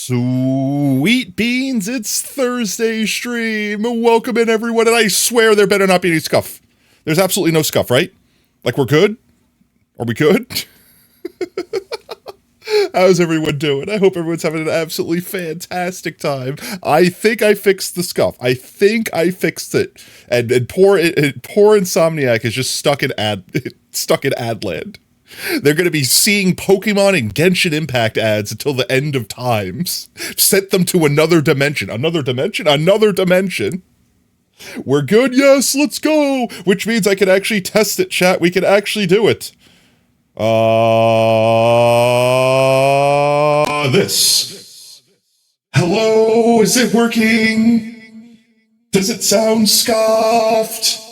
Sweet beans, it's Thursday stream. Welcome in, everyone, and I swear there better not be any scuff. There's absolutely no scuff, right? Like, we're good? Are we good? How's everyone doing? I hope everyone's having an absolutely fantastic time. I think I fixed the scuff. I think I fixed it. And poor Insomniac is just stuck in Adland. They're going to be seeing Pokemon and Genshin Impact ads until the end of times. Sent them to another dimension. Another dimension? Another dimension. We're good? Yes, let's go! Which means I can actually test it, chat. We can actually do it. This. Hello, is it working? Does it sound scuffed?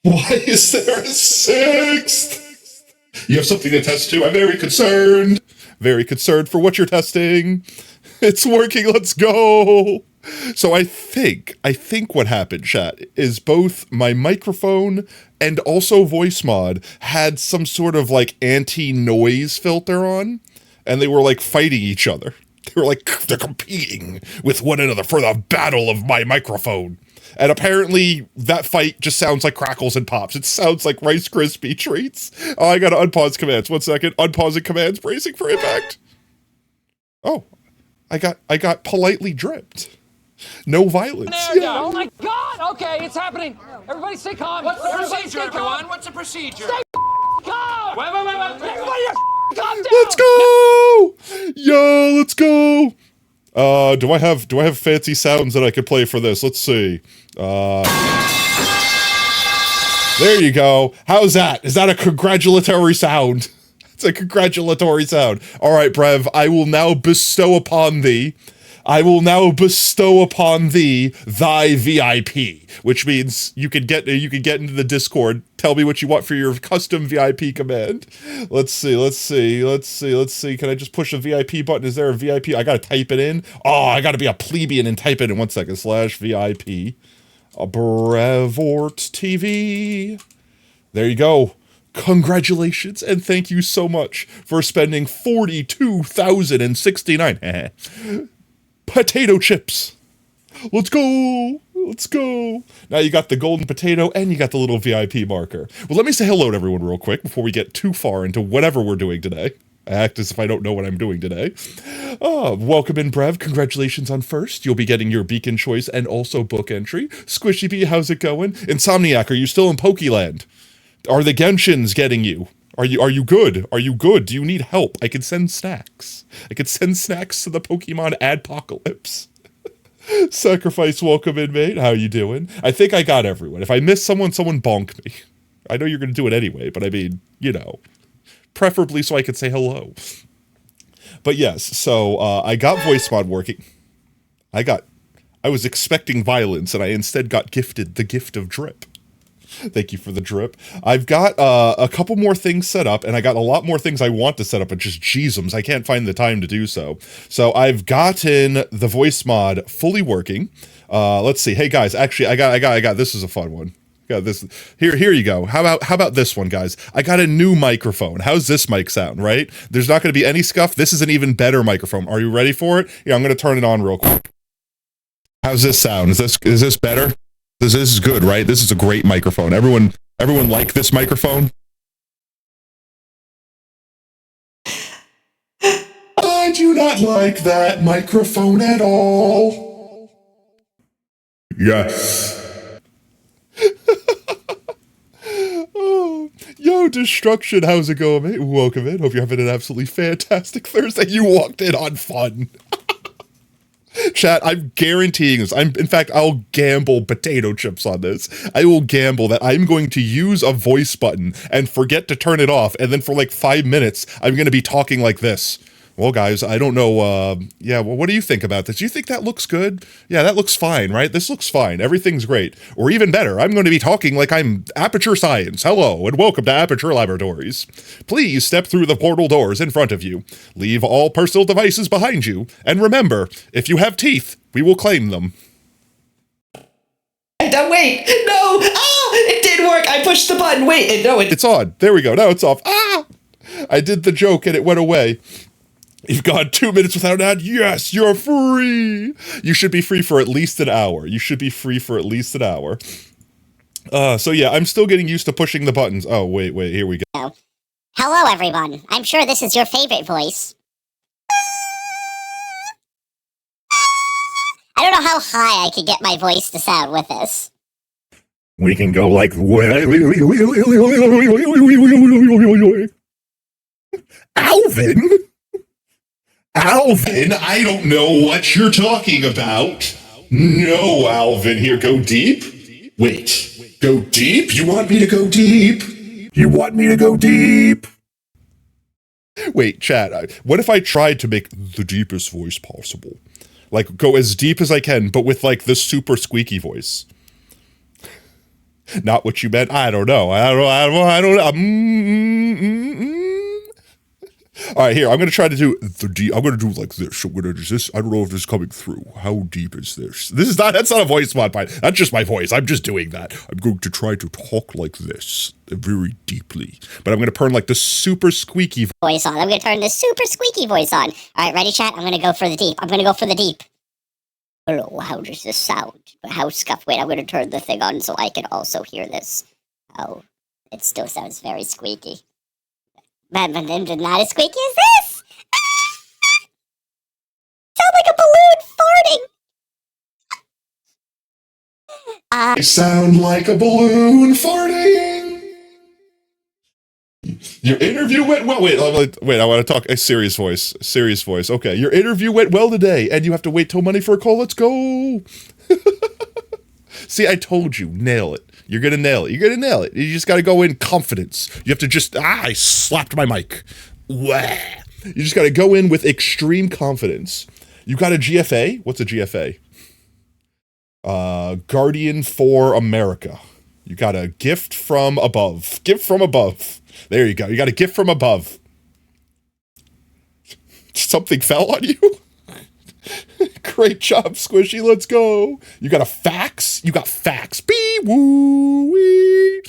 Why is there a sixth? You have something to test too? I'm very concerned. Very concerned for what you're testing. It's working, let's go. So I think what happened, chat, is both my microphone and also voice mod had some sort of like anti-noise filter on, and they were like fighting each other. They were like, they're competing with one another for the battle of my microphone. And apparently that fight just sounds like crackles and pops. It sounds like Rice Krispie treats. Oh, I gotta unpause commands. 1 second. Unpausing commands, bracing for impact. Oh, I got politely dripped. No violence. Yeah. Oh my God! Okay, it's happening. Everybody stay calm. What's the procedure, everyone? What's the procedure? Stay calm. Wait. Everybody calm down. Let's go! Yo, let's go! Do I have fancy sounds that I could play for this? Let's see. There you go. How's that? Is that a congratulatory sound? It's a congratulatory sound. All right, Brev, I will now bestow upon thee thy VIP, which means you can get into the Discord. Tell me what you want for your custom VIP command. Let's see. Can I just push a VIP button? Is there a VIP? I gotta type it in. Oh, I gotta be a plebeian and type it in. 1 second. /VIP. Brevort TV. There you go. Congratulations and thank you so much for spending 42,069 potato chips. Let's go. Now you got the golden potato and you got the little VIP marker. Well, let me say hello to everyone real quick before we get too far into whatever we're doing today. I act as if I don't know what I'm doing today. Welcome in, Brev. Congratulations on first. You'll be getting your beacon choice and also book entry. Squishy B, how's it going? Insomniac, are you still in Pokeland? Are the Genshins getting you? Are you good? Are you good? Do you need help? I can send snacks. I can send snacks to the Pokemon Adpocalypse. Sacrifice, welcome in, mate. How you doing? I think I got everyone. If I miss someone bonk me. I know you're going to do it anyway, but I mean, you know, preferably so I could say hello. But yes, so I got voice mod working. I was expecting violence, and I instead got gifted the gift of drip. Thank you for the drip. I've got a couple more things set up, and I got a lot more things I want to set up, but just jeezums, I can't find the time to do so. So I've gotten the voice mod fully working. Let's see. Hey guys, actually, I got this is a fun one. Got this. Here you go. How about this one, guys? I got a new microphone. How's this mic sound, right? There's not going to be any scuff. This is an even better microphone. Are you ready for it? Yeah, I'm going to turn it on real quick. How's this sound? Is this better? This is good, right? This is a great microphone. Everyone like this microphone? I do not like that microphone at all. Yes. Oh, yo, Destruction, how's it going, mate? Welcome in. Hope you're having an absolutely fantastic Thursday. You walked in on fun. Chat, I'm guaranteeing this. In fact, I'll gamble potato chips on this. I will gamble that I'm going to use a voice button and forget to turn it off, and then for like 5 minutes, I'm going to be talking like this. Well, guys, I don't know, well, what do you think about this? Do you think that looks good? Yeah, that looks fine, right? This looks fine. Everything's great. Or even better, I'm going to be talking like I'm Aperture Science. Hello, and welcome to Aperture Laboratories. Please step through the portal doors in front of you. Leave all personal devices behind you. And remember, if you have teeth, we will claim them. Wait, no! Ah! It did work! I pushed the button! Wait, no, it's on. There we go. Now it's off. Ah! I did the joke and it went away. You've gone 2 minutes without an ad. Yes, you're free. You should be free for at least an hour. You should be free for at least an hour. So yeah, I'm still getting used to pushing the buttons. Oh, wait, here we go. Hello, everyone. I'm sure this is your favorite voice. I don't know how high I could get my voice to sound with this. We can go like... Alvin? Alvin, I don't know what you're talking about. No, Alvin, here, go deep. Wait, go deep? You want me to go deep? You want me to go deep? Wait, chat, what if I tried to make the deepest voice possible? Like, go as deep as I can, but with, like, the super squeaky voice. Not what you meant? I don't know. I don't know. All right, here, I'm going to try to do the deep. I'm going to do like this. I'm going to do this. I don't know if this is coming through. How deep is this? That's not a voice mod. That's just my voice. I'm just doing that. I'm going to try to talk like this very deeply. But I'm going to turn like the super squeaky voice on. I'm going to turn the super squeaky voice on. All right, ready, chat? I'm going to go for the deep. I'm going to go for the deep. Hello, how does this sound? How Scuff? Wait, I'm going to turn the thing on so I can also hear this. Oh, it still sounds very squeaky. But not as squeaky as this! Sound like a balloon farting! I sound like a balloon farting! Your interview went well. Wait, I want to talk a serious voice. Serious voice. Okay, your interview went well today, and you have to wait till Monday for a call. Let's go! See, I told you, nail it. You're gonna nail it. You're gonna nail it. You just gotta go in confidence. You have to just, I slapped my mic. Wah. You just gotta go in with extreme confidence. You got a GFA? What's a GFA? Guardian for America. You got a gift from above. Gift from above. There you go. You got a gift from above. Something fell on you? Great job, Squishy. Let's go. You got a fax? You got fax. Bee woo wee.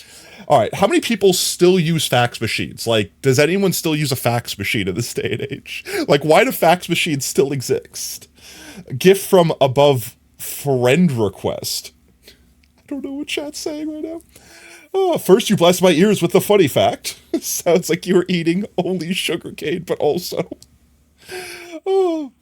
All right. How many people still use fax machines? Like, does anyone still use a fax machine in this day and age? Like, why do fax machines still exist? Gift from above friend request. I don't know what chat's saying right now. Oh, first you blessed my ears with the funny fact. Sounds like you were eating only sugarcane, but also. Oh.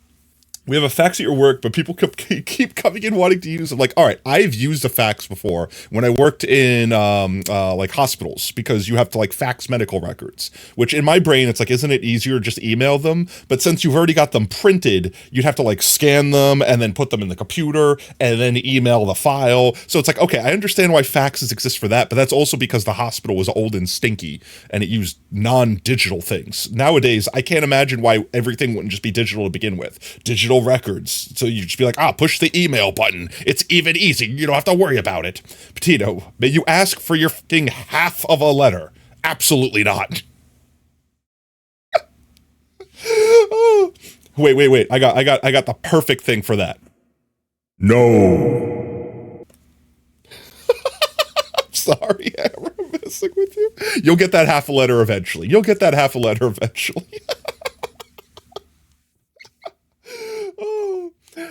We have a fax at your work, but people keep coming in wanting to use them. Like, all right, I've used a fax before when I worked in like hospitals, because you have to like fax medical records, which in my brain, it's like, isn't it easier to just email them? But since you've already got them printed, you'd have to like scan them and then put them in the computer and then email the file. So it's like, okay, I understand why faxes exist for that, but that's also because the hospital was old and stinky and it used non-digital things. Nowadays, I can't imagine why everything wouldn't just be digital to begin with. Digital records. So you just be like, push the email button. It's even easy. You don't have to worry about it. Petito, may you ask for your fucking half of a letter? Absolutely not. Oh. Wait. I got the perfect thing for that. No. I'm sorry, I'm messing with you. You'll get that half a letter eventually.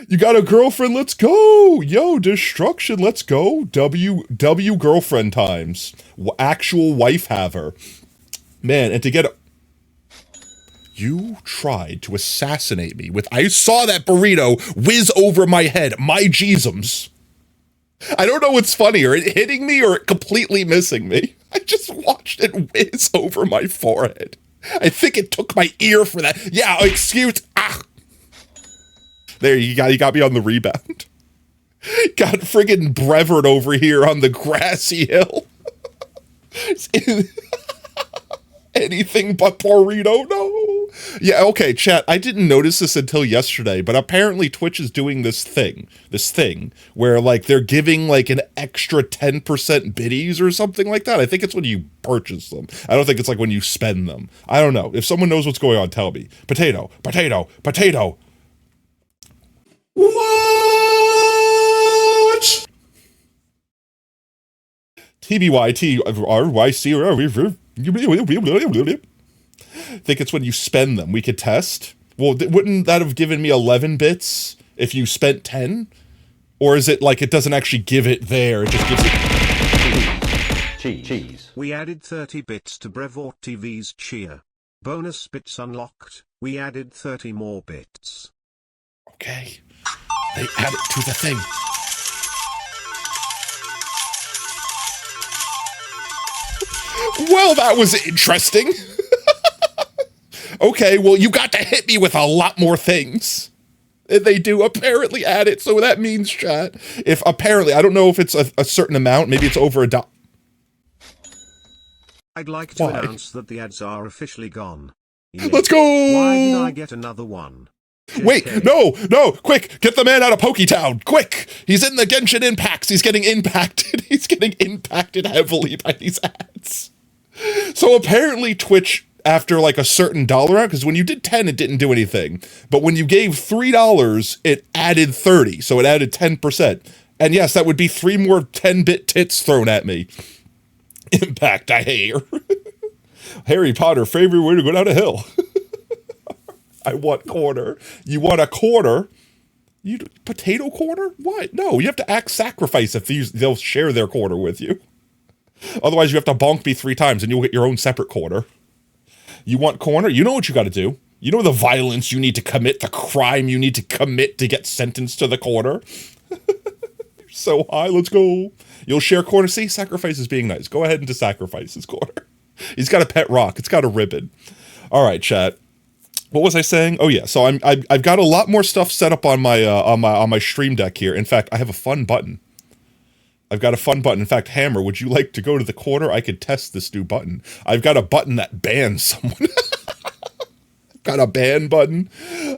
You got a girlfriend? Let's go. Yo, destruction. Let's go. W girlfriend times. Actual wife haver. Man, and to get you tried to assassinate me with, I saw that burrito whiz over my head. My Jeezums. I don't know what's funnier, it hitting me or it completely missing me. I just watched it whiz over my forehead. I think it took my ear for that. Yeah, There, you got me on the rebound. Got friggin' Brevered over here on the grassy hill. Anything but burrito, no. Yeah, okay, chat, I didn't notice this until yesterday, but apparently Twitch is doing this thing where like they're giving like an extra 10% biddies or something like that. I think it's when you purchase them. I don't think it's like when you spend them. I don't know. If someone knows what's going on, tell me. Potato. What? TBYT. Think it's when you spend them. We could test. Well, wouldn't that have given me 11 bits if you spent 10? Or is it like it doesn't actually give it there, it just gives it... Cheese. We added 30 bits to Brevoort TV's cheer. Bonus bits unlocked. We added 30 more bits. Okay. They add it to the thing. Well, that was interesting. Okay, well, you got to hit me with a lot more things. And they do apparently add it, so that means, chat, if apparently, I don't know if it's a certain amount, maybe it's over $1. I'd like to announce that the ads are officially gone. Yay. Let's go! Why did I get another one? Wait, no, quick, get the man out of Poketown, quick! He's in the Genshin Impacts, he's getting impacted, he's getting impacted heavily by these ads. So apparently Twitch, after like a certain dollar amount, because when you did 10, it didn't do anything, but when you gave $3, it added 30, so it added 10%. And yes, that would be 3 more 10-bit tits thrown at me. Impact, I hate her. Harry Potter, favorite way to go down a hill. I want quarter. You want a quarter? You potato quarter? What? No, you have to act sacrifice if they'll share their quarter with you. Otherwise, you have to bonk me 3 times and you'll get your own separate quarter. You want corner? You know what you got to do. You know the violence you need to commit, the crime you need to commit to get sentenced to the corner. So high, let's go. You'll share corner. See, sacrifice is being nice. Go ahead and sacrifice his corner. He's got a pet rock. It's got a ribbon. All right, chat. What was I saying? Oh yeah, so I've got a lot more stuff set up on my stream deck here. In fact, I have a fun button. I've got a fun button. In fact, Hammer, would you like to go to the corner? I could test this new button. I've got a button that bans someone. I've got a ban button.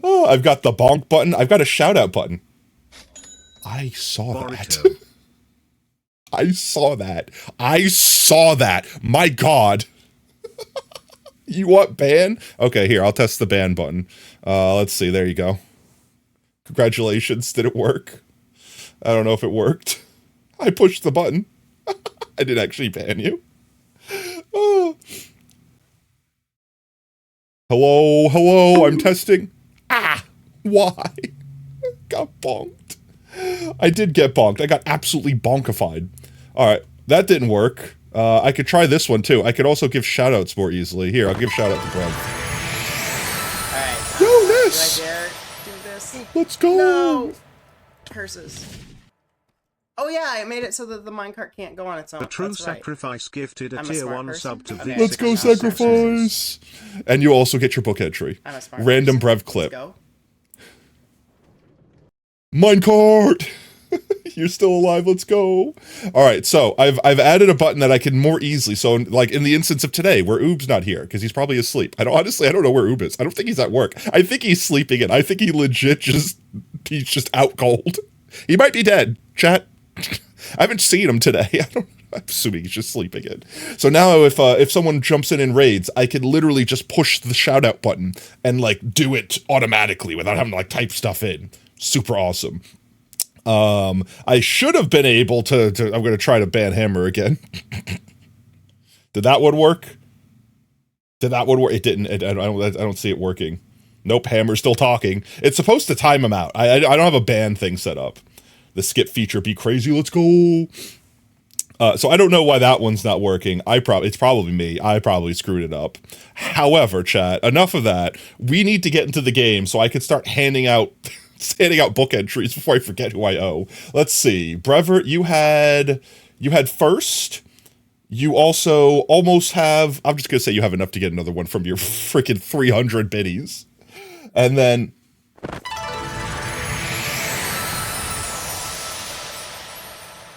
Oh, I've got the bonk button. I've got a shout out button. I saw that. I saw that. I saw that. My God. You want ban? Okay, here, I'll test the ban button. Let's see. There you go. Congratulations. Did it work? I don't know if it worked. I pushed the button. I didn't actually ban you. Oh. Hello, I'm testing. Ah, why? Got bonked. I did get bonked. I got absolutely bonkified. All right, that didn't work. I could try this one too. I could also give shoutouts more easily. Here, I'll give shout out to Brad. Alright. Yo, Ness! Do I dare do this? Let's go! No! Curses. Oh yeah, I made it so that the minecart can't go on its own. The True That's right. Sacrifice gifted a I'm a tier smart 1 person. sub to Okay. the Let's go sacrifice! And you also get your book entry. I'm a smart Random person. brev clip. Let's go. Minecart! You're still alive, let's go. Alright, so I've added a button that I can more easily, so like in the instance of today, where Oob's not here, because he's probably asleep. Honestly, I don't know where Oob is. I don't think he's at work. I think he's sleeping in. I think he legit he's just out cold. He might be dead. Chat. I haven't seen him today. I'm assuming he's just sleeping in. So now if someone jumps in and raids, I can literally just push the shout out button and like do it automatically without having to like type stuff in. Super awesome. I should have been able to I'm going to try to ban Hammer again. Did that one work? Did that one work? It didn't. I don't see it working. Nope, Hammer's still talking. It's supposed to time him out. I don't have a ban thing set up. The skip feature, be crazy, let's go. So I don't know why that one's not working. It's probably me. I probably screwed it up. However, chat, enough of that. We need to get into the game so I can start handing out book entries before I forget who I owe. Let's see. Brevert, you had first. You also almost have, I'm just going to say you have enough to get another one from your freaking 300 biddies. And then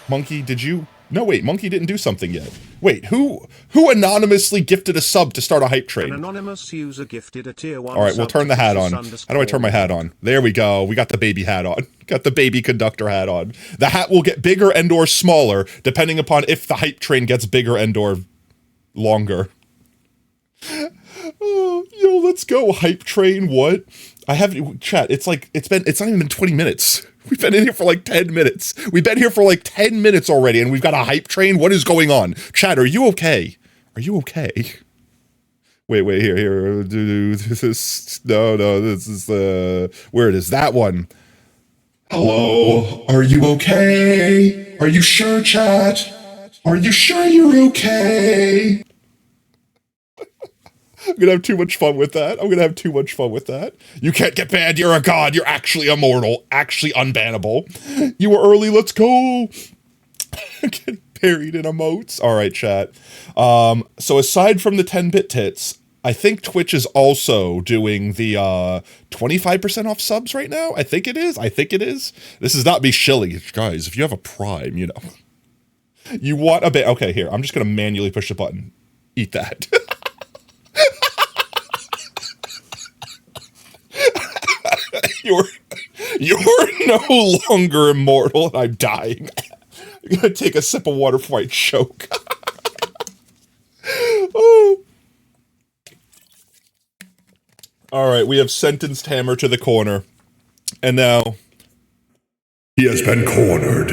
Monkey, did you? No, wait, Monkey didn't do something yet. Wait, who anonymously gifted a sub to start a hype train? An anonymous user gifted a tier 1 All right, we'll turn the hat on. How do I turn my hat on? There we go. We got the baby hat on. Got the baby conductor hat on. The hat will get bigger and or smaller depending upon if the hype train gets bigger and or longer. Oh, yo, let's go. Hype train, what? I haven't, chat, it's not even been 20 minutes. We've been in here for like 10 minutes. We've been here for like 10 minutes already, and we've got a hype train? What is going on? Chat, are you okay? Are you okay? Wait, here. This is, no, this is where it is. That one. Hello, are you okay? Are you sure, chat? Are you sure you're okay? I'm gonna have too much fun with that. You can't get banned, you're a god, you're actually immortal, actually unbannable. You were early, let's go. Get buried in emotes. Alright, chat. So aside from the 10-bit tits, I think Twitch is also doing the 25% off subs right now. I think it is. This is not me shilling. Guys, if you have a Prime, you know. You want a bit. Okay, here. I'm just going to manually push the button. Eat that. You're no longer immortal and I'm dying. I'm going to take a sip of water before I choke. Oh. All right, we have sentenced Hammer to the corner. And now... he has been cornered.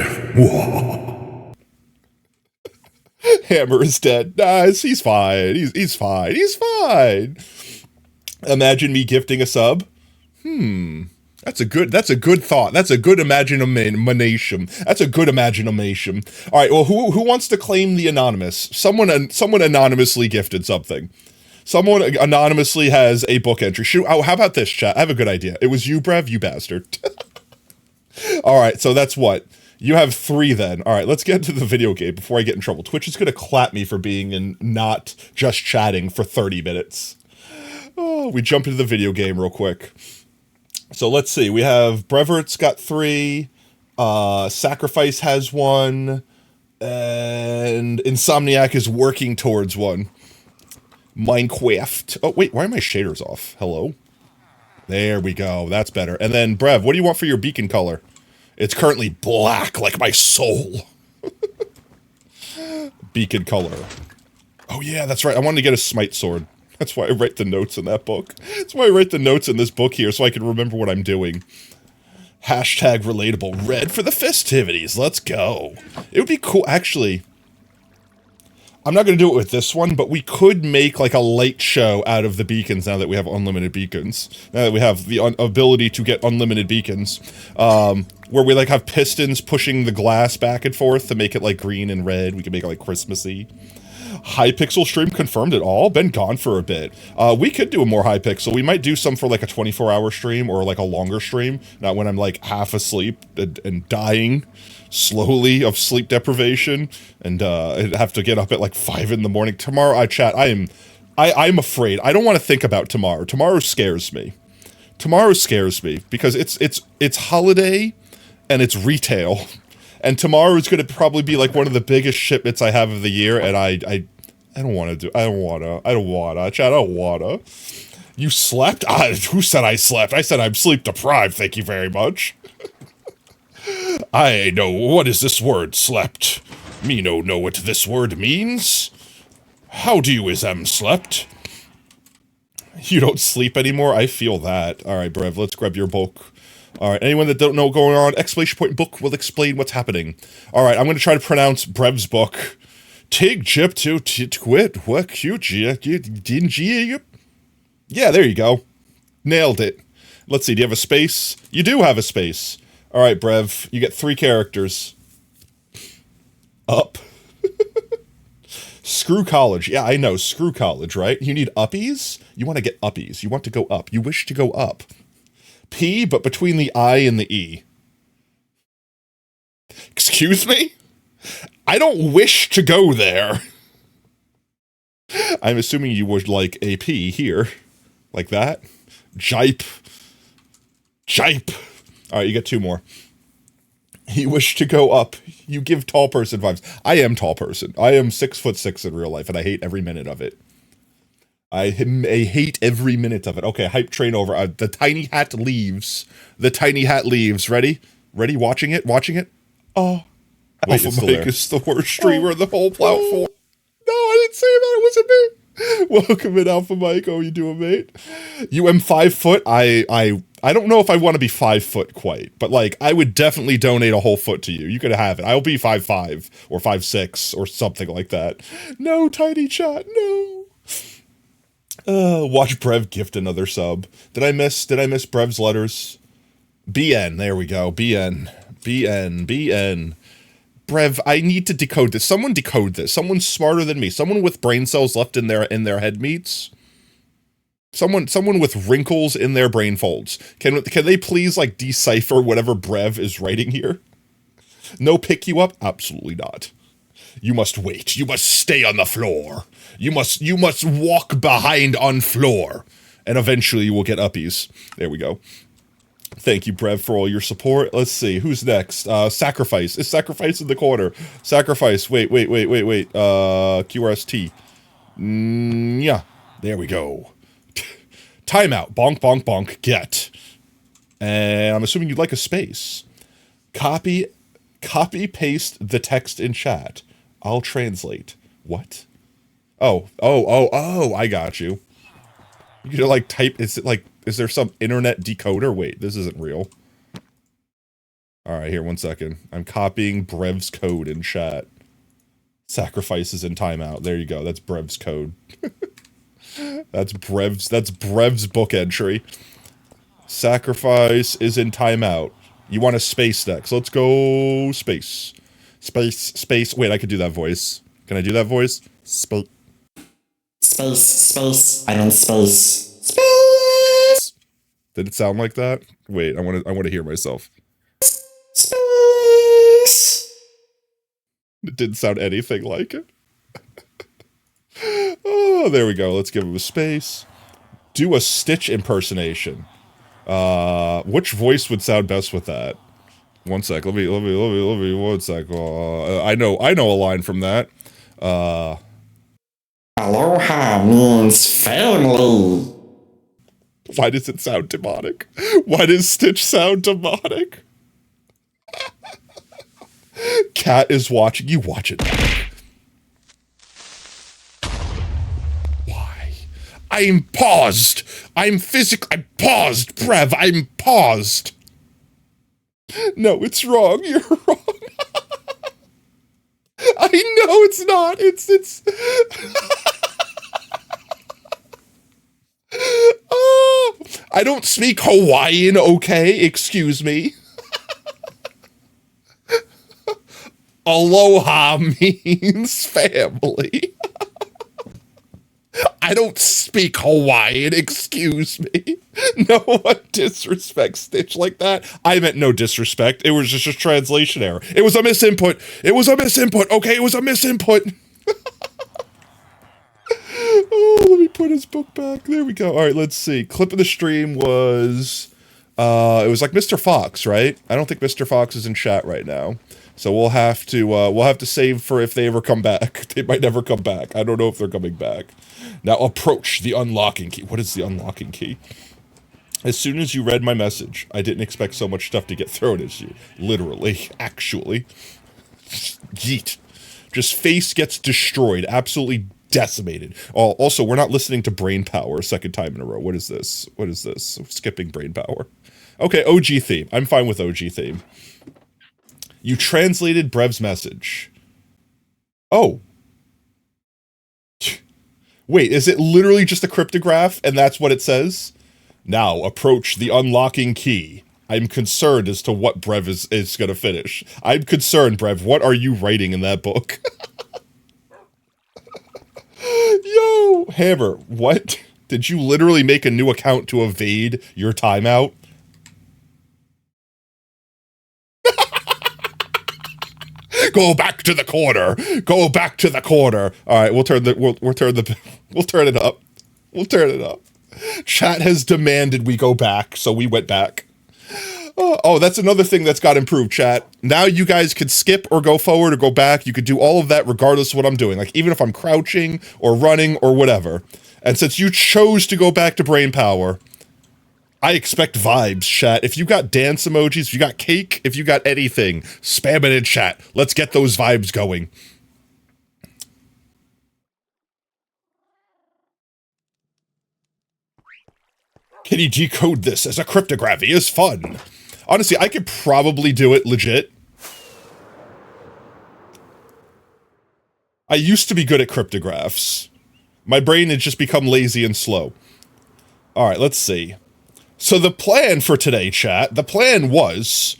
Hammer is dead. Nah, he's fine. He's fine. Imagine me gifting a sub. That's a good thought. That's a good imagination. All right, well, who wants to claim the anonymous? Someone anonymously gifted something. Someone anonymously has a book entry. Oh, how about this, chat? I have a good idea. It was you, Brev, you bastard. All right, so that's what? You have 3 then. All right, let's get into the video game before I get in trouble. Twitch is going to clap me for being in not just chatting for 30 minutes. Oh, we jump into the video game real quick. So let's see. We have Brevert's got 3. Sacrifice has 1. And Insomniac is working towards 1. Minecraft. Oh, wait, why are my shaders off? Hello? There we go. That's better. And then, Brev, what do you want for your beacon color? It's currently black, like my soul. Beacon color. Oh, yeah, that's right. I wanted to get a smite sword. That's why I write the notes in that book. That's why I write the notes in this book here, so I can remember what I'm doing. Hashtag relatable. Red for the festivities. Let's go. It would be cool. Actually... I'm not going to do it with this one, but we could make like a light show out of the beacons now that we have unlimited beacons. Now that we have the ability to get unlimited beacons. Where we like have pistons pushing the glass back and forth to make it like green and red. We can make it like Christmassy. Hypixel stream confirmed at all? Been gone for a bit. We could do a more Hypixel. We might do some for like a 24-hour stream or like a longer stream. Not when I'm like half asleep and dying slowly of sleep deprivation and I'd have to get up at like 5 in the morning. Tomorrow, I'm afraid. I don't want to think about tomorrow. Tomorrow scares me. Because it's holiday and it's retail. And tomorrow is going to probably be like one of the biggest shipments I have of the year, and I don't want to. Chat, I don't wanna. You slept? Who said I slept? I said I'm sleep deprived, thank you very much. I know, what is this word, slept? Me no know what this word means. How do you slept? You don't sleep anymore? I feel that. Alright, Brev, let's grab your book. Alright, anyone that don't know what's going on, exclamation point book will explain what's happening. Alright, I'm going to try to pronounce Brev's book. Tig chip to quit, what cute, yeah, there you go. Nailed it. Let's see, do you have a space? You do have a space. Alright, Brev, you get 3 characters. Up. Screw college. Yeah, I know, screw college, right? You need uppies? You want to get uppies. You want to go up. You wish to go up. P, but between the I and the E. Excuse me? I don't wish to go there. I'm assuming you would like a P here. Like that. Jipe. Alright, you get 2 more. You wish to go up. You give tall person vibes. I am tall person. I am 6'6" in real life, and I hate every minute of it. I hate every minute of it. Okay, hype train over. The tiny hat leaves. Ready? Watching it? Oh. Wait, Alpha Mike is the worst streamer in the whole platform. No, I didn't say that. It wasn't me. Welcome in, Alpha Mike. Oh, you doing, mate? You am 5 foot. I don't know if I want to be 5 foot quite, but like I would definitely donate a whole foot to you. You could have it. I'll be 5'5" or 5'6" or something like that. No, tiny chat. No. Watch Brev gift another sub. Did I miss Brev's letters? BN, there we go. BN. Brev, I need to decode this. Someone decode this. Someone smarter than me. Someone with brain cells left in their head meats. Someone with wrinkles in their brain folds. Can they please like decipher whatever Brev is writing here? No pick you up? Absolutely not. You must wait. You must stay on the floor. You must walk behind on floor. And eventually you will get uppies. There we go. Thank you, Brev, for all your support. Let's see. Who's next? Sacrifice. Is Sacrifice in the corner? Sacrifice. Wait. QRST. Yeah. There we go. Timeout. Bonk, bonk, bonk. Get. And I'm assuming you'd like a space. Copy, paste the text in chat. I'll translate. What? Oh, I got you. You could like type, is there some internet decoder? Wait, this isn't real. Alright, here, 1 second. I'm copying Brev's code in chat. Sacrifices in timeout. There you go, that's Brev's code. That's Brev's book entry. Sacrifice is in timeout. You want a space next. Let's go space. Space. Wait, I could do that voice. Can I do that voice? Space. I'm in space. Space. Did it sound like that? Wait, I want to hear myself. Space. It didn't sound anything like it. Oh, there we go. Let's give him a space. Do a Stitch impersonation. Which voice would sound best with that? 1 sec. Let me 1 sec. I know a line from that. Aloha means family. Why does it sound demonic? Why does Stitch sound demonic? Cat is watching. You watch it. Why? I'm paused. I'm paused, Brev. I'm paused. No, it's wrong. You're wrong. I know it's not. It's. Oh, I don't speak Hawaiian, okay? Excuse me. Aloha means family. I don't speak Hawaiian, excuse me. No one disrespects Stitch like that. I meant no disrespect. It was just a translation error. It was a misinput. Okay, it was a misinput. Oh, let me put his book back. There we go. All right, let's see. Clip of the stream was, it was like Mr. Fox, right? I don't think Mr. Fox is in chat right now. So we'll have to save for if they ever come back. They might never come back. I don't know if they're coming back. Now approach the unlocking key. What is the unlocking key? As soon as you read my message, I didn't expect so much stuff to get thrown at you. Literally, actually. Yeet. Just face gets destroyed. Absolutely decimated. Oh, also, we're not listening to Brain Power a second time in a row. What is this? Skipping Brain Power. Okay, OG theme. I'm fine with OG theme. You translated Brev's message. Oh. Wait, is it literally just a cryptograph and that's what it says? Now, approach the unlocking key. I'm concerned as to what Brev is going to finish. I'm concerned, Brev. What are you writing in that book? Yo, Hammer, what? Did you literally make a new account to evade your timeout? Go back to the corner. Go back to the corner. All right, we'll turn it up. We'll turn it up. Chat has demanded we go back, so we went back. Oh, that's another thing that's got improved, chat. Now you guys could skip or go forward or go back. You could do all of that regardless of what I'm doing. Like, even if I'm crouching or running or whatever. And since you chose to go back to Brain Power, I expect vibes, chat. If you got dance emojis, if you got cake, if you got anything, spam it in chat. Let's get those vibes going. Can you decode this as a cryptography is fun? Honestly, I could probably do it legit. I used to be good at cryptographs. My brain had just become lazy and slow. All right, let's see. So the plan for today, chat, the plan was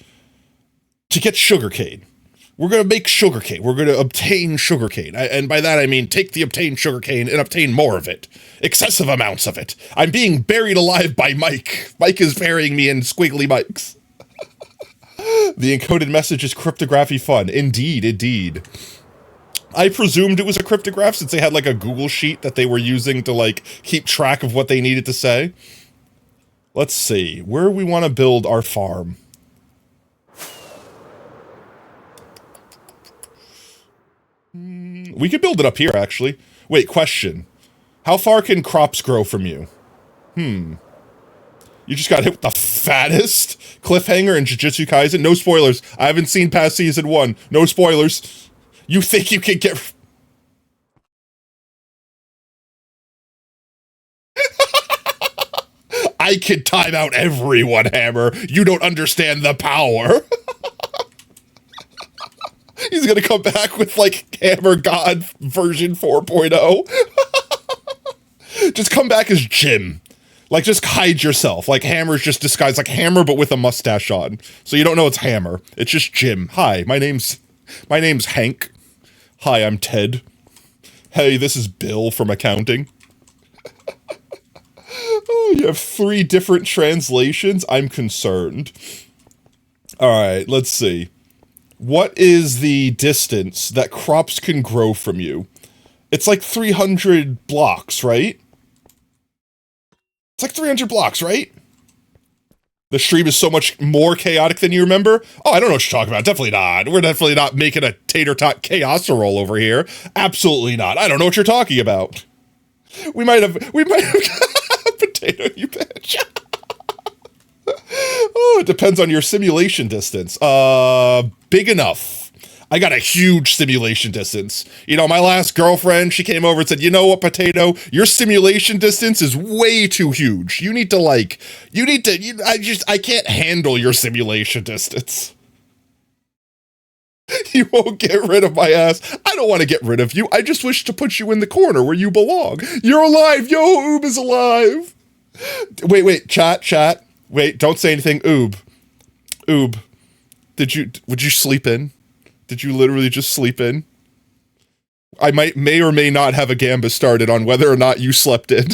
to get sugarcane. We're going to make sugarcane. We're going to obtain sugarcane. And by that, I mean take the obtained sugarcane and obtain more of it. Excessive amounts of it. I'm being buried alive by Mike. Mike is burying me in squiggly mics. The encoded message is cryptography fun. Indeed, indeed. I presumed it was a cryptograph since they had like a Google sheet that they were using to like keep track of what they needed to say. Let's see. Where we want to build our farm. We could build it up here, actually. Wait, question. How far can crops grow from you? You just got hit with the fattest cliffhanger in Jujutsu Kaisen. No spoilers. I haven't seen past season 1. No spoilers. You think you can get... I can time out everyone, Hammer. You don't understand the power. He's gonna come back with, like, Hammer God version 4.0. Just come back as Jim. Like, just hide yourself. Like, Hammer's just disguised like Hammer, but with a mustache on. So you don't know it's Hammer. It's just Jim. Hi, my name's Hank. Hi, I'm Ted. Hey, this is Bill from accounting. Oh, you have 3 different translations? I'm concerned. Alright, let's see. What is the distance that crops can grow from you? It's like 300 blocks, right? It's like 300 blocks, right? The stream is so much more chaotic than you remember? Oh, I don't know what you're talking about. Definitely not. We're definitely not making a tater tot chaos roll over here. Absolutely not. I don't know what you're talking about. We might have potato, you bitch. Oh, it depends on your simulation distance. Big enough. I got a huge simulation distance. You know, my last girlfriend, she came over and said, you know what, Potato? Your simulation distance is way too huge. You need to, like, I can't handle your simulation distance. You won't get rid of my ass. I don't want to get rid of you. I just wish to put you in the corner where you belong. You're alive. Yo, Oob is alive. Wait, chat. Wait, don't say anything. Oob. Would you sleep in? Did you literally just sleep in? I may or may not have a gambit started on whether or not you slept in.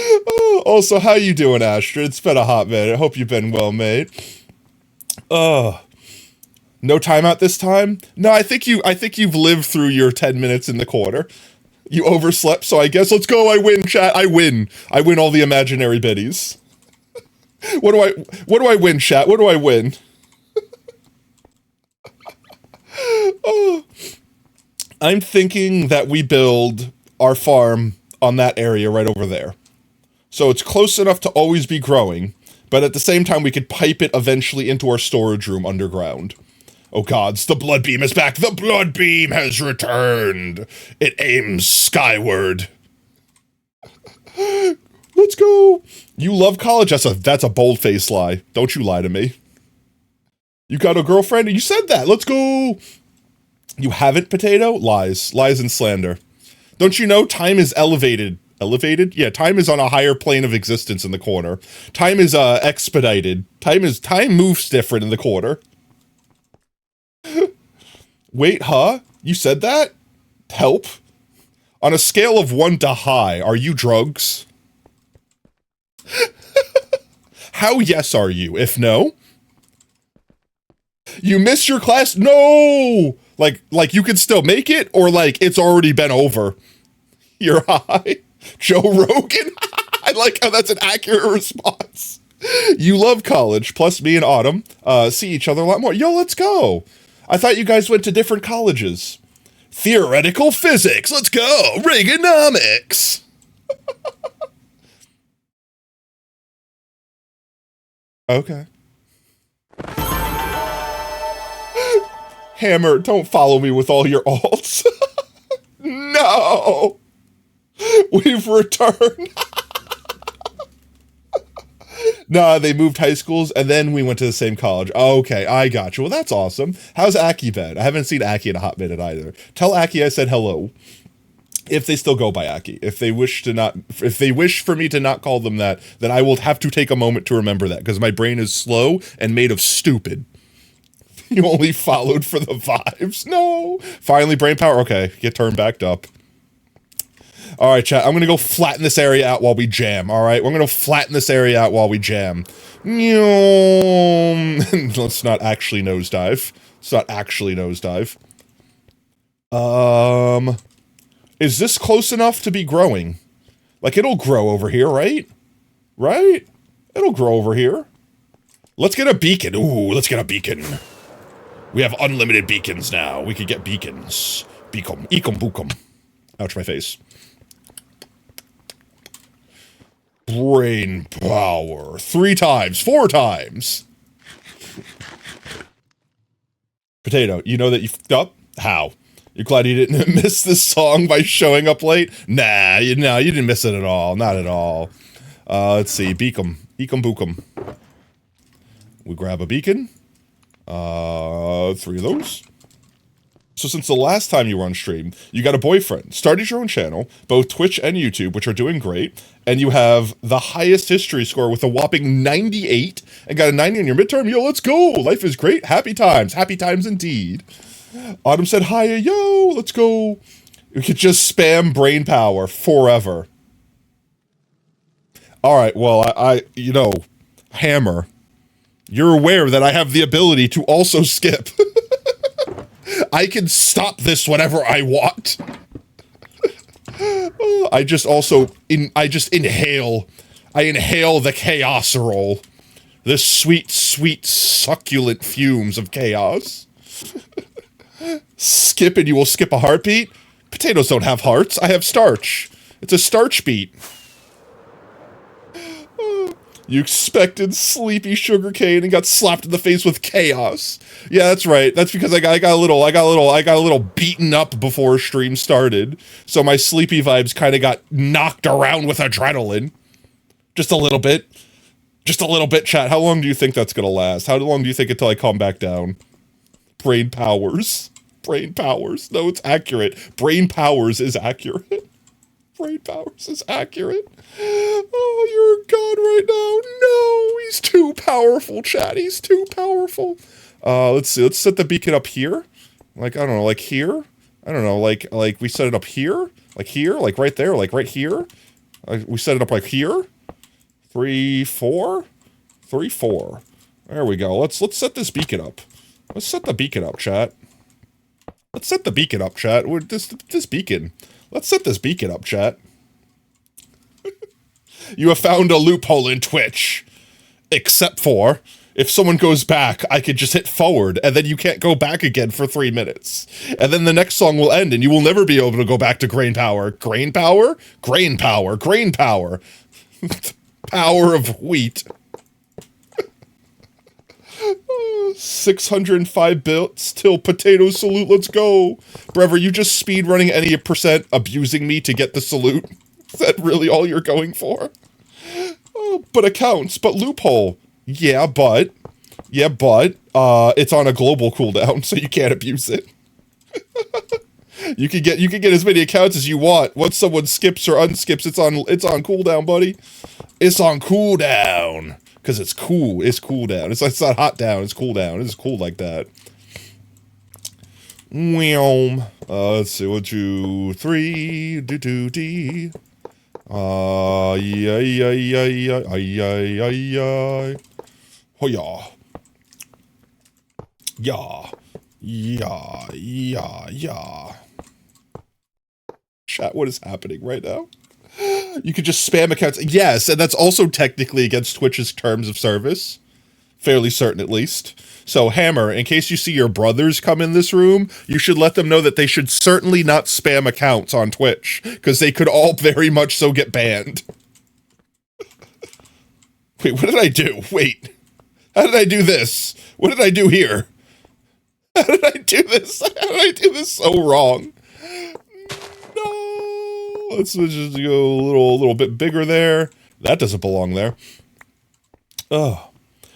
Oh, also, how you doing, Astrid? It's been a hot minute. I hope you've been well, mate. No timeout this time? No, I think you've lived through your 10 minutes in the corner. You overslept, so I guess let's go. I win, chat. I win all the imaginary biddies. What do I win, chat? What do I win? Oh. I'm thinking that we build our farm on that area right over there. So it's close enough to always be growing, but at the same time we could pipe it eventually into our storage room underground. Oh gods, the blood beam is back! The blood beam has returned! It aims skyward. Let's go! You love college? That's a bold-faced lie. Don't you lie to me. You got a girlfriend? You said that! Let's go! You haven't, Potato? Lies. Lies and slander. Don't you know time is elevated? Elevated? Yeah, time is on a higher plane of existence in the corner. Time is, expedited. Time moves different in the corner. Wait, huh? You said that? Help? On a scale of 1 to high, are you drugs? How yes are you? If no? You missed your class? No! Like you can still make it, or like it's already been over? You're high? Joe Rogan? I like how that's an accurate response. You love college, plus me and Autumn see each other a lot more. Yo, let's go. I thought you guys went to different colleges. Theoretical physics, let's go. Reaganomics. Okay. Hammer, don't follow me with all your alts. No. We've returned. Nah, they moved high schools, and then we went to the same college. Okay, I got you. Well, that's awesome. How's Aki been? I haven't seen Aki in a hot minute either. Tell Aki I said hello. If they still go by Aki. If they wish for me to not call them that, then I will have to take a moment to remember that, because my brain is slow and made of stupid. You only followed for the vibes. No. Finally, brain power. Okay, get turned back up. All right, chat. I'm going to go flatten this area out while we jam. All right, we're going to flatten this area out while we jam. Let's not actually nosedive. Let's not actually nosedive. Is this close enough to be growing? Like, it'll grow over here, right? Right? It'll grow over here. Let's get a beacon. Ooh, let's get a beacon. We have unlimited beacons now. We could get beacons. Beacon. Ekum bookum. Ouch, my face. Brain power. 3 times. 4 times. Potato, you know that you f***ed up? How? You're glad you didn't miss this song by showing up late? Nah, you didn't miss it at all. Not at all. Let's see. Beacon. Ekum bookum. We grab a beacon. 3 of those. So since the last time you were on stream, you got a boyfriend, started your own channel, both Twitch and YouTube, which are doing great, and you have the highest history score with a whopping 98, and got a 90 on your midterm. Yo, let's go! Life is great. Happy times indeed. Autumn said, hiya, yo, let's go. We could just spam brain power forever. Alright, well, I Hammer, you're aware that I have the ability to also skip. I can stop this whenever I want. I just inhale. I inhale the chaos roll. The sweet, sweet, succulent fumes of chaos. Skip and you will skip a heartbeat? Potatoes don't have hearts. I have starch. It's a starch beat. You expected sleepy Sugarcane and got slapped in the face with chaos. Yeah, that's right. That's because I got a little beaten up before stream started. So my sleepy vibes kind of got knocked around with adrenaline. Just a little bit. Just a little bit, chat. How long do you think that's gonna last? How long do you think until I calm back down? Brain powers. Brain powers. No, it's accurate. Brain powers is accurate. Brain powers is accurate. Oh, you're a god right now. No, he's too powerful, chat. He's too powerful. Let's see. Let's set the beacon up here. Like, I don't know, like here? I don't know, like we set it up here? Like here? Like right there? Like right here? We set it up like here? 3, 4? 3, 4. There we go. Let's set this beacon up. Let's set the beacon up, chat. Let's set the beacon up, chat. This beacon. Let's set this beacon up, chat. You have found a loophole in Twitch. Except for, if someone goes back, I could just hit forward, and then you can't go back again for 3 minutes. And then the next song will end, and you will never be able to go back to grain power. Grain power? Grain power. Grain power. Power of wheat. 605 bits till potato salute. Let's go. Brever, you just speed running any percent abusing me to get the salute? Is that really all you're going for? Oh, but accounts, but loophole. Yeah, but it's on a global cooldown, so you can't abuse it. You can get as many accounts as you want. Once someone skips or unskips, it's on cooldown, buddy. It's on cooldown. Because it's cool. It's cool down. It's not hot down. It's cool down. It's cool like that. Let's see. 1, 2, 3. D. Yeah. Hoya. Yeah. Chat, what is happening right now? You could just spam accounts. Yes, and that's also technically against Twitch's terms of service. Fairly certain, at least. So, Hammer, in case you see your brothers come in this room, you should let them know that they should certainly not spam accounts on Twitch, because they could all very much so get banned. Wait, what did I do? Wait. How did I do this? What did I do here? How did I do this? How did I do this so wrong? Let's just go a little bit bigger there. That doesn't belong there. Ugh.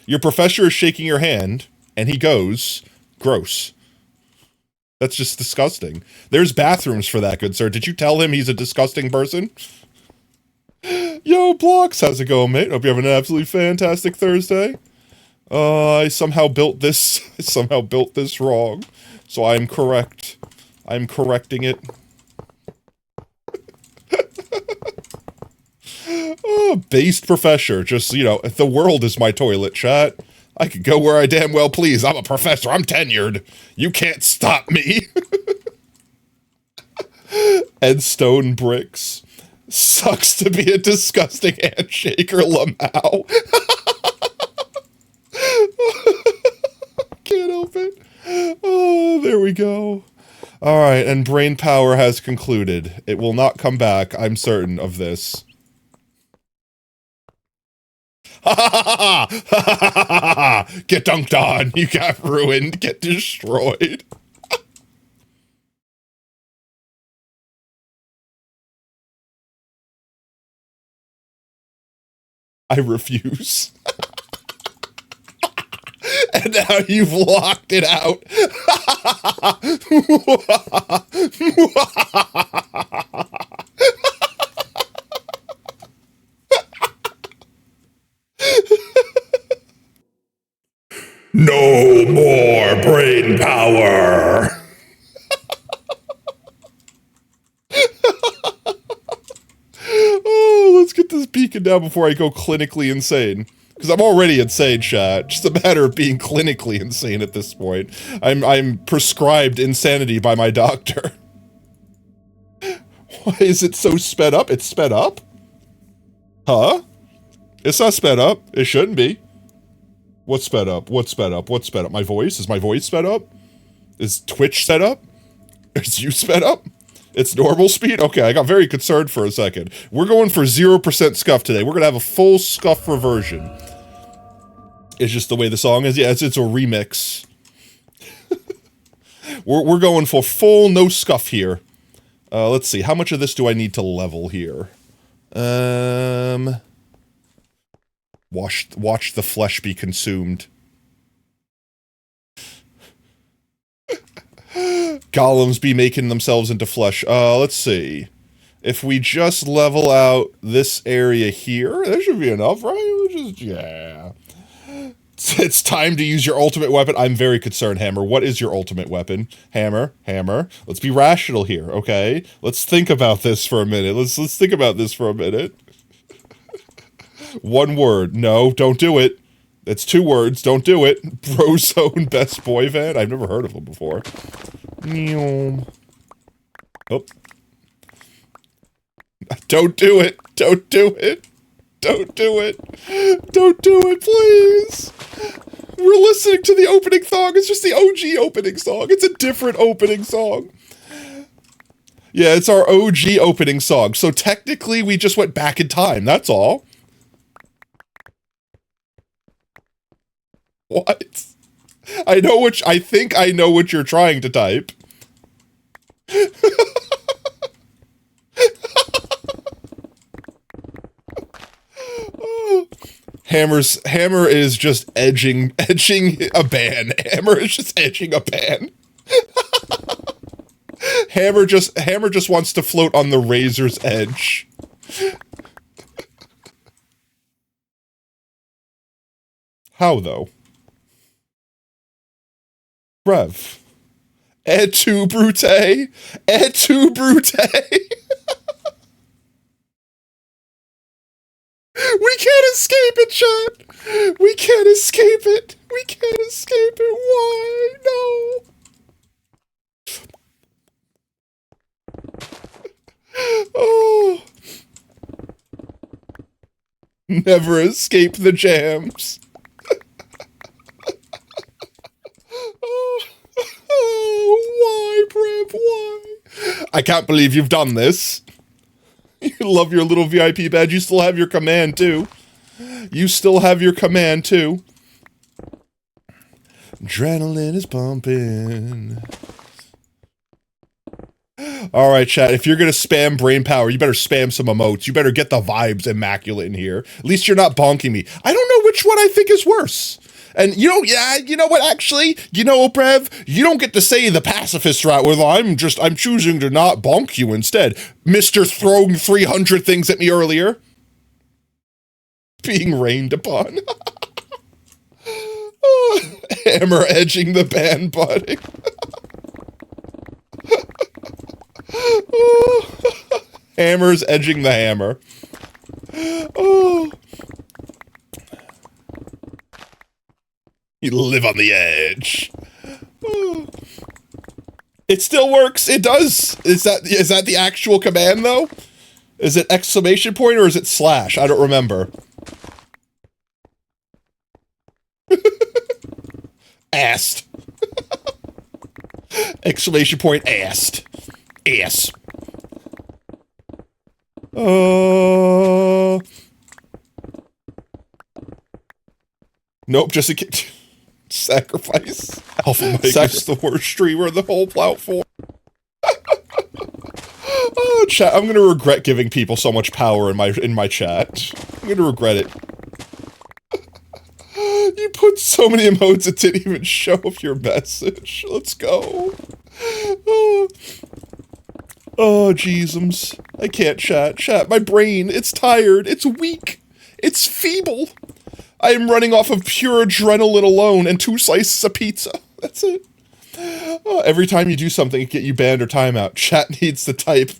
Your professor is shaking your hand, and he goes, gross. That's just disgusting. There's bathrooms for that, good sir. Did you tell him he's a disgusting person? Yo, Blocks, how's it going, mate? Hope you're having an absolutely fantastic Thursday. I somehow built this wrong. So I'm correct. I'm correcting it. Oh, based professor. Just, you know, the world is my toilet, chat. I could go where I damn well please. I'm a professor. I'm tenured. You can't stop me. Ed Stone Bricks. Sucks to be a disgusting handshaker, Lamau. Can't help it. Oh, there we go. Alright, and brain power has concluded. It will not come back, I'm certain of this. Ha ha ha ha! Ha ha ha ha! Get dunked on! You got ruined! Get destroyed! I refuse. And now you've locked it out. No more brain power. Oh, let's get this beacon down before I go clinically insane. Because I'm already insane, chat. Just a matter of being clinically insane at this point. I'm prescribed insanity by my doctor. Why is it so sped up? It's sped up? Huh? It's not sped up. It shouldn't be. What's sped up? What's sped up? What's sped up? My voice? Is my voice sped up? Is Twitch sped up? Is you sped up? It's normal speed? Okay, I got very concerned for a second. We're going for 0% Scuff today. We're gonna have a full Scuff reversion. It's just the way the song is. Yeah, it's a remix. we're going for full no Scuff here. Let's see. How much of this do I need to level here? Watch the flesh be consumed. Golems be making themselves into flesh. Let's see. If we just level out this area here, that should be enough, right? Yeah. It's time to use your ultimate weapon. I'm very concerned, Hammer. What is your ultimate weapon? Hammer. Let's be rational here, okay? Let's think about this for a minute. Let's think about this for a minute. One word. No, don't do it. It's 2 words. Don't do it. Brozone Best Boy Band. I've never heard of them before. Oh. Don't do it. Don't do it. Don't do it. Don't do it, please. We're listening to the opening song. It's just the OG opening song. It's a different opening song. Yeah, it's our OG opening song. So technically, we just went back in time. That's all. What? I think I know what you're trying to type. Hammer is just edging a ban. Hammer is just edging a ban. Hammer just wants to float on the razor's edge. How though? Brev. Et tu, Brute? Et tu, Brute? We can't escape it, chat! We can't escape it! We can't escape it! Why? No! Oh. Never escape the jams. Why, Brev? Why? I can't believe you've done this. You love your little VIP badge. You still have your command, too. You still have your command, too. Adrenaline is pumping. All right, chat. If you're gonna spam brain power, you better spam some emotes. You better get the vibes immaculate in here. At least you're not bonking me. I don't know which one I think is worse. And you know what? Actually, Brev, you don't get to say the pacifist route. Well, I'm choosing to not bonk you instead, Mister throwing 300 things at me earlier, being rained upon. Hammer edging the bandbutting. Hammer's edging the hammer. Oh. You live on the edge. Oh. It still works. It does. Is that the actual command though? Is it exclamation point or is it slash? I don't remember. Asked. Exclamation point asked. Ass. Nope, just a kid. Sacrifice. Alpha Mike is the worst streamer in the whole platform. Oh, chat, I'm gonna regret giving people so much power in my chat. I'm gonna regret it. You put so many emotes it didn't even show up your message. Let's go. Oh, jeezums. I can't chat. Chat, my brain, it's tired. It's weak. It's feeble. I am running off of pure adrenaline alone and 2 slices of pizza. That's it. Oh, every time you do something, it get you banned or timeout. Chat needs to type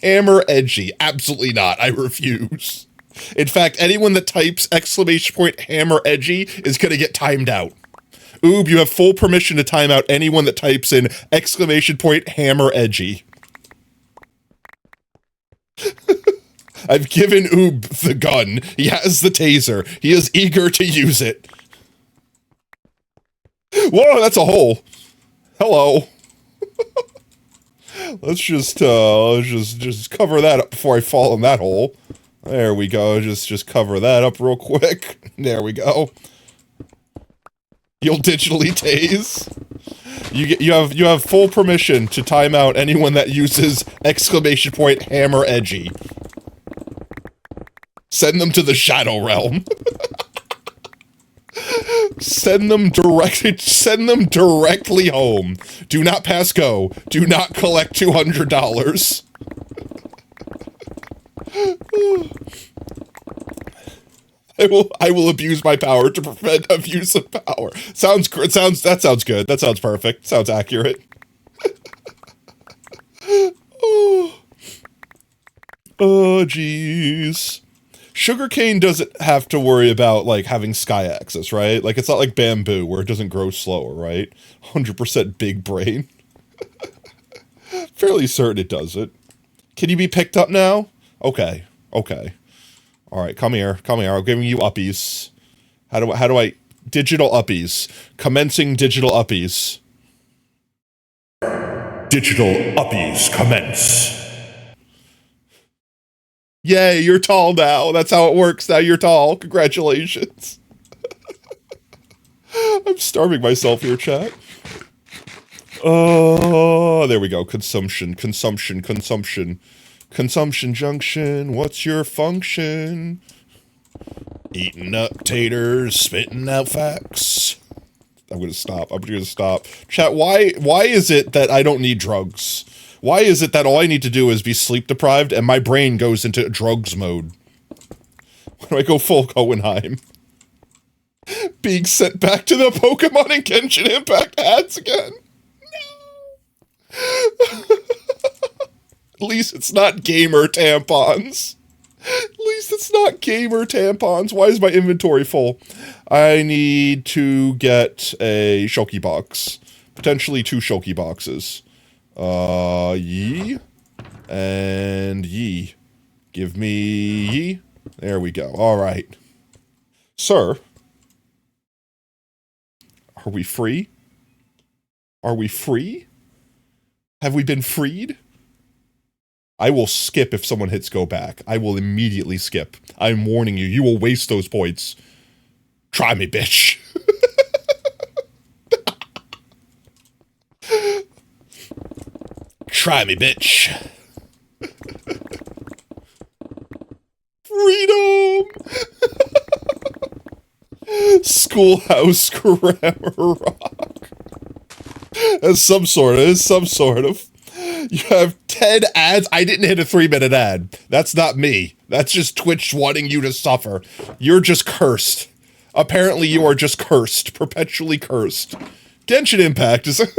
hammer edgy. Absolutely not. I refuse. In fact, anyone that types exclamation point hammer edgy is gonna get timed out. Oob, you have full permission to time out anyone that types in exclamation point hammer edgy. I've given Oob the gun. He has the taser. He is eager to use it. Whoa, that's a hole. Hello. Let's just cover that up before I fall in that hole. There we go. Just cover that up real quick. There we go. You'll digitally tase. You have full permission to time out anyone that uses exclamation point hammer edgy. Send them to the Shadow Realm. Send them directly home. Do not pass go. Do not collect $200. I will abuse my power to prevent abuse of power. That sounds good. That sounds perfect. Sounds accurate. Oh, jeez. Sugarcane doesn't have to worry about, like, having sky access, right? Like, it's not like bamboo, where it doesn't grow slower, right? 100% big brain. Fairly certain it does it. Can you be picked up now? Okay. Okay. Alright, come here. Come here. I'm giving you uppies. How do I... Digital uppies. Commencing digital uppies. Digital uppies commence. Yay, you're tall now. That's how it works. Now you're tall. Congratulations. I'm starving myself here, chat. Oh, there we go. Consumption, consumption, consumption. Consumption junction, what's your function? Eating up taters, spitting out facts. I'm gonna stop. Chat, why is it that I don't need drugs? Why is it that all I need to do is be sleep deprived and my brain goes into drugs mode? When do I go full Hohenheim? Being sent back to the Pokemon and Genshin Impact ads again? No! At least it's not gamer tampons. At least it's not gamer tampons. Why is my inventory full? I need to get a Shoki box. Potentially 2 Shoki boxes. Yee. And yee. Give me yee. There we go. Alright. Sir. Are we free? Are we free? Have we been freed? I will skip if someone hits go back. I will immediately skip. I'm warning you. You will waste those points. Try me, bitch. Try me, bitch. Freedom! Schoolhouse Grammar Rock. As some sort of. You have 10 ads. I didn't hit a 3-minute ad. That's not me. That's just Twitch wanting you to suffer. You're just cursed. Apparently you are just cursed. Perpetually cursed. Genshin Impact is... I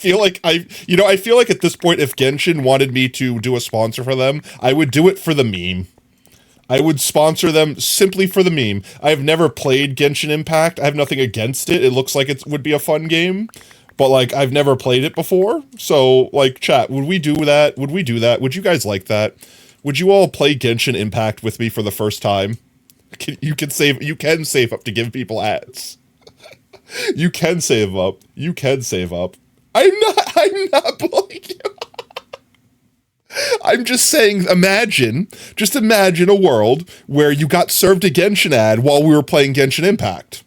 feel like at this point, if Genshin wanted me to do a sponsor for them, I would do it for the meme. I would sponsor them simply for the meme. I have never played Genshin Impact. I have nothing against it. It looks like it would be a fun game. But, like, I've never played it before. So, like, chat, would we do that? Would we do that? Would you guys like that? Would you all play Genshin Impact with me for the first time? You can save up to give people ads. You can save up. You can save up. I'm not bullying you. I'm just saying, just imagine a world where you got served a Genshin ad while we were playing Genshin Impact.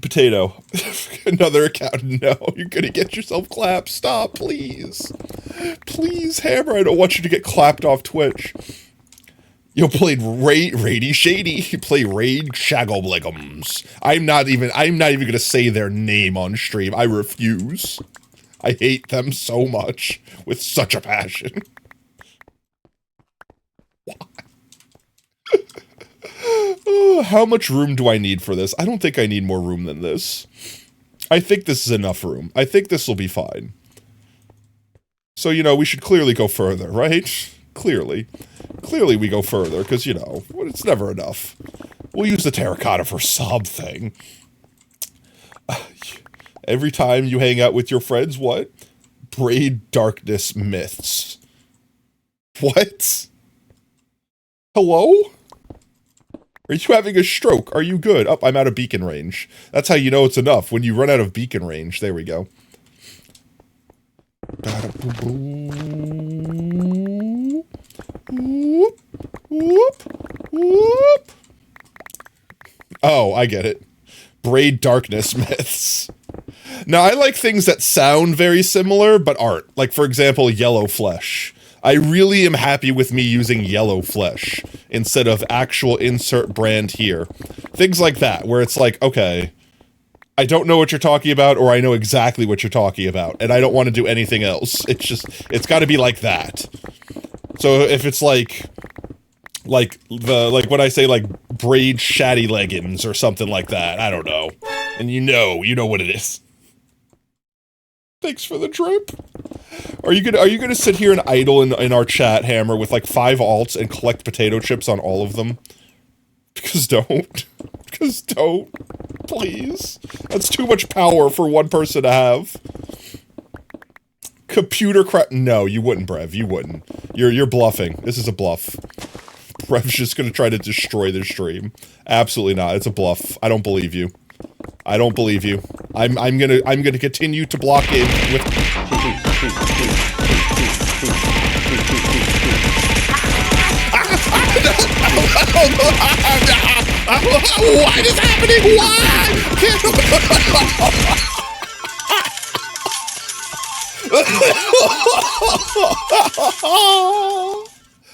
Potato. Another account. No, you're gonna get yourself clapped. Stop, please. Please, Hammer, I don't want you to get clapped off Twitch. You played Rady Shady. You play Raid Shagoblegums. I'm not even gonna say their name on stream. I refuse. I hate them so much with such a passion. Oh, how much room do I need for this? I don't think I need more room than this. I think this is enough room. I think this will be fine. So, we should clearly go further, right? Clearly we go further, because, it's never enough. We'll use the terracotta for something. Every time you hang out with your friends, what? Braid darkness myths. What? Hello? Are you having a stroke? Are you good? Oh, I'm out of beacon range. That's how you know it's enough. When you run out of beacon range. There we go. Oh, I get it. Braid darkness myths. Now, I like things that sound very similar, but aren't. Like, for example, yellow flesh. I really am happy with me using yellow flesh instead of actual insert brand here. Things like that, where it's like, okay, I don't know what you're talking about, or I know exactly what you're talking about, and I don't want to do anything else. It's got to be like that. So if it's like when I say like braid shatty leggings or something like that, I don't know. And you know what it is. Thanks for the drip. Are you gonna sit here and idle in our chat, Hammer, with like 5 alts and collect potato chips on all of them? Because don't. Because don't. Please. That's too much power for one person to have. Computer crap. No, you wouldn't, Brev. You wouldn't. You're bluffing. This is a bluff. Brev's just gonna try to destroy their stream. Absolutely not. It's a bluff. I don't believe you. I don't believe you. I'm gonna continue to block in with. What is happening? Why?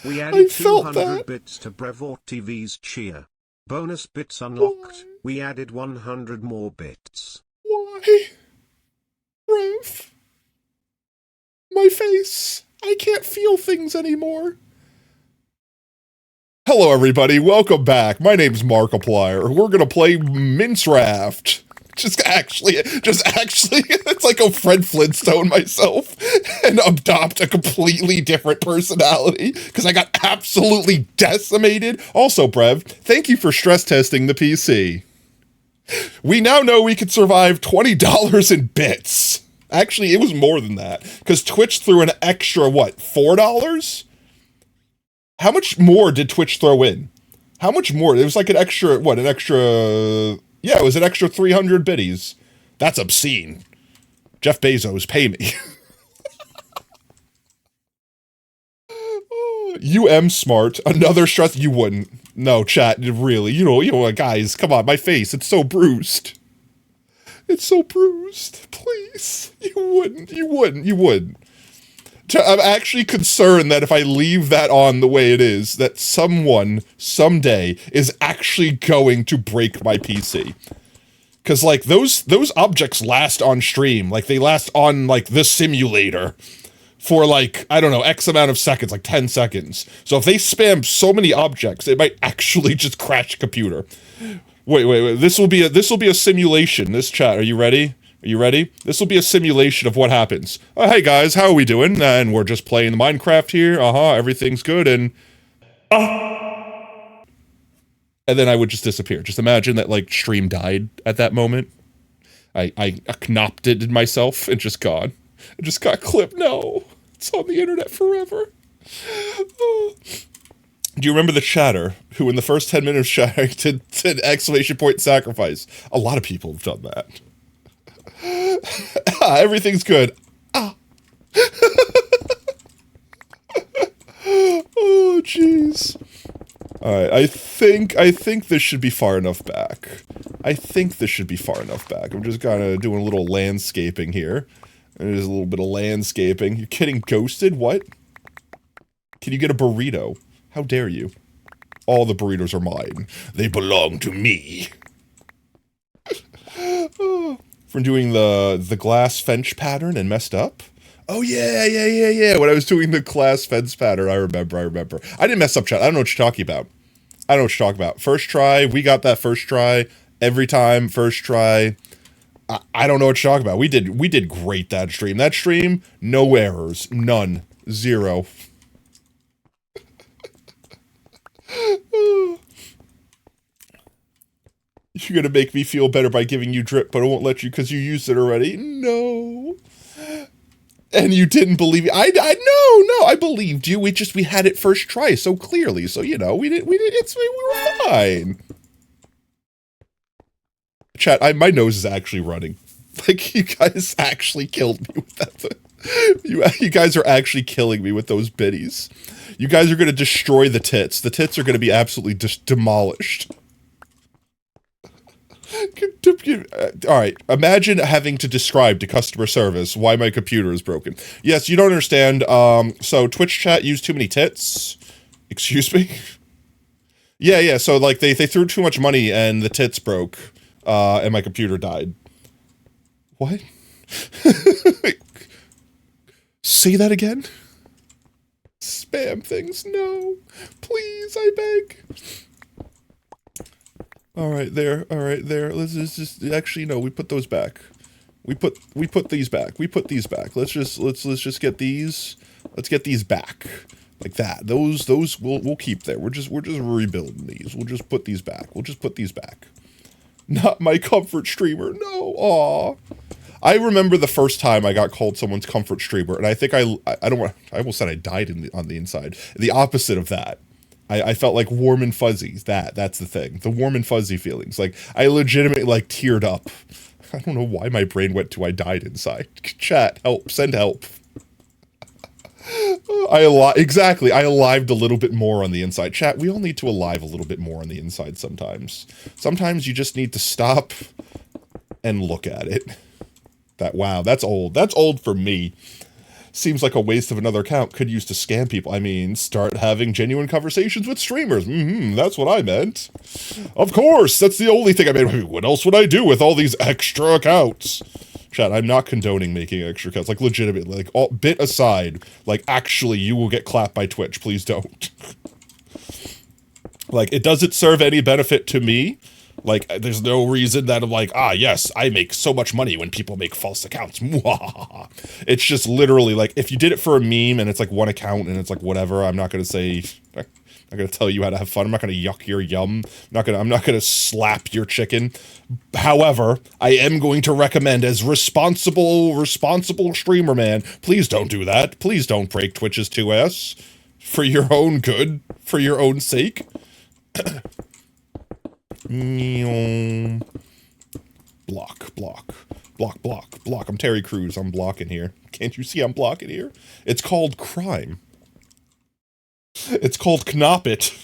We added 200 bits to Brevort TV's cheer. Bonus bits unlocked. We added 100 more bits. Why? Rev? My face. I can't feel things anymore. Hello everybody, welcome back. My name's Markiplier. We're gonna play Mince Raft. Just actually, it's like a Fred Flintstone myself and adopt a completely different personality because I got absolutely decimated. Also, Brev, thank you for stress testing the PC. We now know we could survive $20 in bits. Actually, it was more than that because Twitch threw an extra, what, $4? How much more did Twitch throw in? How much more? It was like an extra, what, yeah, it was an extra 300 biddies. That's obscene. Jeff Bezos, pay me. You am smart. Another stress. You wouldn't. No, chat, really. You know, guys, come on, my face. It's so bruised. It's so bruised. Please. You wouldn't. I'm actually concerned that if I leave that on the way it is, that someone, someday, is actually going to break my PC. Because, like, those objects last on stream. Like, they last on, like, the simulator for, like, I don't know, X amount of seconds, like 10 seconds. So if they spam so many objects, it might actually just crash the computer. Wait. This will be a simulation. This chat, are you ready? Are you ready? This will be a simulation of what happens. Oh, hey guys, how are we doing? And we're just playing Minecraft here. Everything's good, and and then I would just disappear. Just imagine that, like, stream died at that moment. I knopted myself and just gone. I just got clipped. No, it's on the internet forever. Oh. Do you remember the chatter who, in the first 10 minutes of chatting, did exclamation point sacrifice? A lot of people have done that. Everything's good. Oh, jeez. Alright, I think this should be far enough back. I'm just kind of doing a little landscaping here. There's a little bit of landscaping. You're kidding, ghosted? What? Can you get a burrito? How dare you? All the burritos are mine. They belong to me. From doing the glass fence pattern and messed up? Oh, yeah. When I was doing the glass fence pattern, I remember. I didn't mess up, chat. I don't know what you're talking about. First try. We got that first try. Every time, first try. I don't know what you're talking about. We did great that stream. That stream, no errors. None. 0. You're gonna make me feel better by giving you drip, but I won't let you because you used it already. No. And you didn't believe me. No, I believed you. We had it first try so clearly. So, you know, we were fine. Chat, my nose is actually running. Like, you guys actually killed me with that. You guys are actually killing me with those biddies. You guys are gonna destroy the tits. The tits are gonna be absolutely just demolished. Alright, imagine having to describe to customer service why my computer is broken. Yes, you don't understand, so Twitch chat used too many tits? Excuse me? Yeah, so, like, they threw too much money and the tits broke, and my computer died. What? Say that again? Spam things, no. Please, I beg. Alright, there. Let's just actually no, we put those back. We put these back. Let's just get these. Let's get these back. Like that. Those we'll keep there. We're just rebuilding these. We'll just put these back. Not my comfort streamer. No. Aw. I remember the first time I got called someone's comfort streamer, and I think I almost said I died on the inside. The opposite of that. I felt like warm and fuzzy. That's the thing. The warm and fuzzy feelings. Like, I legitimately, like, teared up. I don't know why my brain went to I died inside. Chat, help, send help. Exactly, I alived a little bit more on the inside. Chat, we all need to alive a little bit more on the inside sometimes. Sometimes you just need to stop and look at it. Wow, that's old. That's old for me. Seems like a waste of another account. Could use to scam people. I mean, start having genuine conversations with streamers. That's what I meant. Of course, that's the only thing I meant. What else would I do with all these extra accounts? Chat, I'm not condoning making extra accounts. Like, legitimately, like, all bit aside, like, actually, you will get clapped by Twitch. Please don't. Like, it doesn't serve any benefit to me. Like, there's no reason that I'm like, yes, I make so much money when people make false accounts. It's just literally, like, if you did it for a meme and it's, like, one account and it's, like, whatever, I'm not gonna say, I'm not gonna tell you how to have fun. I'm not gonna yuck your yum. I'm not gonna slap your chicken. However, I am going to recommend, as responsible streamer man, please don't do that. Please don't break Twitch's 2S. For your own good. For your own sake. Block. I'm Terry Crews. I'm blocking here. Can't you see I'm blocking here? It's called crime. It's called Knop It.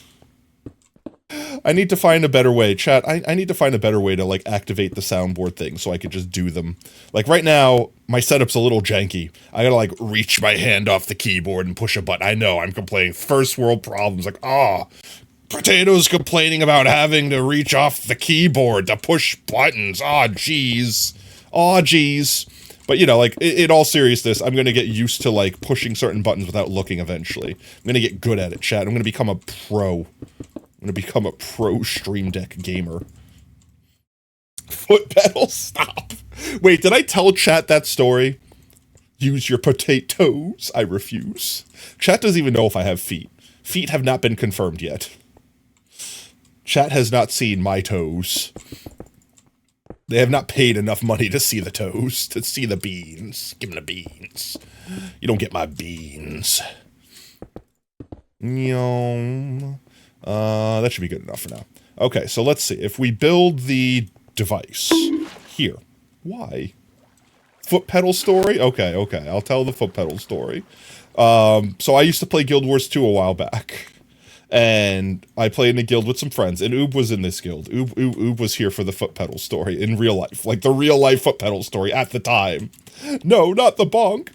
I need to find a better way. Chat, I need to find a better way to, like, activate the soundboard thing so I could just do them. Like, right now, my setup's a little janky. I gotta, like, reach my hand off the keyboard and push a button. I know, I'm complaining. First world problems. Like, Potato's complaining about having to reach off the keyboard to push buttons. Jeez. Jeez. But, you know, like, in all seriousness, I'm gonna get used to, like, pushing certain buttons without looking eventually. I'm gonna get good at it, chat. I'm gonna become a pro. I'm gonna become a pro Stream Deck gamer. Foot pedal, stop. Wait, did I tell chat that story? Use your potatoes. I refuse. Chat doesn't even know if I have feet. Feet have not been confirmed yet. Chat has not seen my toes. They have not paid enough money to see the toes, to see the beans. Give me the beans. You don't get my beans. That should be good enough for now. Okay, so let's see. If we build the device here. Why? Foot pedal story? Okay, I'll tell the foot pedal story. So I used to play Guild Wars 2 a while back. And I played in a guild with some friends, and Oob was in this guild. Oob was here for the foot pedal story in real life. Like, the real life foot pedal story at the time. No, not the bonk.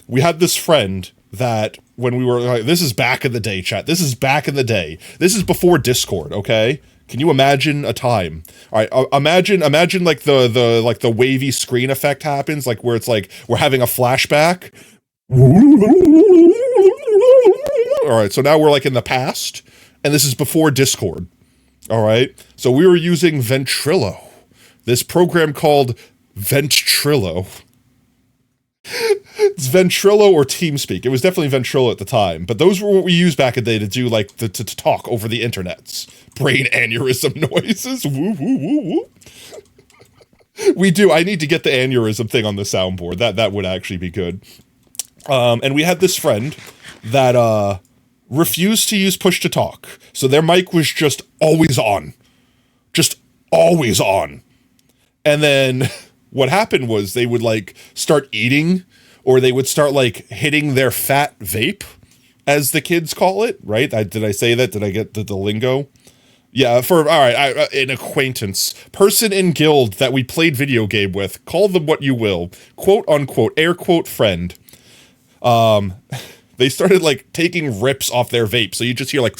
We had this friend that, when we were, like, this is back in the day, chat. This is back in the day. This is before Discord, okay? Can you imagine a time? All right, imagine like the wavy screen effect happens, like where it's like we're having a flashback. All right, so now we're like in the past, and this is before Discord. All right, so we were using Ventrilo, this program called Ventrilo. It's Ventrilo or TeamSpeak. It was definitely Ventrilo at the time, but those were what we used back in the day to do like to talk over the internets. Brain aneurysm noises. Woo woo woo woo. We do. I need to get the aneurysm thing on the soundboard. That would actually be good. And we had this friend that refused to use push to talk. So their mic was just always on. Just always on. And then what happened was they would like start eating, or they would start like hitting their fat vape, as the kids call it, right? Did I say that? Did I get the lingo? Yeah, all right, an acquaintance, person in guild that we played video game with, call them what you will, quote unquote, air quote friend. They started like taking rips off their vape, so you just hear like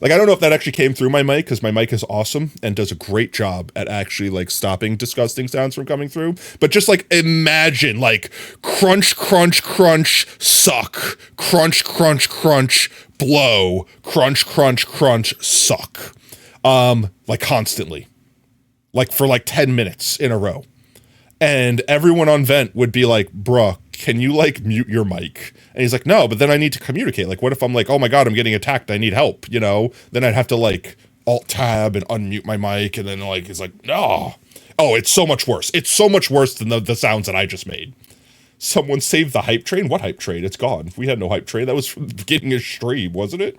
I don't know if that actually came through my mic, because my mic is awesome and does a great job at actually like stopping disgusting sounds from coming through. But just like imagine like crunch, crunch, crunch, suck, crunch, crunch, crunch, blow, crunch, crunch, crunch, suck. Like constantly. Like for like 10 minutes in a row. And everyone on Vent would be like, bruh, can you like mute your mic? And he's like, no, but then I need to communicate. Like, what if I'm like, oh my God, I'm getting attacked, I need help, you know? Then I'd have to like alt tab and unmute my mic, and then like, he's like, no. Oh, it's so much worse. It's so much worse than the sounds that I just made. Someone saved the hype train? What hype train? It's gone. We had no hype train. That was from the beginning of stream, wasn't it?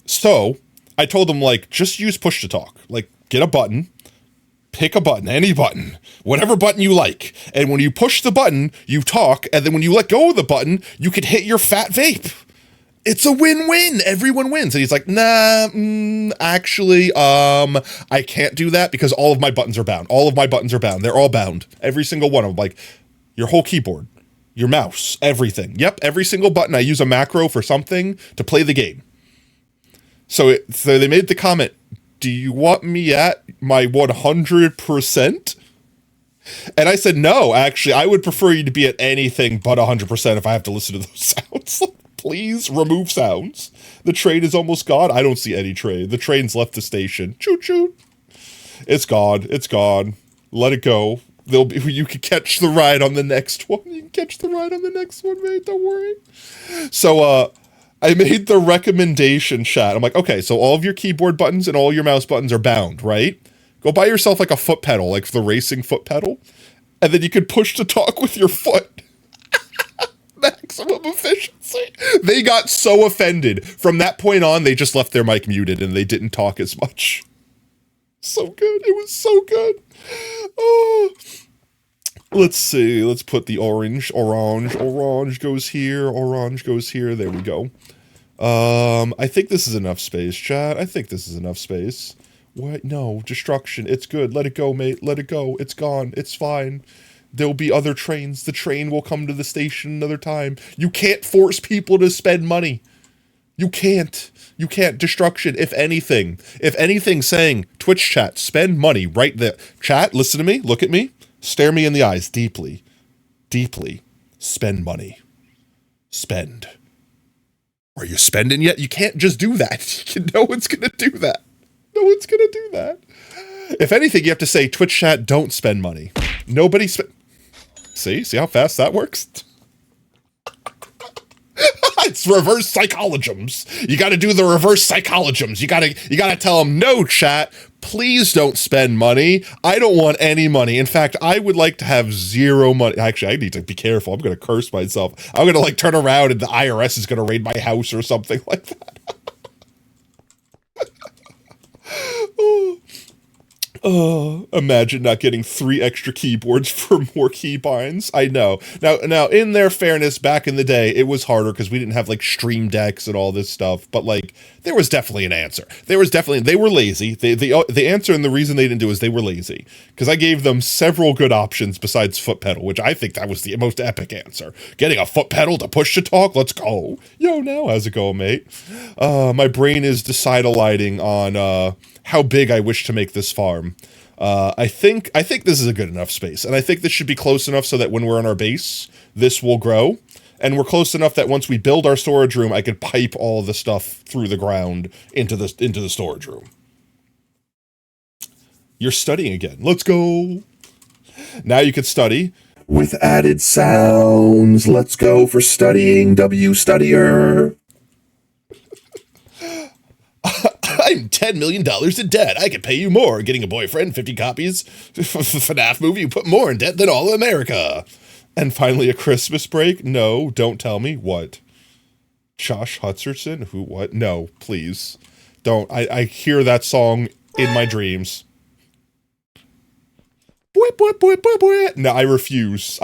So I told him like, just use push to talk. Like, get a button. Pick a button, any button, whatever button you like. And when you push the button, you talk. And then when you let go of the button, you can hit your fat vape. It's a win-win. Everyone wins. And he's like, nah, actually, I can't do that because all of my buttons are bound. All of my buttons are bound. They're all bound. Every single one of them. Like your whole keyboard, your mouse, everything. Yep, every single button. I use a macro for something to play the game. So they made the comment, do you want me at my 100%? And I said, no, actually, I would prefer you to be at anything but 100% if I have to listen to those sounds. Please remove sounds. The train is almost gone. I don't see any train. The train's left the station. Choo-choo. It's gone. It's gone. Let it go. You can catch the ride on the next one. You can catch the ride on the next one, mate. Don't worry. So, I made the recommendation, chat. I'm like, okay, so all of your keyboard buttons and all your mouse buttons are bound, right? Go buy yourself like a foot pedal, like the racing foot pedal, and then you can push to talk with your foot. Maximum efficiency. They got so offended. From that point on, they just left their mic muted and they didn't talk as much. So good. It was so good. Oh. Let's see. Let's put the orange goes here. Orange goes here. There we go. I think this is enough space, chat. I think this is enough space. What? No, destruction. It's good. Let it go, mate. Let it go. It's gone. It's fine. There'll be other trains. The train will come to the station another time. You can't force people to spend money. You can't. You can't. Destruction, if anything. If anything, saying, Twitch chat, spend money right there. Chat, listen to me. Look at me. Stare me in the eyes deeply. Deeply. Spend money. Spend. Are you spending yet? You can't just do that. No one's going to do that. No one's going to do that. If anything, you have to say, Twitch chat, don't spend money. Nobody See how fast that works? It's reverse psychologisms. You got to do the reverse psychologisms. You got to tell them, no, chat, please don't spend money. I don't want any money. In fact, I would like to have zero money. Actually, I need to be careful. I'm going to curse myself. I'm going to like turn around and the IRS is going to raid my house or something like that. Oh, imagine not getting 3 extra keyboards for more keybinds. I know. Now, in their fairness, back in the day, it was harder because we didn't have like stream decks and all this stuff. But like, there was definitely an answer. They were lazy. The answer and the reason they didn't do is they were lazy. Because I gave them several good options besides foot pedal, which I think that was the most epic answer. Getting a foot pedal to push to talk. Let's go. Yo, now how's it going, mate? My brain is deciding on how big I wish to make this farm. I think this is a good enough space, and I think this should be close enough so that when we're on our base, this will grow, and we're close enough that once we build our storage room, I could pipe all the stuff through the ground into the storage room. You're studying again. Let's go. Now you can study with added sounds. Let's go for studying, W Studier. I'm $10 million in debt. I could pay you more. Getting a boyfriend, 50 copies, FNAF movie, you put more in debt than all of America. And finally a Christmas break? No, don't tell me. What? Josh Hutcherson? Who, what? No, please. Don't. I hear that song in my dreams. Boy, boy, boy, boy, boy. No, I refuse.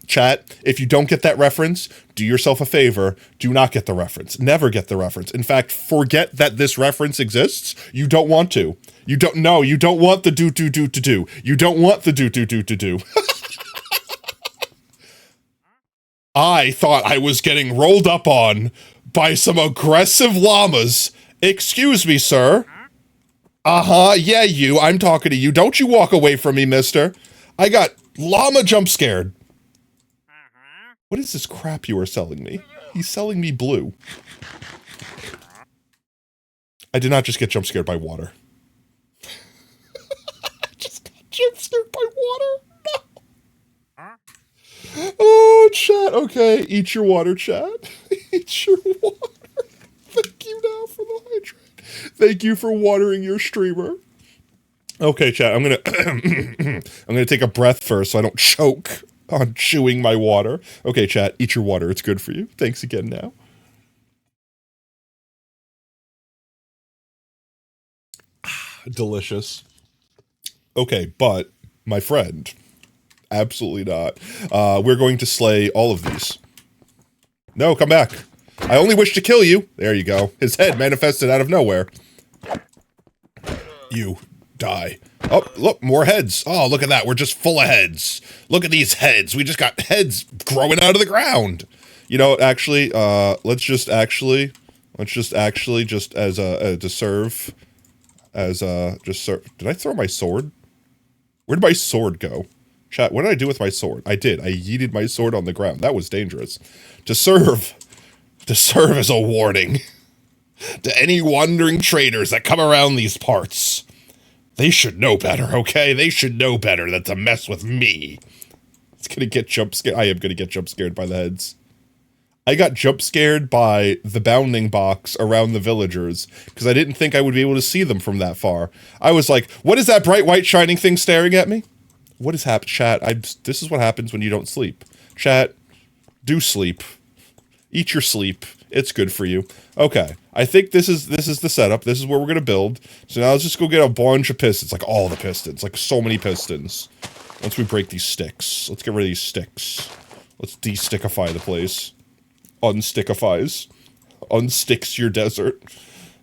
Chat, if you don't get that reference, do yourself a favor. Do not get the reference. Never get the reference. In fact, forget that this reference exists. You don't want to. You don't want the do. You don't want the do. I thought I was getting rolled up on by some aggressive llamas. Excuse me, sir. Yeah, you. I'm talking to you. Don't you walk away from me, mister. I got llama jump scared. What is this crap you are selling me? He's selling me blue. I did not just get jump scared by water. I just got jump scared by water. No. Oh, chat. Okay, eat your water, chat. Eat your water. Thank you now for the hydrate. Thank you for watering your streamer. Okay, chat. I'm gonna take a breath first so I don't choke on chewing my water. Okay, chat, eat your water. It's good for you. Thanks again now. Delicious. Okay, but, my friend, absolutely not. We're going to slay all of these. No, come back. I only wish to kill you. There you go. His head manifested out of nowhere. You die. Oh, look, more heads. Oh, look at that. We're just full of heads. Look at these heads. We just got heads growing out of the ground. You know, actually, let's just as to serve as just serve. Did I throw my sword? Where did my sword go? Chat, what did I do with my sword? I did. I yeeted my sword on the ground. That was dangerous. To serve as a warning to any wandering traders that come around these parts. They should know better, okay? They should know better than to mess with me. It's gonna get jump scared. I am gonna get jump scared by the heads. I got jump scared by the bounding box around the villagers because I didn't think I would be able to see them from that far. I was like, what is that bright white shining thing staring at me? What is happening? Chat, this is what happens when you don't sleep. Chat, do sleep. Eat your sleep. It's good for you. Okay, I think this is the setup. This is where we're gonna build. So now let's just go get a bunch of pistons, like all the pistons, like so many pistons. Once we break these sticks, let's get rid of these sticks. Let's de-stickify the place. Unstickifies. Unsticks your desert.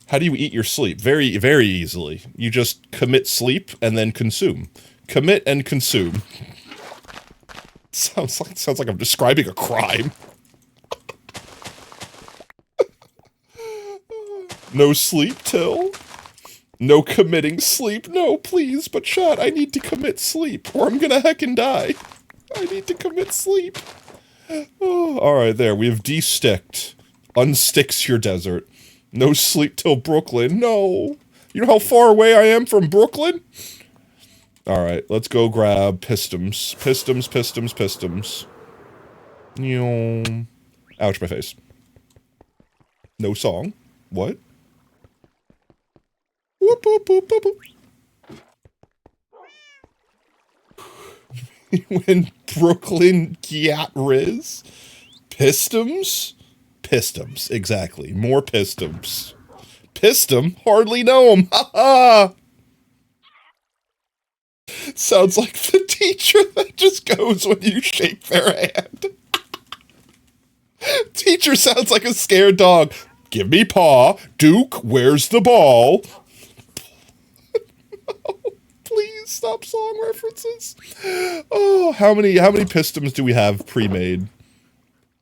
How do you eat your sleep? Very, very easily. You just commit sleep and then consume. Commit and consume. Sounds like I'm describing a crime. No sleep till. No committing sleep. No, please, but chat, I need to commit sleep or I'm gonna heckin' die. I need to commit sleep. Oh, alright, there. We have de-sticked. Unsticks your desert. No sleep till Brooklyn. No. You know how far away I am from Brooklyn? Alright, let's go grab pistons. Pistons. Ouch, my face. No song. What? Whoop, whoop, whoop, whoop, whoop. When Brooklyn Gyat Riz. Pistons? Pistons, exactly. More pistons. Pistum? Hardly know him. Ha ha! Sounds like the teacher that just goes when you shake their hand. Teacher sounds like a scared dog. Give me paw. Duke, where's the ball? No, please stop song references. Oh, how many pistons do we have pre-made?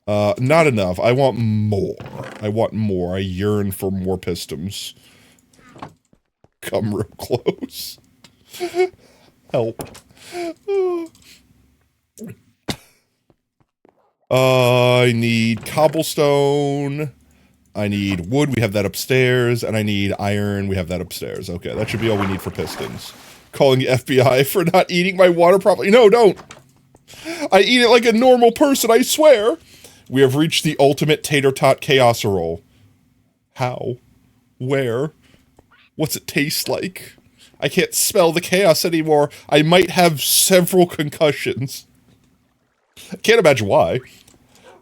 Not enough. I want more. I yearn for more pistons. Come real close. Help. I need cobblestone. I need wood, we have that upstairs, and I need iron, we have that upstairs. Okay, that should be all we need for pistons. Calling the FBI for not eating my water properly. No, don't! I eat it like a normal person, I swear! We have reached the ultimate tater tot chaos roll. How? Where? What's it taste like? I can't smell the chaos anymore. I might have several concussions. I can't imagine why.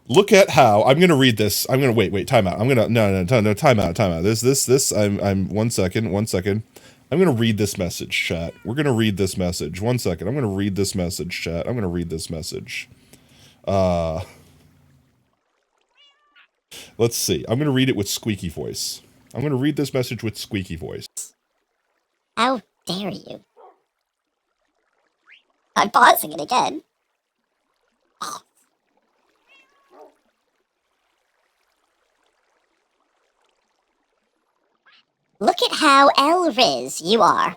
Look at how, I'm gonna read this, I'm gonna, wait, time out. I'm gonna, no, time out. I'm, 1 second. I'm gonna read this message, chat. We're gonna read this message. 1 second, I'm gonna read this message, chat. I'm gonna read this message. Let's see, I'm gonna read it with squeaky voice. I'm gonna read this message with squeaky voice. How dare you? I'm pausing it again. Look at how L-Riz you are.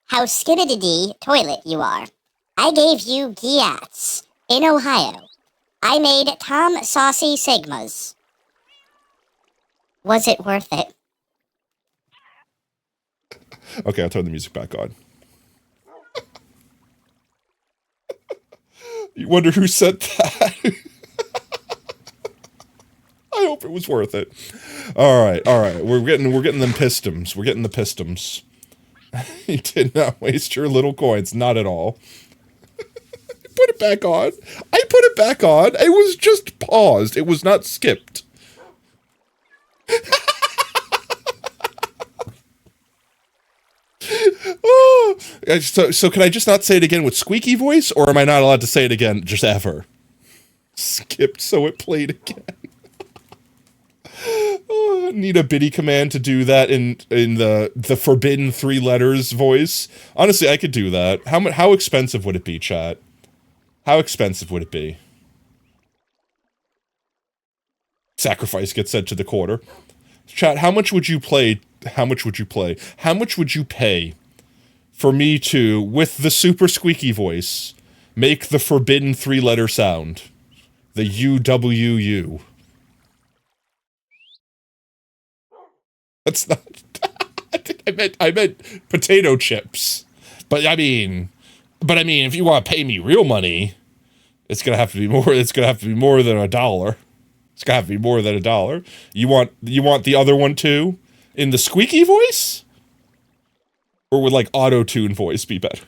How skibbity toilet you are. I gave you Giats in Ohio. I made Tom Saucy Sigmas. Was it worth it? Okay, I'll turn the music back on. You wonder who said that? I hope it was worth it. All right. We're getting them pistons. We're getting the pistons. You did not waste your little coins, not at all. Put it back on. I put it back on. It was just paused. It was not skipped. Oh. So can I just not say it again with squeaky voice, or am I not allowed to say it again just ever? Skipped so it played again. Oh, need a biddy command to do that in the forbidden 3 letters voice. Honestly, I could do that. How expensive would it be, chat? How expensive would it be? Sacrifice gets sent to the quarter. Chat, how much would you play? How much would you play? How much would you pay for me to, with the super squeaky voice, make the forbidden 3-letter sound? The UWU. That's not. I meant potato chips. But I mean, if you want to pay me real money, it's gonna have to be more. It's gonna have to be more than $1. It's gonna have to be more than $1. You want the other one too, in the squeaky voice, or would like auto-tune voice be better?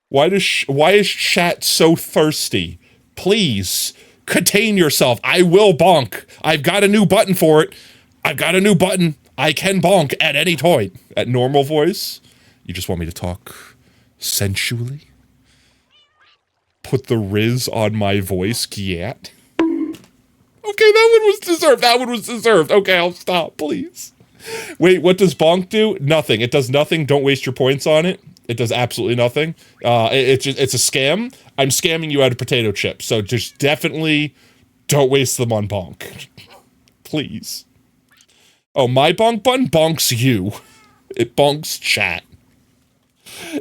Why is chat so thirsty? Please Contain yourself. I will bonk. I've got a new button for it. I've got a new button. I can bonk at any point. At normal voice. You just want me to talk sensually? Put the Riz on my voice, Giat. Okay, that one was deserved. That one was deserved. Okay, I'll stop, please. Wait, what does bonk do? Nothing. It does nothing. Don't waste your points on it. It does absolutely nothing. It's a scam. I'm scamming you out of potato chips. So just definitely don't waste them on bonk. Please. Oh, my bonk button bonks you. It bonks chat.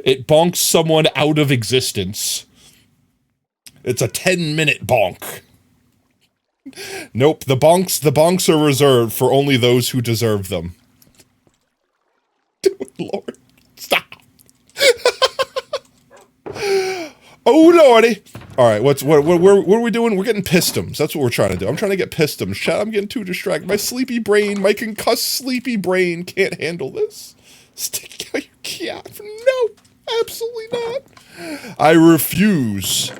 It bonks someone out of existence. It's a 10-minute bonk. Nope, the bonks are reserved for only those who deserve them. Lord, stop. Oh lordy. All right, what are we doing? We're getting pistums. That's what we're trying to do. I'm trying to get pistums. Chat, I'm getting too distracted. My sleepy brain, my concussed sleepy brain can't handle this. Stick out your cat. No, absolutely not. I refuse.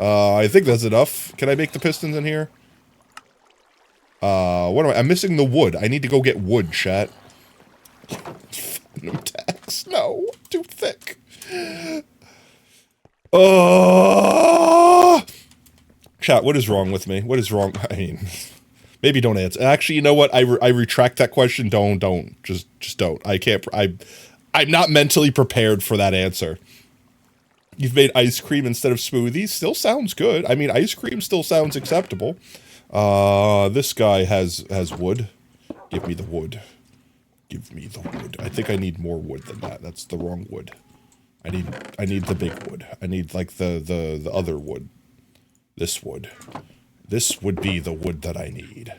I think that's enough. Can I make the pistons in here? What am I'm missing the wood. I need to go get wood, chat. No text. No, too thick. Chat, what is wrong with me? What is wrong? I mean, maybe don't answer. Actually, you know what? I retract that question. Don't. Just don't. I can't. I'm not mentally prepared for that answer. You've made ice cream instead of smoothies. Still sounds good. I mean, ice cream still sounds acceptable. This guy has wood. Give me the wood. Give me the wood. I think I need more wood than that. That's the wrong wood. I need the big wood. I need like the other wood. This wood. This would be the wood that I need.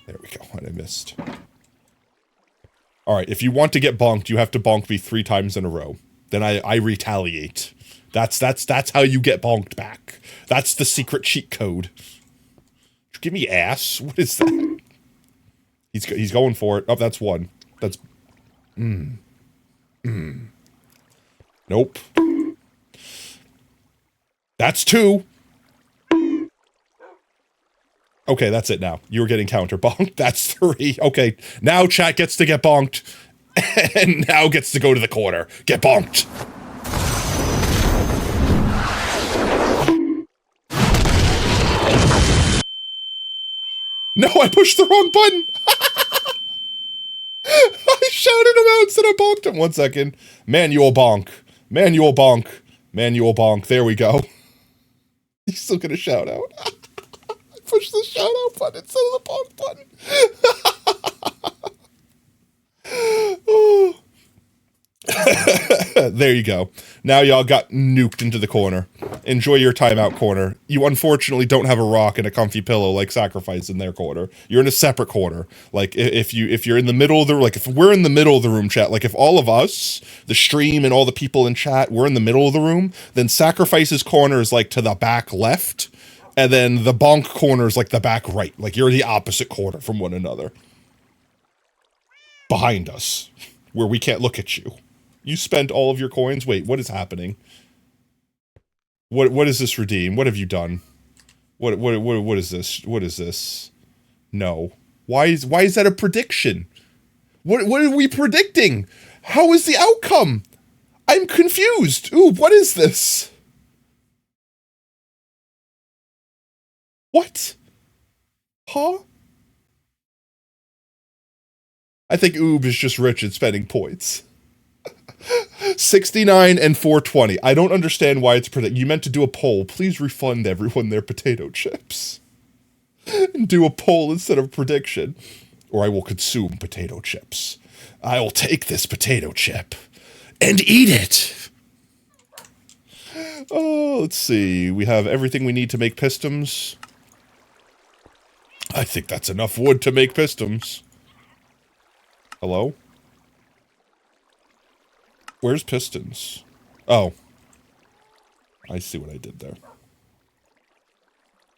There we go. And I missed. All right. If you want to get bonked, you have to bonk me 3 times in a row. Then I retaliate. That's how you get bonked back. That's the secret cheat code. Give me ass. What is that? He's going for it. Oh, that's 1. That's Nope. That's 2. Okay, that's it now. You're getting counter bonked. That's 3. Okay, now chat gets to get bonked. And now gets to go to the corner. Get bonked. No, I pushed the wrong button. I shouted him out instead of bonked him. 1 second. Manual bonk. Manual bonk. Manual bonk. There we go. He's still gonna shout out. I pushed the shout out button instead of the bonk button. Oh. There you go. Now y'all got nuked into the corner. Enjoy your timeout corner. You unfortunately don't have a rock and a comfy pillow like Sacrifice in their corner. You're in a separate corner. Like if you're in the middle of the, like if we're in the middle of the room, chat, like if all of us, the stream and all the people in chat, we're in the middle of the room, then Sacrifice's corner is like to the back left, and then the bonk corner is like the back right. Like you're the opposite corner from one another. Behind us, where we can't look at you. You spent all of your coins? Wait, what is happening? What is this redeem? What have you done? What is this? What is this? No. Why is that a prediction? What are we predicting? How is the outcome? I'm confused. Ooh, what is this? What? Huh? I think Oob is just rich at spending points. 69 and 420. I don't understand why it's predict. You meant to do a poll. Please refund everyone their potato chips. And do a poll instead of prediction. Or I will consume potato chips. I will take this potato chip and eat it. Oh, let's see. We have everything we need to make pistons. I think that's enough wood to make pistons. Hello? Where's pistons? Oh. I see what I did there.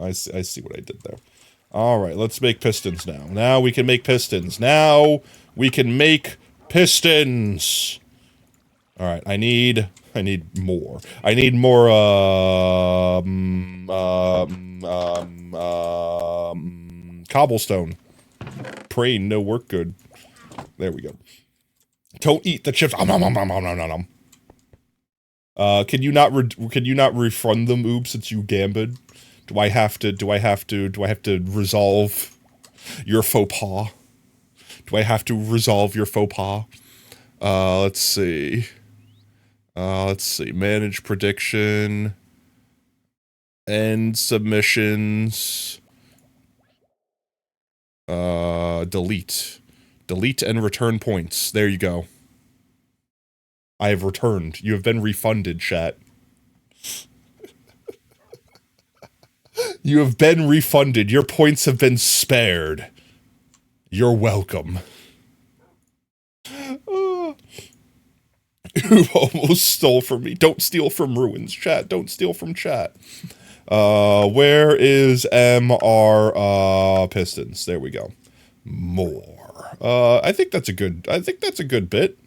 I see what I did there. Alright, let's make pistons now. Now we can make pistons. Now we can make pistons! Alright, I need more. I need more, cobblestone. Praying no work good. There we go. Don't eat the chips. Can you not refund them, Oob, since you gambled? Do I have to resolve your faux pas? Do I have to resolve your faux pas? Let's see. Manage prediction. End submissions. Delete. Delete and return points. There you go. I have returned. You have been refunded, chat. You have been refunded. Your points have been spared. You're welcome. You almost stole from me. Don't steal from ruins, chat. Don't steal from chat. Where is MR pistons? There we go. More. I think that's a good bit.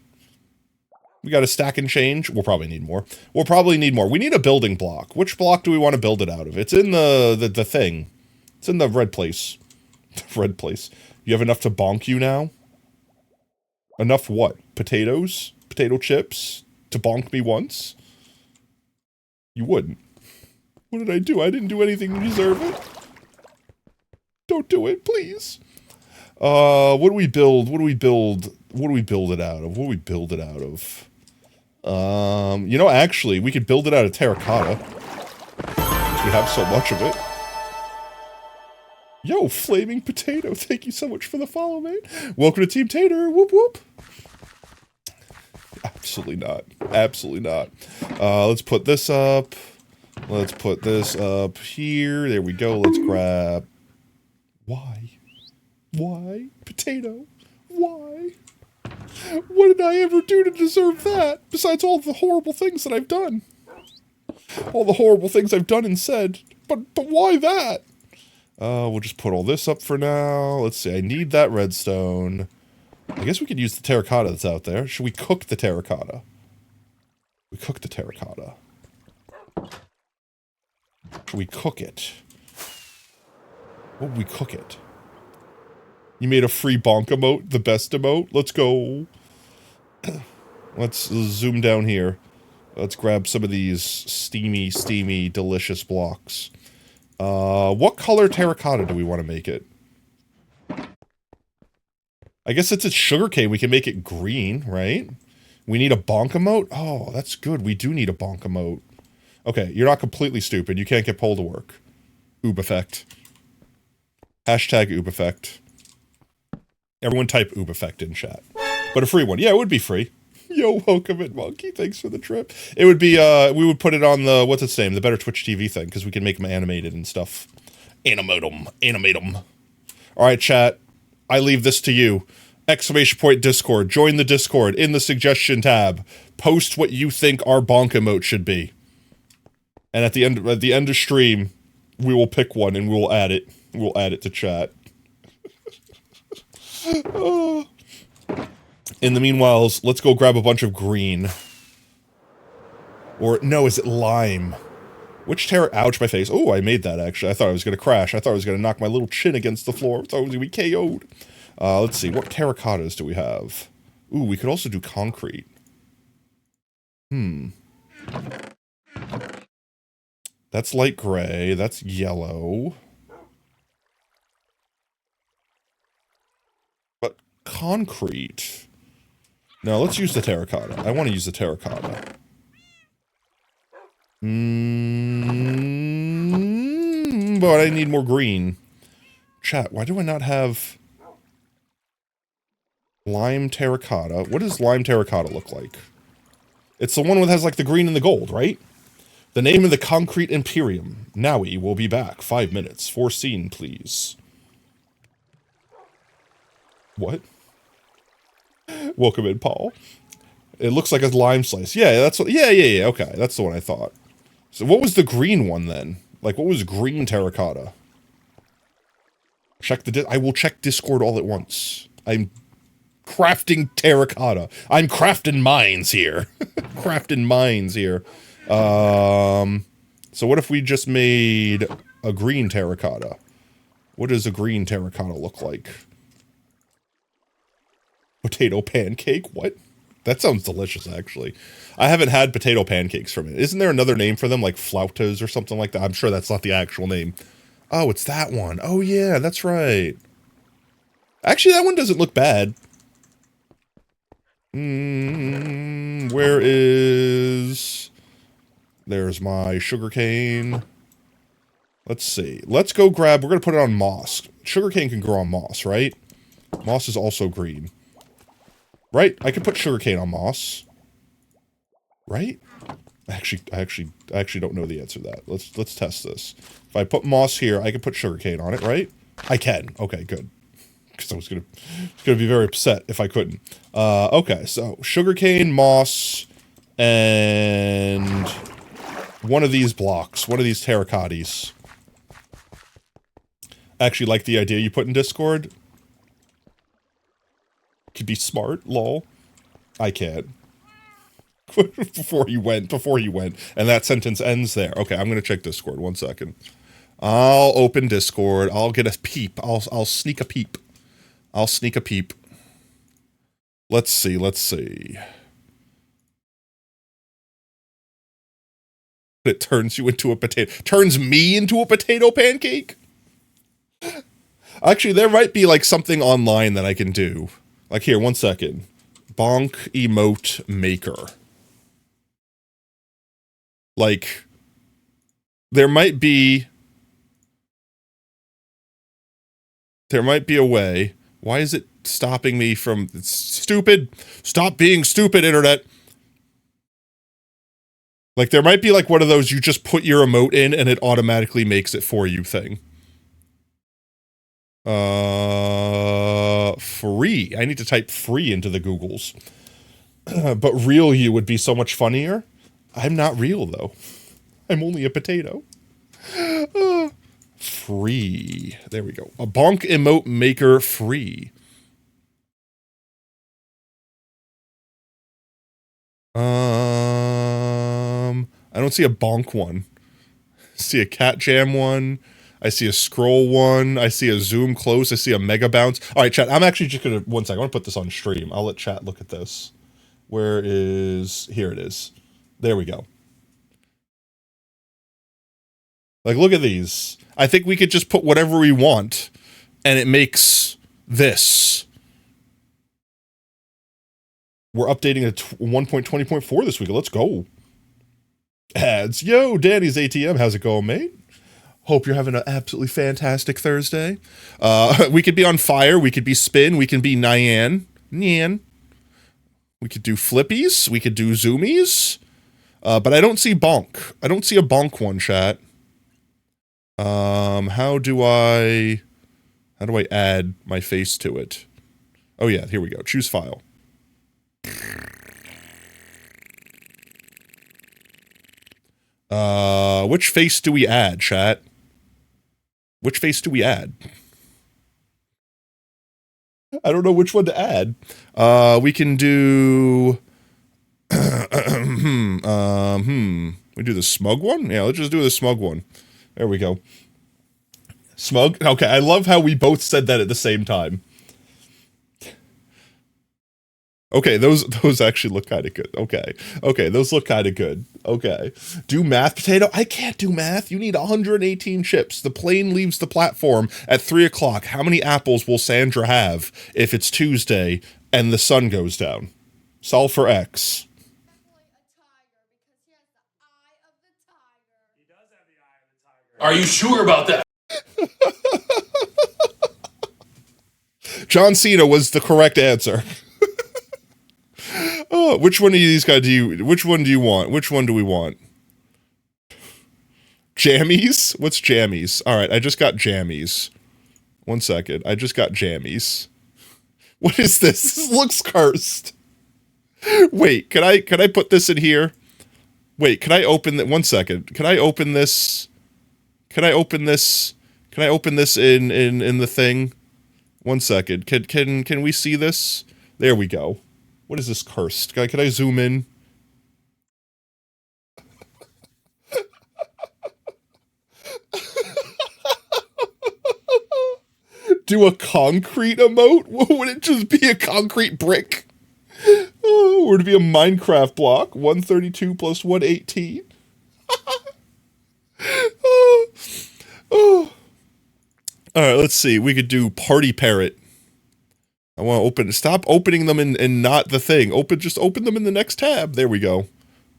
We got a stack and change. We'll probably need more. We need a building block. Which block do we want to build it out of? It's in the thing. It's in the red place. Red place. You have enough to bonk you now? Enough what? Potatoes? Potato chips? To bonk me once? You wouldn't. What did I do? I didn't do anything to deserve it. Don't do it, please. What do we build? What do we build it out of? You know, actually, we could build it out of terracotta. We have so much of it. Yo, Flaming Potato, thank you so much for the follow, mate. Welcome to Team Tater, whoop whoop. Absolutely not. Absolutely not. Let's put this up. Let's put this up here. There we go. Let's grab... Why? Why? Potato? Why? What did I ever do to deserve that? Besides all the horrible things that I've done. All the horrible things I've done and said. But why that? We'll just put all this up for now. Let's see. I need that redstone. I guess we could use the terracotta that's out there. Should we cook the terracotta? We cook the terracotta. Should we cook it? What would we cook it? You made a free bonk emote, the best emote. Let's go. Let's zoom down here. Let's grab some of these steamy, delicious blocks. What color terracotta do we want to make it? I guess since it's sugarcane, we can make it green, right? We need a bonk emote? Oh, that's good. We do need a bonk emote. Okay, you're not completely stupid. You can't get pulled to work. Oob effect. Hashtag oob effect. Everyone type oob effect in chat. But a free one. Yeah, it would be free. Yo, welcome in, Monkey. Thanks for the trip. It would be, we would put it on the, what's its name? The Better Twitch TV thing, because we can make them animated and stuff. Animate them. Alright, chat. I leave this to you. Exclamation point Discord. Join the Discord in the suggestion tab. Post what you think our bonk emote should be. And at the end of stream, we will pick one and we will add it. We'll add it to chat. In the meanwhile, let's go grab a bunch of green. Or, no, is it lime? Which ouch, my face. Oh, I made that, actually. I thought I was gonna crash. I thought I was gonna knock my little chin against the floor. I thought I was gonna be KO'd. Let's see, what terracottas do we have? Ooh, we could also do concrete. That's light gray. That's yellow. But concrete. No, let's use the terracotta. I want to use the terracotta. But I need more green. Chat, why do I not have lime terracotta? What does lime terracotta look like? It's the one that has like the green and the gold, right? The name of the concrete Imperium. Nowie will be back. 5 minutes. Foreseen, please. What? Welcome in, Paul. It looks like a lime slice. Yeah, that's what. Yeah. Okay, that's the one I thought. So, what was the green one then? Like, what was green terracotta? Check the. I will check Discord all at once. I'm crafting terracotta. I'm crafting mines here. Crafting mines here. So what if we just made a green terracotta. What does a green terracotta look like? Potato pancake? What? That sounds delicious, actually. I haven't had potato pancakes from it. Isn't there another name for them, like flautas or something like that? I'm sure that's not the actual name. Oh, it's that one. Oh, yeah, that's right. Actually, that one doesn't look bad. Where is... There's my sugarcane. Let's see. Let's go grab... We're going to put it on moss. Sugarcane can grow on moss, right? Moss is also green. Right? I can put sugarcane on moss. Right? I actually don't know the answer to that. Let's test this. If I put moss here, I can put sugarcane on it, right? I can. Okay, good. Because I was gonna be very upset if I couldn't. Okay, so sugarcane, moss, and one of these blocks, one of these terracottas. Actually like the idea you put in Discord. Could be smart, lol. I can't. before he went. And that sentence ends there. Okay, I'm gonna check Discord, 1 second. I'll open Discord, I'll get a peep, I'll sneak a peep. I'll sneak a peep. Let's see. It turns you into a potato. Turns me into a potato pancake? Actually, there might be like something online that I can do. Like here, 1 second. Bonk emote maker. Like, there might be a way. Why is it stopping me from... It's stupid. Stop being stupid, internet. Like, there might be like one of those you just put your emote in and it automatically makes it for you thing. Free. I need to type free into the Googles. But real you would be so much funnier. I'm not real, though. I'm only a potato. Free. There we go. A bonk emote maker free. I don't see a bonk one. I see a cat jam one. I see a scroll one. I see a zoom close. I see a mega bounce. All right, chat. I'm actually just gonna 1 second. I want to put this on stream. I'll let chat look at this. Where is... Here it is. There we go. Like, look at these. I think we could just put whatever we want, and it makes this. We're updating to 1.20.4 this week. Let's go. Ads. Yo, Danny's ATM. How's it going, mate? Hope you're having an absolutely fantastic Thursday. We could be on fire. We could be spin. We can be Nyan. We could do flippies. We could do zoomies. But I don't see bonk. I don't see a bonk one, chat. How do I add my face to it? Oh yeah, here we go. Choose file. Which face do we add, chat? Which face do we add? I don't know which one to add. We can do... We do the smug one? Yeah, let's just do the smug one. There we go. Smug? Okay, I love how we both said that at the same time. Okay, those actually look kind of good. Okay, those look kind of good. Okay. Do math, potato? I can't do math. You need 118 chips. The plane leaves the platform at 3 o'clock. How many apples will Sandra have if it's Tuesday and the sun goes down? Solve for X. Are you sure about that? John Cena was the correct answer. Oh, which one of these guys which one do you want? Which one do we want? Jammies? What's jammies? Alright, I just got jammies. 1 second. I just got jammies. What is this? This looks cursed. Wait, can I put this in here? Wait, can I open that? 1 second. Can I open this? Can I open this? Can I open this in the thing? 1 second. Can we see this? There we go. What is this cursed? Can I zoom in? do a concrete emote? Would it just be a concrete brick? Oh, or to be a Minecraft block, 132 plus 118. Oh. All right, let's see. We could do Party Parrot. I want to open. Stop opening them in not the thing. Just open them in the next tab. There we go.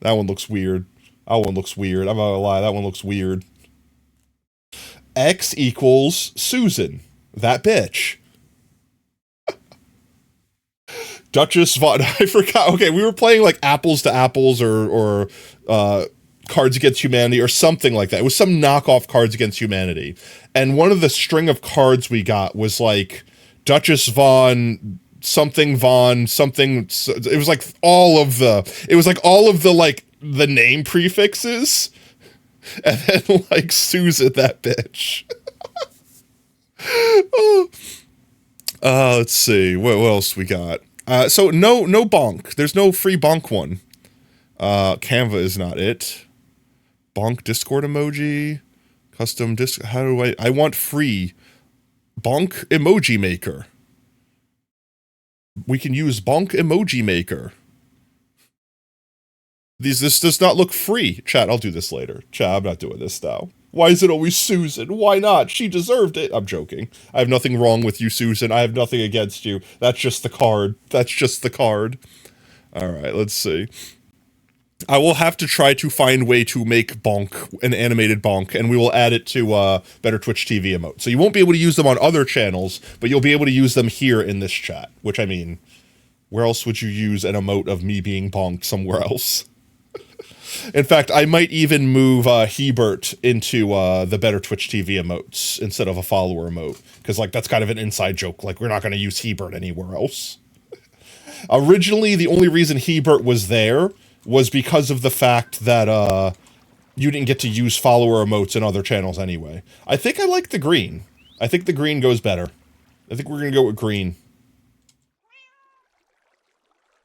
That one looks weird. That one looks weird. I'm not gonna lie. That one looks weird. X equals Susan. That bitch. Duchess Von. I forgot. Okay, we were playing like Apples to Apples or Cards Against Humanity or something like that. It was some knockoff Cards Against Humanity. And one of the string of cards we got was like Duchess Von something. It was like all of the like the name prefixes. And then like Susan, that bitch. Let's see. What else we got? So no bonk. There's no free bonk one. Canva is not it. Bonk Discord emoji. Custom disc. How do I want free bonk emoji maker. We can use bonk emoji maker. This does not look free. Chat, I'll do this later. Chat, I'm not doing this now. Why is it always Susan? Why not? She deserved it. I'm joking. I have nothing wrong with you, Susan. I have nothing against you. That's just the card. That's just the card. All right, let's see. I will have to try to find a way to make bonk, an animated bonk, and we will add it to Better Twitch TV emote. So you won't be able to use them on other channels, but you'll be able to use them here in this chat, which I mean, where else would you use an emote of me being bonked somewhere else? In fact, I might even move Hebert into the Better Twitch TV emotes instead of a follower emote, because like that's kind of an inside joke. Like we're not going to use Hebert anywhere else. Originally, the only reason Hebert was there was because of the fact that you didn't get to use follower emotes in other channels anyway. I think I like the green. I think the green goes better. I think we're going to go with green.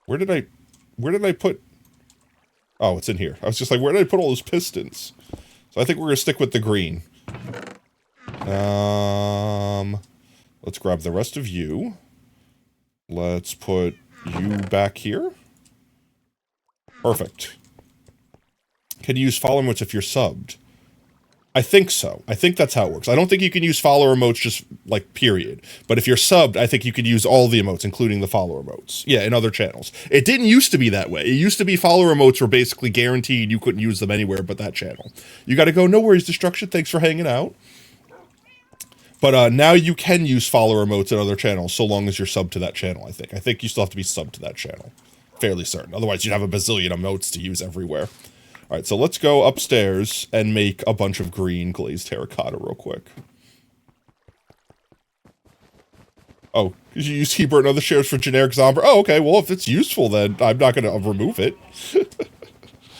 Where did I put... Oh, it's in here. I was just like, where did I put all those pistons? So I think we're going to stick with the green. Let's grab the rest of you. Let's put you back here. Perfect. Can you use follower emotes if you're subbed? I think so. I think that's how it works. I don't think you can use follower emotes just, like, period. But if you're subbed, I think you could use all the emotes, including the follower emotes. Yeah, in other channels. It didn't used to be that way. It used to be follower emotes were basically guaranteed you couldn't use them anywhere but that channel. You gotta go, no worries, Destruction, thanks for hanging out. But now you can use follower emotes in other channels, so long as you're subbed to that channel, I think. I think you still have to be subbed to that channel. Fairly certain. Otherwise, you'd have a bazillion emotes to use everywhere. Alright, so let's go upstairs and make a bunch of green glazed terracotta real quick. Oh, you use Hebert and other shares for generic zombie. Oh, okay, well, if it's useful, then I'm not going to remove it.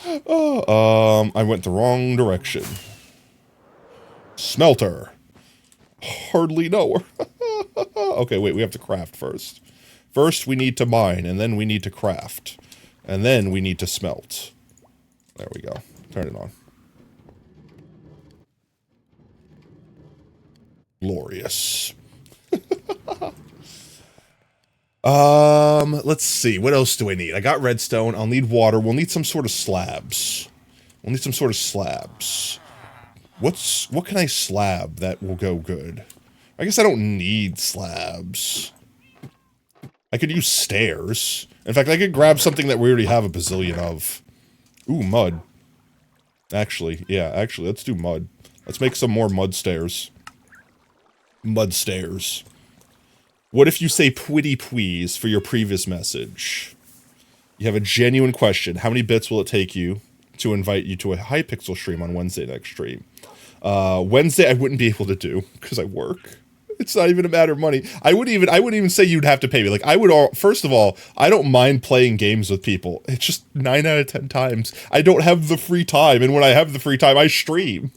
I went the wrong direction. Smelter. Hardly know her. Okay, wait, we have to craft first. First, we need to mine, and then we need to craft. And then we need to smelt. There we go. Turn it on. Glorious. Let's see. What else do I need? I got redstone. I'll need water. We'll need some sort of slabs. We'll need some sort of slabs. What can I slab that will go good? I guess I don't need slabs. I could use stairs. In fact, I could grab something that we already have a bazillion of. Ooh, mud. Actually, let's do mud. Let's make some more mud stairs. Mud stairs. What if you say pretty please for your previous message? You have a genuine question. How many bits will it take you to invite you to a Hypixel stream on Wednesday next stream? Wednesday I wouldn't be able to do, because I work. It's not even a matter of money. I wouldn't even say you'd have to pay me. Like, first of all, I don't mind playing games with people. It's just 9 out of 10 times. I don't have the free time, and when I have the free time, I stream.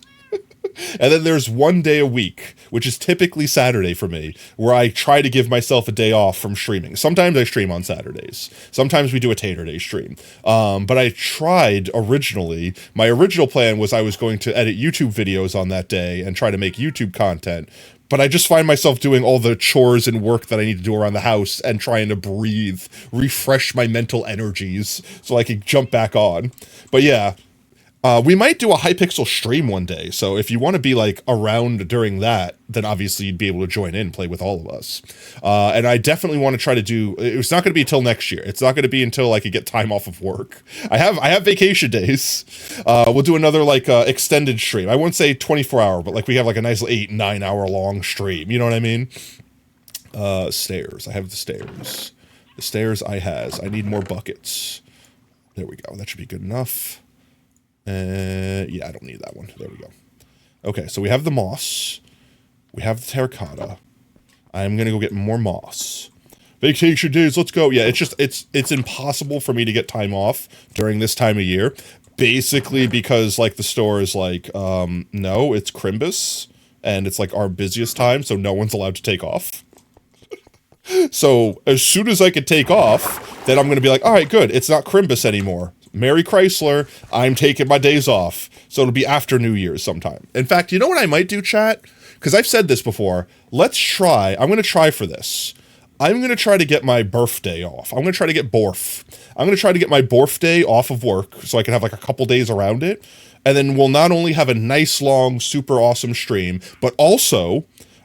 And then there's one day a week, which is typically Saturday for me, where I try to give myself a day off from streaming. Sometimes I stream on Saturdays. Sometimes we do a Tater Day stream. But I tried originally. My original plan was I was going to edit YouTube videos on that day and try to make YouTube content. but I just find myself doing all the chores and work that I need to do around the house and trying to breathe, refresh my mental energies so I can jump back on. But yeah, we might do a Hypixel stream one day. So if you want to be like around during that, then obviously you'd be able to join in and play with all of us. And I definitely want to try to do, it's not going to be until next year. It's not going to be until I could get time off of work. I have vacation days. We'll do another like extended stream. I wouldn't say 24-hour, but like we have like a nice 8-9 hour long stream. You know what I mean? Stairs. I have the stairs. The stairs I has. I need more buckets. There we go. That should be good enough. Yeah, I don't need that one. There we go. Okay, so we have the moss. We have the terracotta. I'm gonna go get more moss. Vacation days, let's go. Yeah, it's impossible for me to get time off during this time of year. Basically because like the store is like, no, it's Crimbus, and it's like our busiest time, so no one's allowed to take off. So as soon as I could take off, then I'm gonna be like, all right, good, it's not Crimbus anymore. Merry Chrysler, I'm taking my days off. So it'll be after New Year's sometime. In fact, you know what I might do, chat? Because I've said this before. Let's try. I'm going to try for this. I'm going to try to get my birthday off. I'm going to try to get Borf. I'm going to try to get my birthday off of work so I can have like a couple days around it. And then we'll not only have a nice, long, super awesome stream, but also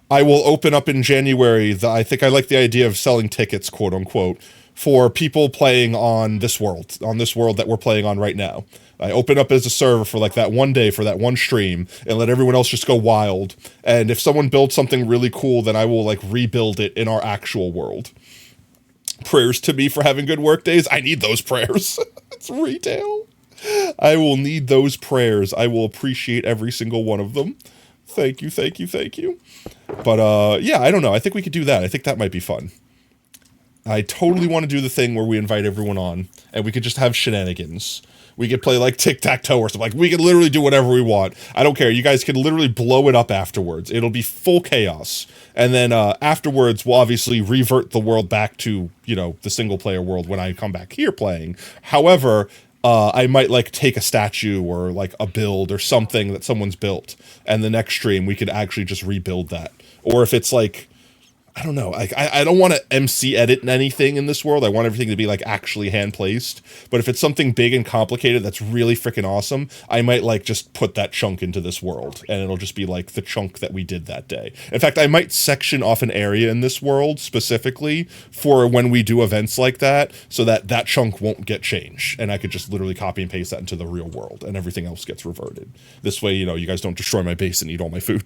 I will open up in January. I think I like the idea of selling tickets, quote unquote, for people playing on this world that we're playing on right now. I open up as a server for like that one day for that one stream and let everyone else just go wild. And if someone builds something really cool, then I will like rebuild it in our actual world. Prayers to me for having good work days. I need those prayers. It's retail. I will need those prayers. I will appreciate every single one of them. Thank you, thank you, thank you. But yeah, I don't know. I think we could do that. I think that might be fun. I totally want to do the thing where we invite everyone on and we could just have shenanigans. We could play like tic-tac-toe or something. Like we could literally do whatever we want. I don't care. You guys can literally blow it up afterwards. It'll be full chaos. And then afterwards, we'll obviously revert the world back to, you know, the single player world when I come back here playing. However, I might like take a statue or like a build or something that someone's built. And the next stream, we could actually just rebuild that. Or if it's like, I don't know, like I don't want to MC edit anything in this world. I want everything to be like actually hand placed. But if it's something big and complicated that's really freaking awesome, I might like just put that chunk into this world and it'll just be like the chunk that we did that day. In fact, I might section off an area in this world specifically for when we do events like that so that that chunk won't get changed. And I could just literally copy and paste that into the real world and everything else gets reverted. This way, you know, you guys don't destroy my base and eat all my food.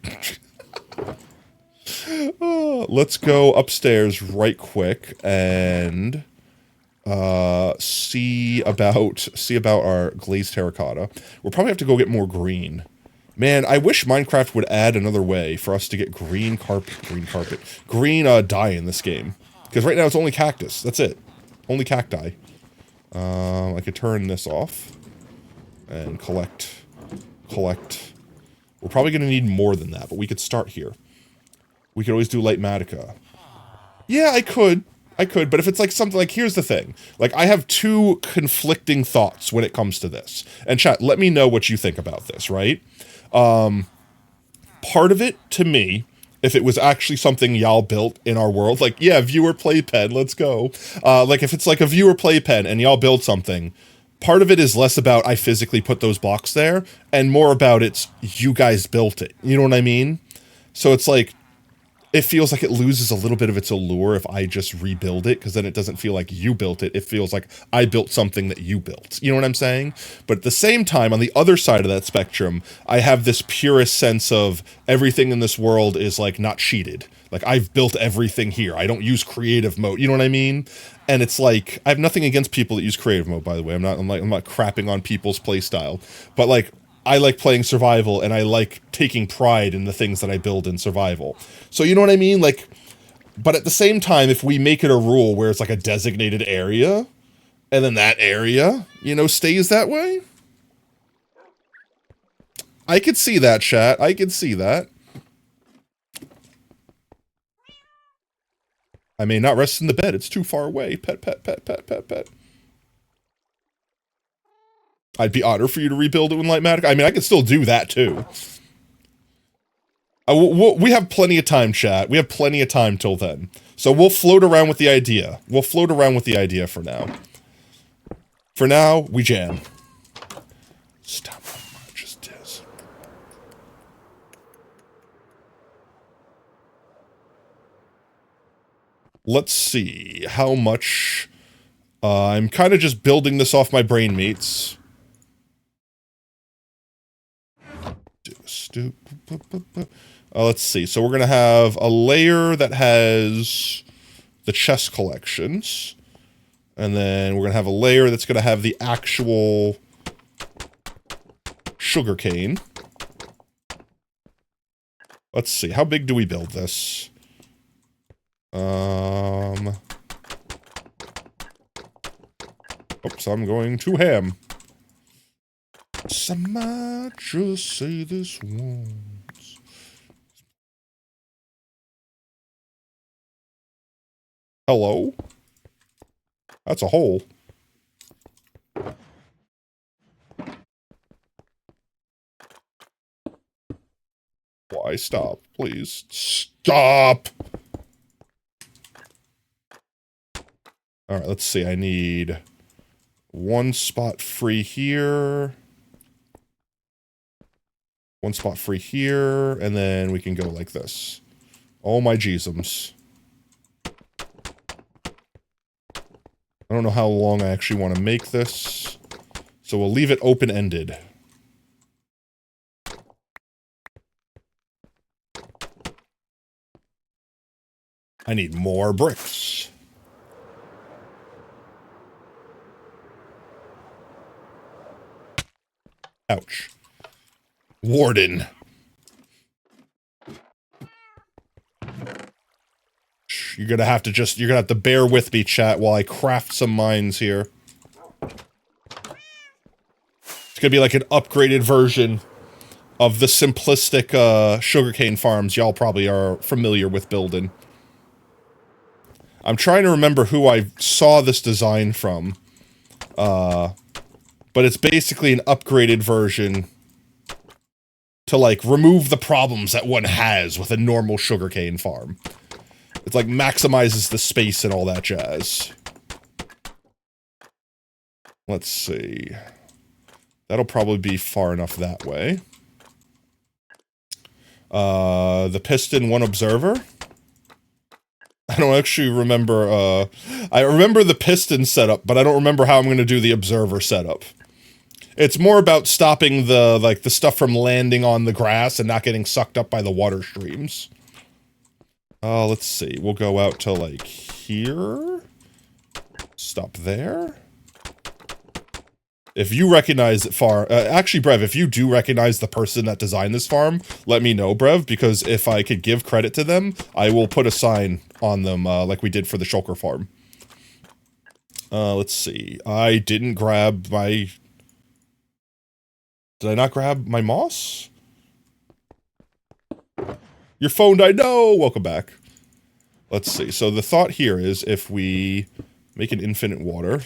Let's go upstairs right quick and see about our glazed terracotta. We'll probably have to go get more green. Man, I wish Minecraft would add another way for us to get green dye in this game. Because right now it's only cactus. That's it. Only cacti. I could turn this off and collect. We're probably going to need more than that, but we could start here. We could always do light Matica. Yeah, I could, but if it's like something like, here's the thing. Like, I have two conflicting thoughts when it comes to this. And chat, let me know what you think about this, right? Part of it, to me, if it was actually something y'all built in our world, like, yeah, viewer playpen, let's go. Like, if it's like a viewer playpen and y'all build something, part of it is less about I physically put those blocks there, and more about it's you guys built it. You know what I mean? So it's like, it feels like it loses a little bit of its allure if I just rebuild it, because then it doesn't feel like you built it. It feels like I built something that you built. You know what I'm saying? But at the same time, on the other side of that spectrum, I have this purest sense of everything in this world is like not cheated. Like I've built everything here. I don't use creative mode. You know what I mean? And it's like, I have nothing against people that use creative mode, by the way. I'm not crapping on people's play style, but like, I like playing survival, and I like taking pride in the things that I build in survival. So you know what I mean? Like, but at the same time, if we make it a rule where it's like a designated area, and then that area, you know, stays that way. I could see that, chat. I could see that. I may not rest in the bed. It's too far away. Pet. I'd be honored for you to rebuild it with Light Matica. I mean, I could still do that, too. We have plenty of time, chat. We have plenty of time till then. So we'll float around with the idea. We'll float around with the idea for now. For now, we jam. Stop how much it is. Let's see how much. I'm kind of just building this off my brain meats. Let's see. So we're going to have a layer that has the chest collections. And then we're going to have a layer that's going to have the actual sugarcane. Let's see. How big do we build this? Oops, I'm going to ham. Some might just say this once. Hello? That's a hole. Why stop, please? Stop! Alright, let's see. I need one spot free here. One spot free here, and then we can go like this. Oh my Jeezums. I don't know how long I actually want to make this, so we'll leave it open-ended. I need more bricks. Ouch. Warden. You're gonna have to bear with me, chat, while I craft some mines here. It's gonna be like an upgraded version of the simplistic, sugarcane farms y'all probably are familiar with building. I'm trying to remember who I saw this design from. But it's basically an upgraded version to, like, remove the problems that one has with a normal sugarcane farm. It's like maximizes the space and all that jazz. Let's see. That'll probably be far enough that way. The piston, one observer. I don't actually remember, I remember the piston setup, but I don't remember how I'm going to do the observer setup. It's more about stopping the, like, the stuff from landing on the grass and not getting sucked up by the water streams. Let's see. We'll go out to, like, here. Stop there. If you recognize it actually, Brev, if you do recognize the person that designed this farm, let me know, Brev, because if I could give credit to them, I will put a sign on them, like we did for the Shulker farm. Let's see. I didn't grab my... Did I not grab my moss? Your phone died. No! Welcome back. Let's see. So the thought here is if we make an infinite water...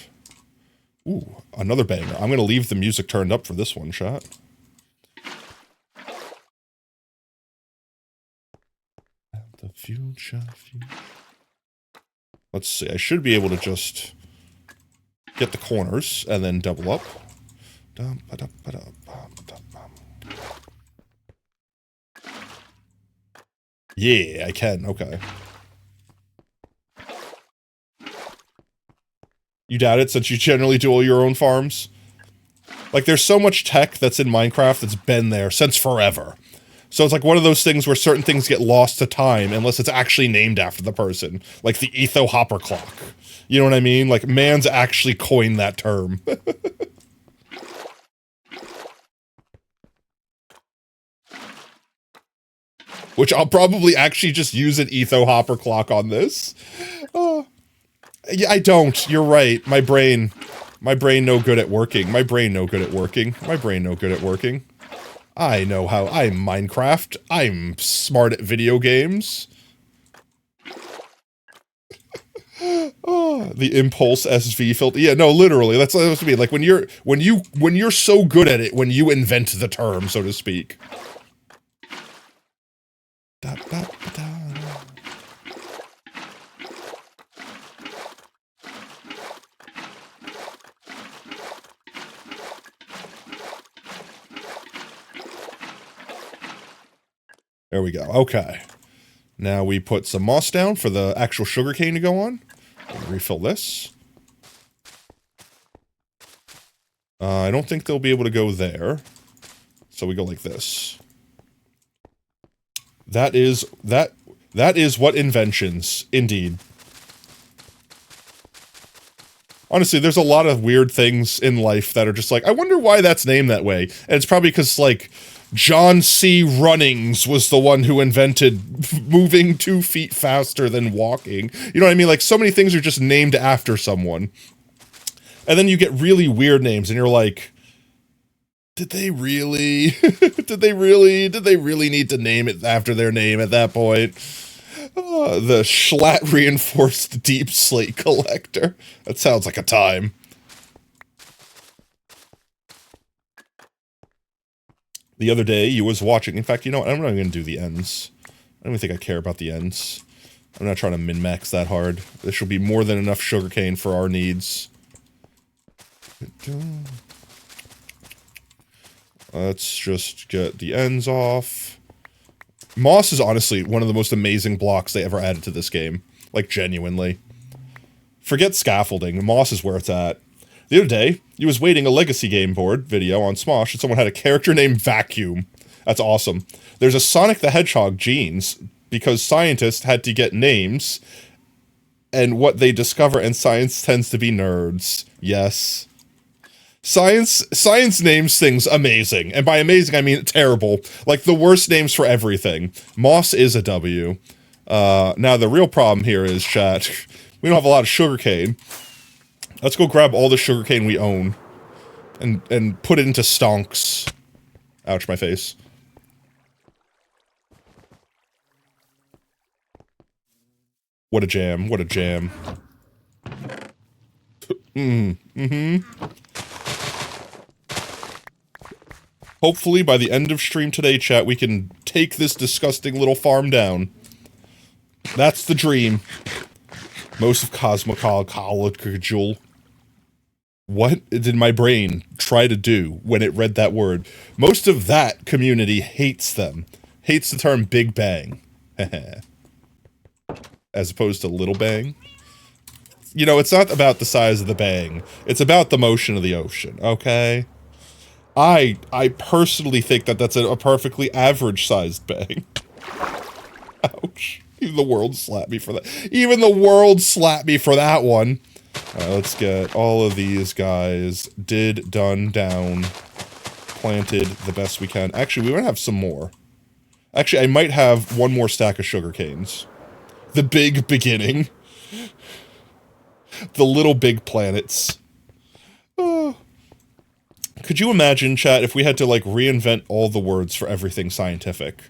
Ooh, another banger. I'm gonna leave the music turned up for this one, chat. The future. Let's see. I should be able to just get the corners and then double up. Yeah, I can. Okay. You doubt it, since you generally do all your own farms? Like, there's so much tech that's in Minecraft that's been there since forever. So it's like one of those things where certain things get lost to time unless it's actually named after the person. Like the Etho Hopper clock. You know what I mean? Like, man's actually coined that term. Which I'll probably actually just use an Etho Hopper clock on this. Yeah, I don't. You're right. My brain no good at working. My brain no good at working. My brain no good at working. I know how. I'm Minecraft. I'm smart at video games. Oh, the impulse SV filter. Yeah, no, literally. That's what I mean. Like when you're so good at it, when you invent the term, so to speak. Da, da, da, da. There we go. Okay. Now we put some moss down for the actual sugarcane to go on. Refill this. I don't think they'll be able to go there. So we go like this. That is what inventions, indeed. Honestly, there's a lot of weird things in life that are just like, I wonder why that's named that way. And it's probably because, like, John C. Runnings was the one who invented moving 2 feet faster than walking. You know what I mean? Like, so many things are just named after someone. And then you get really weird names, and you're like, did they really? did they really need to name it after their name at that point? The Schlatt Reinforced Deep Slate Collector. That sounds like a time. The other day, you was watching. In fact, you know what? I'm not even going to do the ends. I don't even think I care about the ends. I'm not trying to min-max that hard. This will be more than enough sugarcane for our needs. Let's just get the ends off. Moss is honestly one of the most amazing blocks they ever added to this game. Like, genuinely. Forget scaffolding. Moss is where it's at. The other day, you was waiting a Legacy Game Board video on Smosh, and someone had a character named Vacuum. That's awesome. There's a Sonic the Hedgehog genes, because scientists had to get names, and what they discover, and science tends to be nerds. Yes. Science names things amazing, and by amazing I mean terrible. Like the worst names for everything. Moss is a W. Now the real problem here is, chat, we don't have a lot of sugarcane. Let's go grab all the sugarcane we own, and put it into stonks. Ouch, my face. What a jam, what a jam. Hopefully, by the end of stream today, chat, we can take this disgusting little farm down. That's the dream. Most of Cosmocological. What did my brain try to do when it read that word? Most of that community hates them. Hates the term Big Bang. As opposed to Little Bang. You know, it's not about the size of the bang. It's about the motion of the ocean, okay? I personally think that that's a perfectly average-sized bang. Ouch. Even the world slapped me for that. Even the world slapped me for that one. Alright, let's get all of these guys done, down, planted the best we can. Actually, we might have some more. Actually, I might have one more stack of sugar canes. The big beginning. The little big planets. Could you imagine, chat, if we had to, like, reinvent all the words for everything scientific?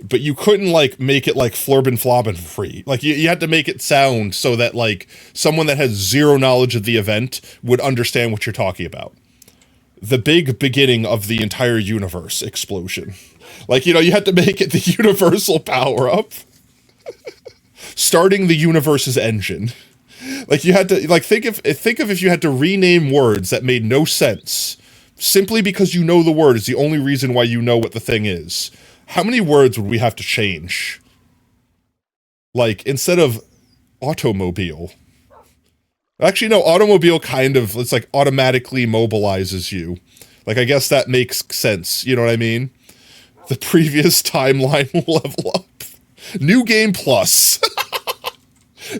But you couldn't, like, make it, like, florbin flobbin free. Like, you had to make it sound so that, like, someone that has zero knowledge of the event would understand what you're talking about. The big beginning of the entire universe explosion. Like, you know, you had to make it the universal power-up. Starting the universe's engine. Like, you had to, like, think of if you had to rename words that made no sense, simply because you know the word is the only reason why you know what the thing is. How many words would we have to change? Like, instead of automobile. Actually, no, automobile kind of, it's like automatically mobilizes you. Like, I guess that makes sense, you know what I mean? The previous timeline level up. New Game Plus.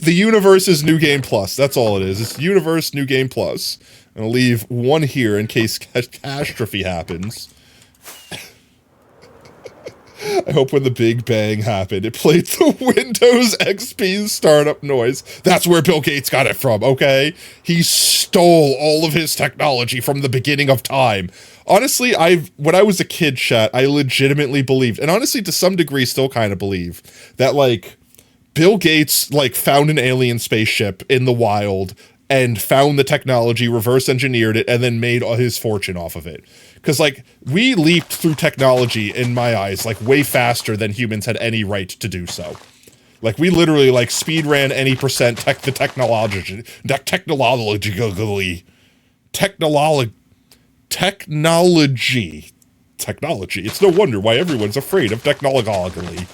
The universe is New Game Plus. That's all it is. It's universe, New Game Plus. I'm gonna leave one here in case catastrophe happens. I hope when the Big Bang happened, it played the Windows XP startup noise. That's where Bill Gates got it from, okay? He stole all of his technology from the beginning of time. Honestly, when I was a kid, chat, I legitimately believed, and honestly, to some degree, still kind of believe, that, like, Bill Gates, like, found an alien spaceship in the wild, and found the technology, reverse engineered it, and then made his fortune off of it. Because, like, we leaped through technology, in my eyes, like, way faster than humans had any right to do so. Like, we literally, like, speed ran any percent technology. It's no wonder why everyone's afraid of technology.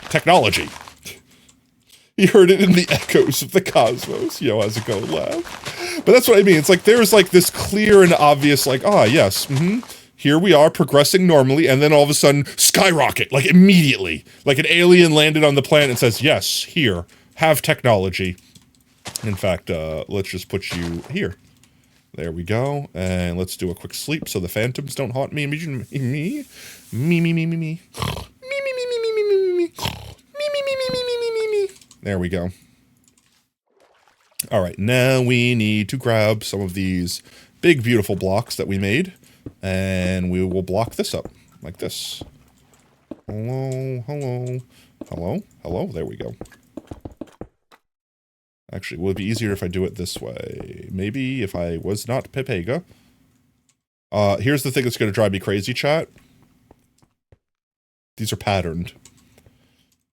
Technology. He heard it in the echoes of the cosmos. Yo, how's it going, lab? But that's what I mean. It's like there's like this clear and obvious, like, yes, here we are progressing normally, and then all of a sudden, skyrocket, like immediately. Like an alien landed on the planet and says, yes, here, have technology. In fact, let's just put you here. There we go. And let's do a quick sleep so the phantoms don't haunt me. There we go. All right, now we need to grab some of these big, beautiful blocks that we made, and we will block this up like this. Hello, hello, hello, hello. There we go. Actually, will it be easier if I do it this way? Maybe if I was not Pepega. Here's the thing that's going to drive me crazy, chat. These are patterned.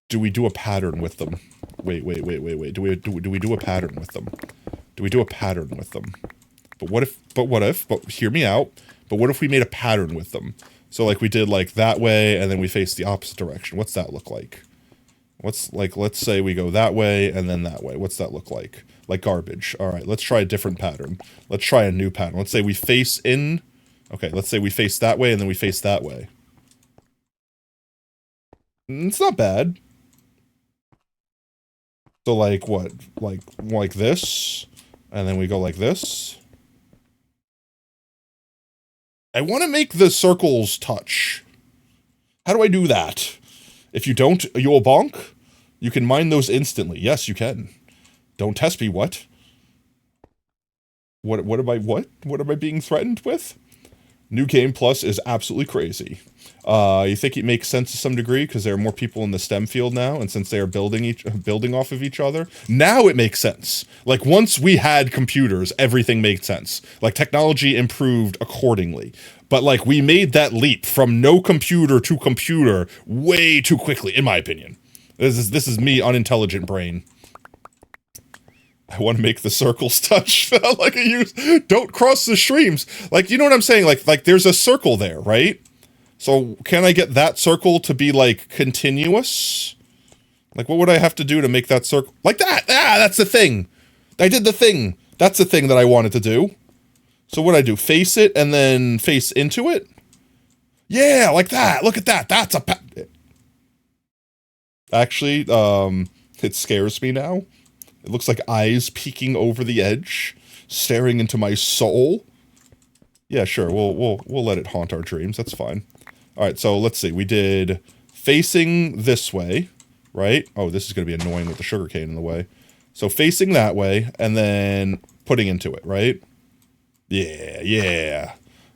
Do we do a pattern with them? Wait. Do we do a pattern with them? Do we do a pattern with them? But what if, hear me out. But what if we made a pattern with them? So like we did like that way and then we face the opposite direction. What's that look like? What's like, let's say we go that way and then that way. What's that look like? Like garbage. All right, let's try a different pattern. Let's try a new pattern. Let's say we face in. Okay, let's say we face that way and then we face that way. It's not bad. So like what? Like this, and then we go like this. I want to make the circles touch. How do I do that? If you don't, you will bonk. You can mine those instantly. Yes, you can. Don't test me, what? What am I being threatened with? New Game Plus is absolutely crazy. You think it makes sense to some degree because there are more people in the STEM field now, and since they are building off of each other, now it makes sense. Like once we had computers, everything made sense. Like technology improved accordingly. But like we made that leap from no computer to computer way too quickly, in my opinion. This is me, unintelligent brain. I want to make the circles touch. Like a use. Don't cross the streams. Like, you know what I'm saying? Like there's a circle there, right? So can I get that circle to be like continuous? Like what would I have to do to make that circle? Like that! Ah, that's the thing! I did the thing! That's the thing that I wanted to do. So what I do? Face it and then face into it? Yeah, like that! Look at that! That's a Actually, it scares me now. It looks like eyes peeking over the edge, staring into my soul. Yeah, sure. We'll let it haunt our dreams. That's fine. All right, so let's see. We did facing this way, right? Oh, this is going to be annoying with the sugarcane in the way. So facing that way, and then putting into it, right? Yeah.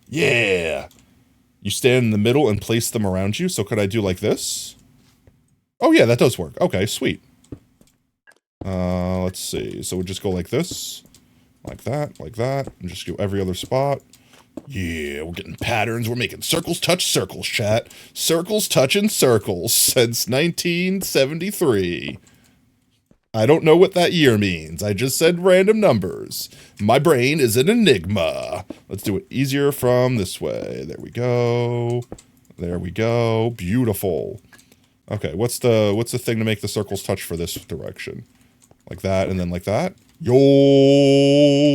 You stand in the middle and place them around you. So could I do like this? Oh, yeah, that does work. Okay, sweet. Let's see. So we'll just go like this, like that, and just do every other spot. Yeah, we're getting patterns. We're making circles touch circles, chat. Circles touching circles since 1973. I don't know what that year means. I just said random numbers. My brain is an enigma. Let's do it easier from this way. There we go. There we go. Beautiful. Okay, what's the thing to make the circles touch for this direction? Like that, and then like that. Yo,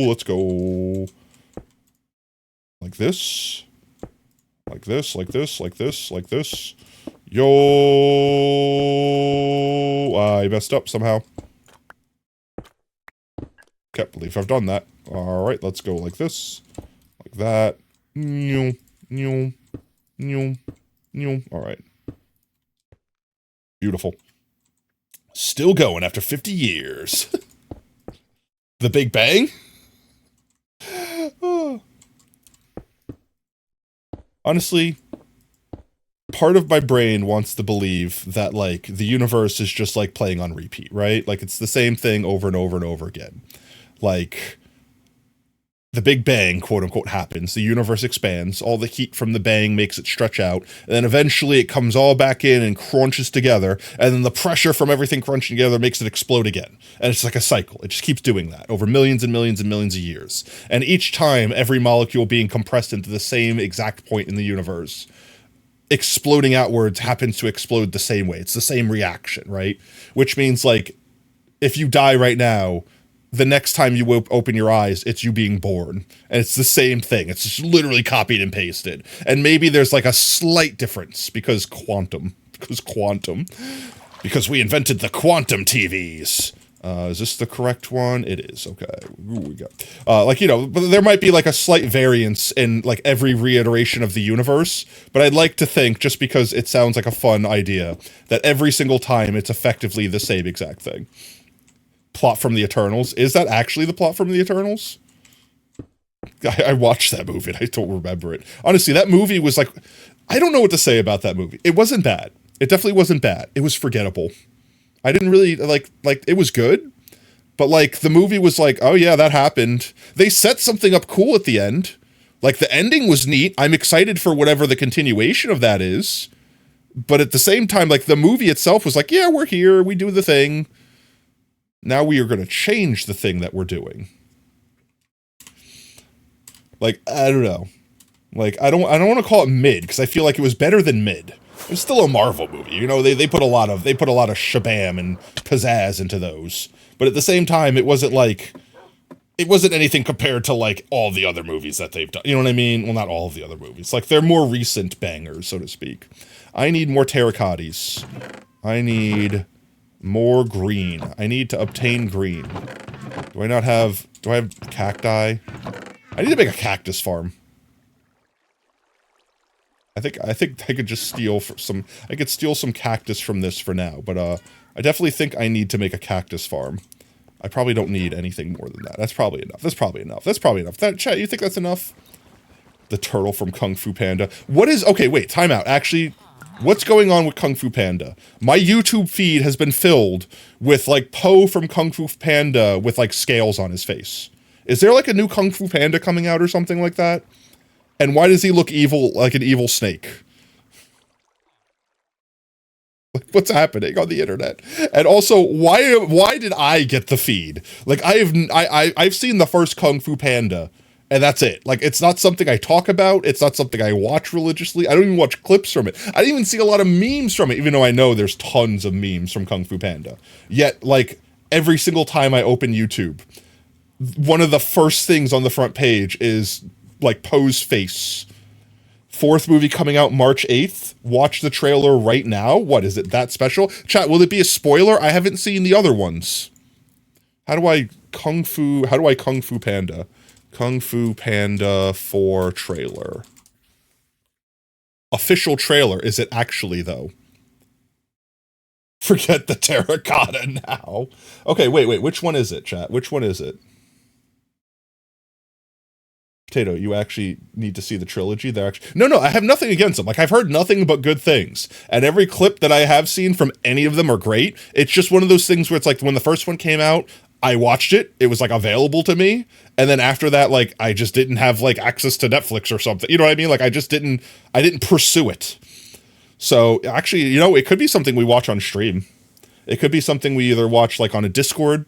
let's go. Like this. Like this, like this, like this, like this. Yo, I messed up somehow. Can't believe I've done that. All right, let's go like this. Like that. All right. Beautiful. Still going after 50 years. The Big Bang? Oh. Honestly, part of my brain wants to believe that, like, the universe is just, like, playing on repeat, right? Like, it's the same thing over and over and over again. like the Big Bang, quote unquote, happens. The universe expands. All the heat from the bang makes it stretch out. And then eventually it comes all back in and crunches together. And then the pressure from everything crunching together makes it explode again. And it's like a cycle. It just keeps doing that over millions and millions and millions of years. And each time, every molecule being compressed into the same exact point in the universe, exploding outwards happens to explode the same way. It's the same reaction, right? Which means, like, if you die right now, the next time you open your eyes, it's you being born. And it's the same thing. It's just literally copied and pasted. And maybe there's like a slight difference because quantum. Because we invented the quantum TVs. Is this the correct one? It is. Okay. Ooh, we got, like, you know, but there might be like a slight variance in like every reiteration of the universe. But I'd like to think, just because it sounds like a fun idea, that every single time it's effectively the same exact thing. Plot from the Eternals. Is that actually the plot from the Eternals? I watched that movie and I don't remember it. Honestly, that movie was like, I don't know what to say about that movie. It wasn't bad. It definitely wasn't bad. It was forgettable. I didn't really like it was good, but like the movie was like, oh yeah, that happened. They set something up cool at the end. Like the ending was neat. I'm excited for whatever the continuation of that is. But at the same time, like the movie itself was like, yeah, we're here. We do the thing. Now we are going to change the thing that we're doing. Like, I don't know. Like, I don't want to call it mid, because I feel like it was better than mid. It's still a Marvel movie, you know. They put a lot of shabam and pizzazz into those, but at the same time, it wasn't anything compared to like all the other movies that they've done. You know what I mean? Well, not all of the other movies. Like they're more recent bangers, so to speak. I need more terracotties. I need more green. I need to obtain green. Do I have cacti? I need to make a cactus farm. I think I could just steal some cactus from this for now, but I definitely think I need to make a cactus farm. I probably don't need anything more than that. That's probably enough. Chat, you think that's enough? The turtle from Kung Fu Panda. Okay, wait, time out. Actually, what's going on with Kung Fu Panda? My YouTube feed has been filled with like Po from Kung Fu Panda with like scales on his face. Is there like a new Kung Fu Panda coming out or something like that? And why does he look evil, like an evil snake? What's happening on the internet? And also, why did I get the feed? Like I've seen the first Kung Fu Panda, and that's it. Like it's not something I talk about. It's not something I watch religiously. I don't even watch clips from it. I didn't even see a lot of memes from it, even though I know there's tons of memes from Kung Fu Panda. Yet, like every single time I open YouTube, one of the first things on the front page is like Poe's face. 4th movie coming out March 8th. Watch the trailer right now. What is it that special? Chat, will it be a spoiler? I haven't seen the other ones. How do I Kung Fu Panda? Kung Fu Panda 4 trailer. Official trailer. Is it actually though? Forget the terracotta now. Okay, wait. Which one is it, chat? Which one is it? Potato, you actually need to see the trilogy. No, I have nothing against them. Like, I've heard nothing but good things. And every clip that I have seen from any of them are great. It's just one of those things where it's like, when the first one came out, I watched it. It was, like, available to me. And then after that, like, I just didn't have, like, access to Netflix or something. You know what I mean? Like, I didn't pursue it. So, actually, you know, it could be something we watch on stream. It could be something we either watch, like, on a Discord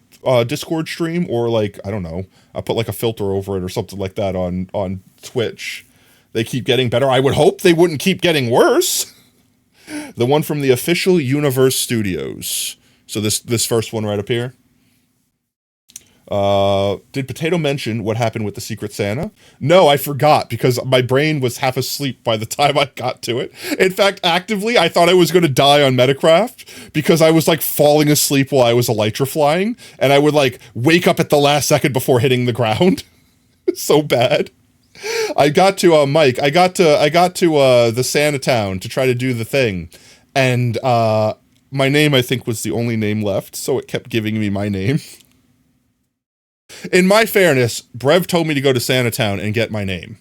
stream, or like, I don't know, I'll put like a filter over it or something like that on Twitch. They keep getting better. I would hope they wouldn't keep getting worse. The one from the official Universe Studios. So this first one right up here. Did Potato mention what happened with the Secret Santa? No, I forgot because my brain was half asleep by the time I got to it. In fact, actively, I thought I was going to die on Metacraft because I was like falling asleep while I was elytraflying, and I would like wake up at the last second before hitting the ground. So bad. I got to Mike. I got to the Santa Town to try to do the thing, and my name I think was the only name left, so it kept giving me my name. In my fairness, Brev told me to go to Santa Town and get my name.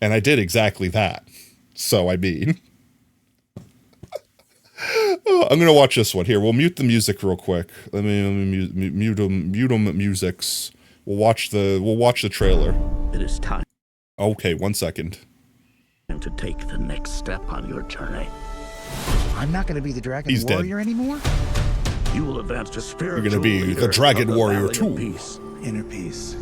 And I did exactly that. So, I mean. Oh, I'm going to watch this one. Here, we'll mute the music real quick. Let me mute them musics. We'll watch the trailer. It is time Okay, 1 second. to take the next step on your journey. I'm not gonna be the dragon He's dead. warrior anymore? You will advance to spiritual You're gonna be the leader dragon of warrior Valley of too. Peace. Inner peace.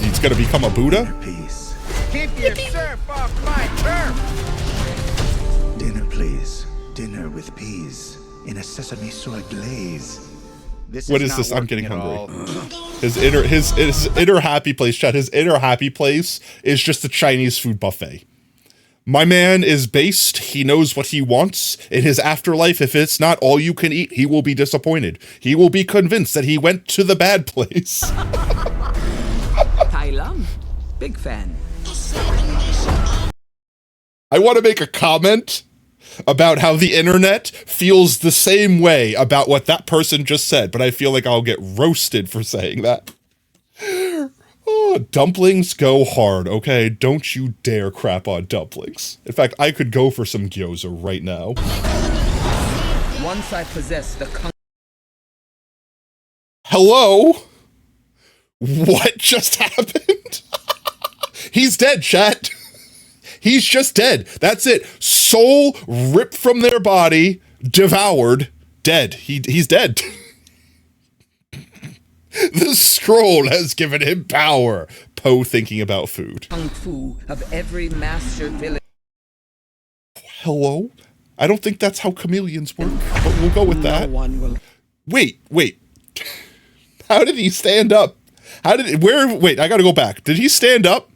He's gonna become a Buddha? Inner peace. Keep your surf off my turf! Dinner, please. Dinner with peas. In a sesame soy glaze. What is this? I'm getting hungry. His inner happy place, chat. His inner happy place is just a Chinese food buffet. My man is based. He knows what he wants. In his afterlife, if it's not all you can eat, he will be disappointed. He will be convinced that he went to the bad place. Tai Lung, big fan. I want to make a comment about how the internet feels the same way about what that person just said, but I feel like I'll get roasted for saying that. Oh, dumplings go hard, okay? Don't you dare crap on dumplings. In fact, I could go for some gyoza right now. Once I possess the Hello? What just happened? He's dead, chat. He's just dead. That's it. Soul ripped from their body, devoured, dead. He's dead. The scroll has given him power. Poe thinking about food. kung fu of every master village. Hello? I don't think that's how chameleons work, but we'll go with that. No one will. Wait. How did he stand up? Wait, I gotta go back. Did he stand up?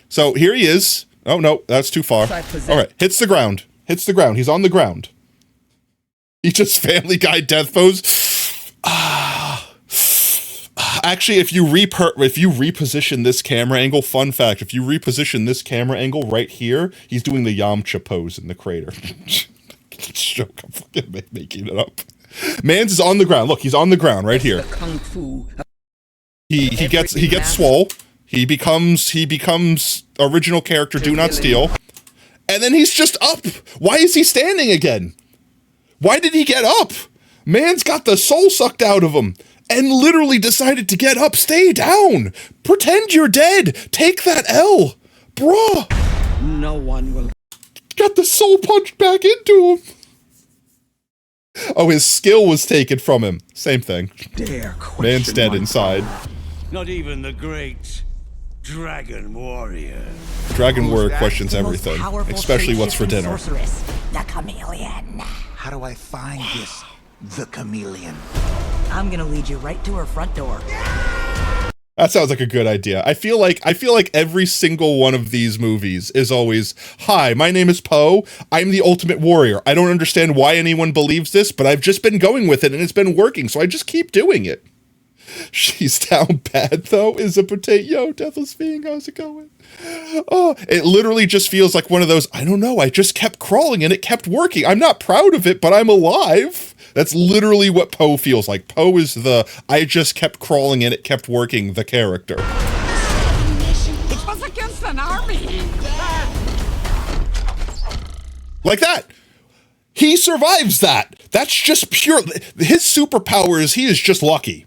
So here he is. Oh no, that's too far. All right, hits the ground. He's on the ground. He just Family Guy death pose. Actually, if you reposition this camera angle, fun fact, if you reposition this camera angle right here, he's doing the Yamcha pose in the crater. Joke, I'm fucking making it up. Mans is on the ground. Look, he's on the ground right here. Kung fu. He gets swole. He becomes original character Do Not Steal. And then he's just up. Why is he standing again? Why did he get up? Man's got the soul sucked out of him and literally decided to get up. Stay down. Pretend you're dead. Take that L. Bruh. No one will. Got the soul punched back into him. Oh, his skill was taken from him. Same thing. Dare question Man's dead my inside. Not even the great Dragon Warrior. Dragon Warrior questions everything, especially what's for dinner. The chameleon. How do I find this? The chameleon. I'm gonna lead you right to her front door. That sounds like a good idea. I feel like every single one of these movies is always, "Hi, my name is Poe. I'm the ultimate warrior. I don't understand why anyone believes this, but I've just been going with it and it's been working, so I just keep doing it." She's down bad though. Is a potato. Yo, Deathless Being, how's it going? Oh, it literally just feels like one of those, I don't know, I just kept crawling and it kept working. I'm not proud of it, but I'm alive. That's literally what Poe feels like. Poe is the, I just kept crawling and it kept working, the character. It was against an army. Like that. He survives that. That's just pure, his superpower is he is just lucky.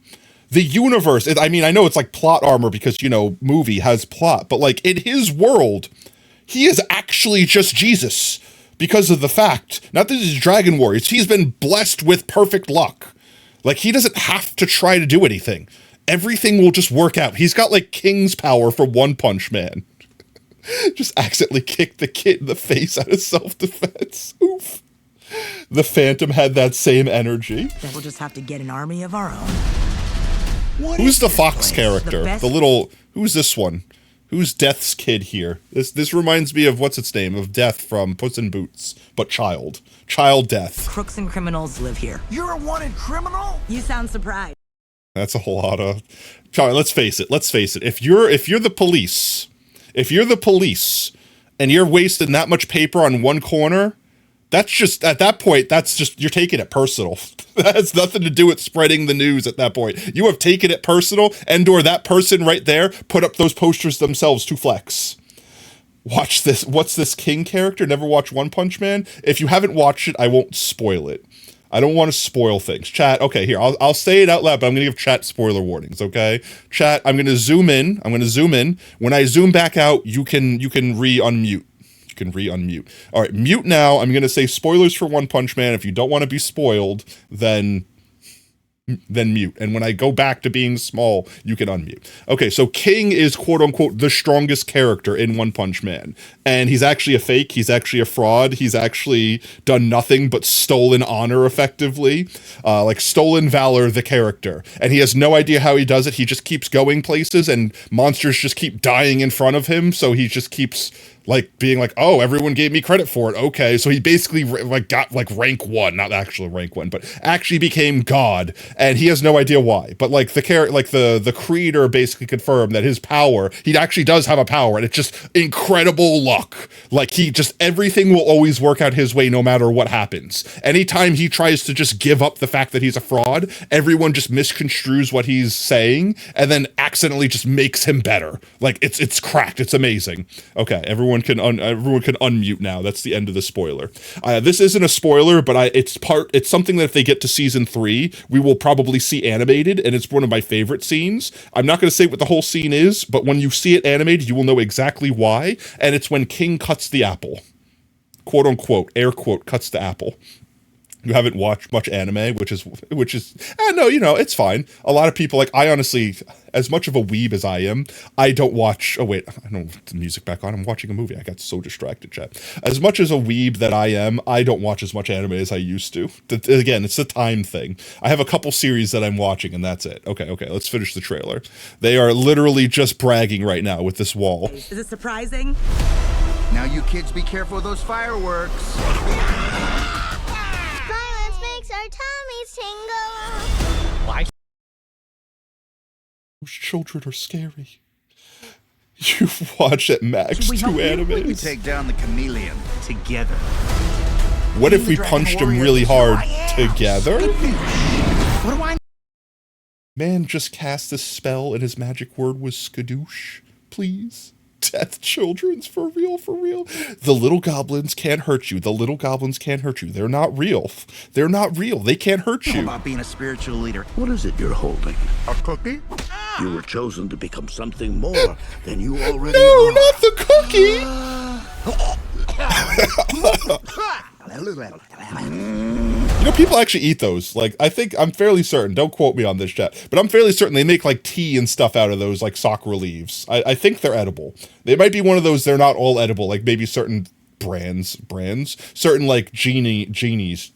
The universe, I mean, I know it's like plot armor because, you know, movie has plot, but like in his world, he is actually just Jesus because of the fact, not that he's Dragon Warriors, he's been blessed with perfect luck. Like he doesn't have to try to do anything. Everything will just work out. He's got like King's power from One Punch Man. Just accidentally kicked the kid in the face out of self-defense. Oof. The Phantom had that same energy. Then we'll just have to get an army of our own. Who's the Fox character? The little, who's this one? Who's Death's kid here? This reminds me of what's its name? Of Death from Puss in Boots, but child. Child Death. Crooks and criminals live here. You're a wanted criminal? You sound surprised. That's a whole lot of. Charlie, let's face it. If you're the police, and you're wasting that much paper on one corner, that's just, at that point, that's just, you're taking it personal. That has nothing to do with spreading the news at that point. You have taken it personal, and/or that person right there put up those posters themselves to flex. Watch this. What's this King character? Never watched One Punch Man? If you haven't watched it, I won't spoil it. I don't want to spoil things. Chat, okay, here, I'll say it out loud, but I'm going to give chat spoiler warnings, okay? Chat, I'm going to zoom in. When I zoom back out, you can re-unmute. You can re-unmute. All right, mute now. I'm going to say spoilers for One Punch Man. If you don't want to be spoiled, then mute. And when I go back to being small, you can unmute. Okay, so King is quote unquote the strongest character in One Punch Man. And he's actually a fake, he's actually a fraud, he's actually done nothing but stolen honor effectively. Like stolen valor, the character. And he has no idea how he does it, he just keeps going places and monsters just keep dying in front of him, so he just keeps like being like, oh, everyone gave me credit for it. Okay, so he basically like got like rank 1, not actual rank 1, but actually became God, and he has no idea why. But like the creator basically confirmed that his power, he actually does have a power, and it's just incredible luck. Like he just everything will always work out his way no matter what happens. Anytime he tries to just give up the fact that he's a fraud, everyone just misconstrues what he's saying and then accidentally just makes him better. Like it's cracked. It's amazing. Okay, everyone can unmute now. That's the end of the spoiler. This isn't a spoiler, but it's something that if they get to season 3, we will probably see animated, and it's one of my favorite scenes. I'm not going to say what the whole scene is, but when you see it animated, you will know exactly why, and it's when King cuts the apple. Quote unquote, air quote, cuts the apple. You haven't watched much anime, which is, no, you know, it's fine. A lot of people, like, I honestly, as much of a weeb as I am, I don't watch, oh wait, I don't have the music back on, I'm watching a movie, I got so distracted, chat. As much as a weeb that I am, I don't watch as much anime as I used to. Again, it's a time thing. I have a couple series that I'm watching, and that's it. Okay, let's finish the trailer. They are literally just bragging right now with this wall. Is it surprising? Now you kids be careful of those fireworks. Our tummies tingle. Why? Those children are scary. You've watched at max 2 animes. We take down the chameleon together. What if we punched him really hard together? What do I? Man just cast a spell and his magic word was skadoosh. Please. Death children's for real, for real. The little goblins can't hurt you. The little goblins can't hurt you. They're not real. They're not real. They can't hurt you. About being a spiritual leader. What is it you're holding? A cookie? You were chosen to become something more than you already No, are. not the cookie! You know, people actually eat those. Like, I'm fairly certain, don't quote me on this, chat, but I'm fairly certain they make, like, tea and stuff out of those, like, sakura leaves. I think they're edible. They might be one of those, they're not all edible, like, maybe certain brands, certain, like, genomes,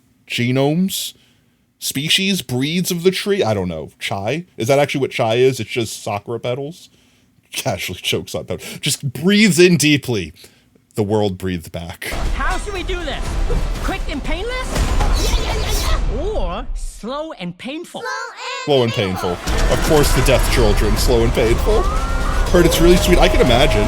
species, breeds of the tree, I don't know. Chai? Is that actually what chai is? It's just sakura petals? Casually chokes on petals. Just breathes in deeply. The world breathed back. How should we do this? Quick and painless? Or slow and painful? Slow and painful. Of course, the death children, slow and painful. Heard it's really sweet. I can imagine.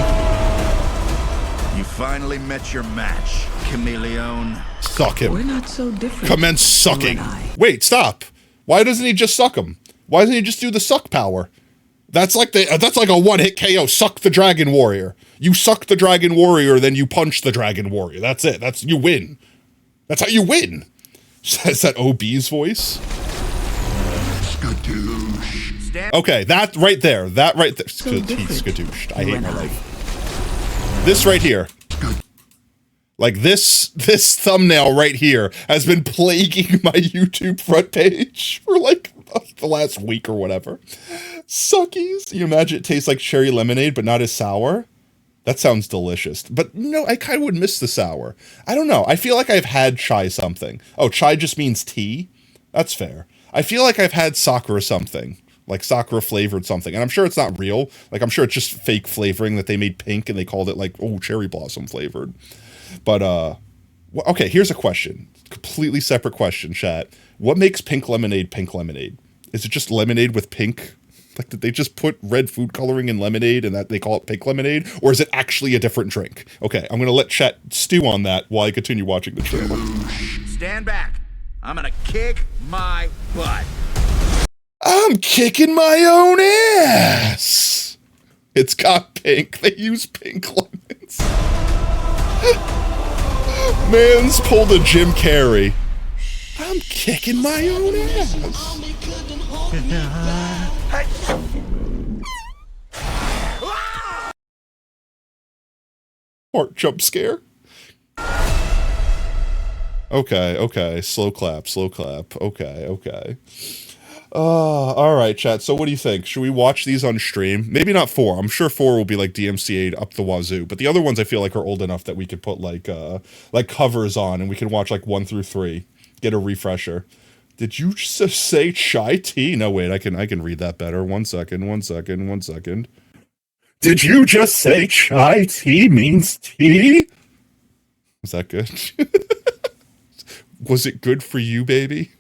You finally met your match, chameleon. Suck him. We're not so different. Commence sucking. Wait, stop. Why doesn't he just suck him? Why doesn't he just do the suck power? That's like a one-hit KO. Suck the Dragon Warrior. You suck the Dragon Warrior, then you punch the Dragon Warrior. That's it. You win. That's how you win. Says that OB's voice. Skadoosh. Okay, that right there. He's skadooshed. I hate my life. This right here. Like this thumbnail right here has been plaguing my YouTube front page for like the last week or whatever. Suckies. You imagine it tastes like cherry lemonade, but not as sour? That sounds delicious. But no, I kind of would miss the sour. I don't know. I feel like I've had chai something. Oh, chai just means tea? That's fair. I feel like I've had sakura something. Like sakura flavored something. And I'm sure it's not real. Like, I'm sure it's just fake flavoring that they made pink and they called it like, oh, cherry blossom flavored. But, okay, here's a question. Completely separate question, chat. What makes pink lemonade pink lemonade? Is it just lemonade with pink? Like, did they just put red food coloring in lemonade and that they call it pink lemonade? Or is it actually a different drink? Okay, I'm going to let chat stew on that while I continue watching the trailer. Stand back. I'm gonna kick my butt. I'm kicking my own ass. It's got pink. They use pink lemons. Man's pulled a Jim Carrey. I'm kicking my own ass. Heart jump scare. Okay. Slow clap. Okay. Alright, chat. So what do you think? Should we watch these on stream? Maybe not 4. I'm sure 4 will be like DMCA'd up the wazoo. But the other ones I feel like are old enough that we could put like covers on and we can watch like 1 through 3. Get a refresher. Did you just say chai tea? No, wait, I can read that better. One second. Did you just say chai tea means tea? Was that good? Was it good for you, baby?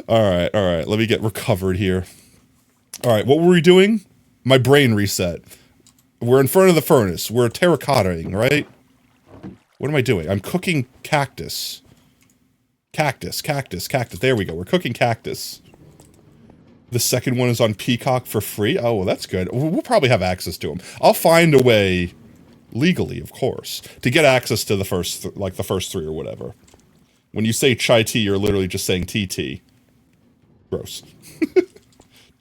Alright, let me get recovered here. Alright, what were we doing? My brain reset. We're in front of the furnace. We're terracottaing, right? What am I doing? I'm cooking cactus. Cactus. There we go. We're cooking cactus. The second one is on Peacock for free. Oh, well, that's good. We'll probably have access to them. I'll find a way, legally, of course, to get access to the first 3 or whatever. When you say chai tea, you're literally just saying TT. Gross.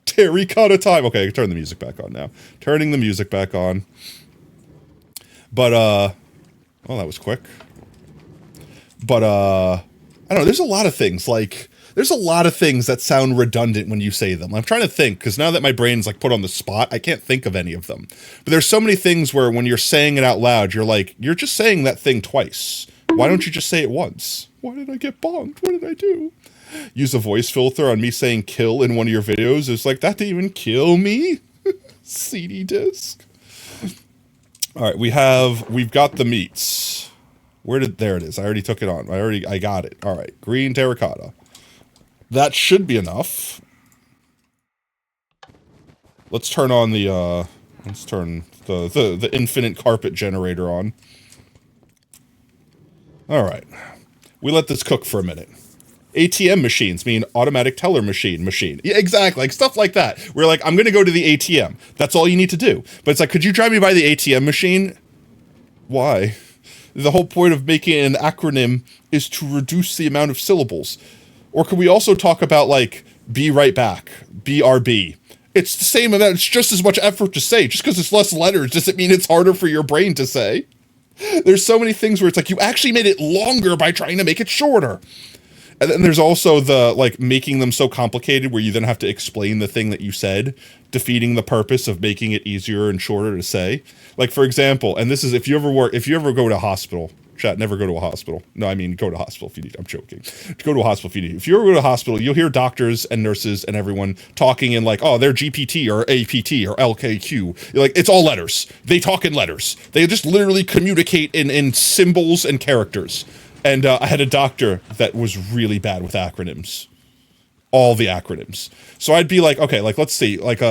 Terracotta time. Okay, I can turn the music back on now. Turning the music back on. But, oh, that was quick. But, I don't know, there's a lot of things, there's a lot of things that sound redundant when you say them. I'm trying to think, because now that my brain's, put on the spot, I can't think of any of them. But there's so many things where when you're saying it out loud, you're just saying that thing twice. Why don't you just say it once? Why did I get bombed? What did I do? Use a voice filter on me saying kill in one of your videos. It's like, that didn't even kill me? CD disc. Alright, we've got the meats. There it is. I already took it on. I got it. Alright, green terracotta. That should be enough. Let's turn on the, let's turn the infinite carpet generator on. Alright. We let this cook for a minute. ATM machines mean automatic teller machine. Yeah, exactly. Stuff like that. We're like, I'm gonna go to the ATM. That's all you need to do. But it's like, could you drive me by the ATM machine? Why? The whole point of making an acronym is to reduce the amount of syllables. Or could we also talk about, be right back, BRB? It's the same amount, it's just as much effort to say. Just because it's less letters doesn't mean it's harder for your brain to say. There's so many things where it's like, you actually made it longer by trying to make it shorter. And then there's also the, making them so complicated where you then have to explain the thing that you said, defeating the purpose of making it easier and shorter to say. For example, and this is, if you ever go to a hospital, chat, never go to a hospital. No, I mean, go to a hospital if you need, I'm joking. Go to a hospital if you need. If you ever go to a hospital, you'll hear doctors and nurses and everyone talking in oh, they're GPT or APT or LKQ. It's all letters. They talk in letters. They just literally communicate in symbols and characters. And I had a doctor that was really bad with acronyms. All the acronyms. So I'd be okay, let's see, try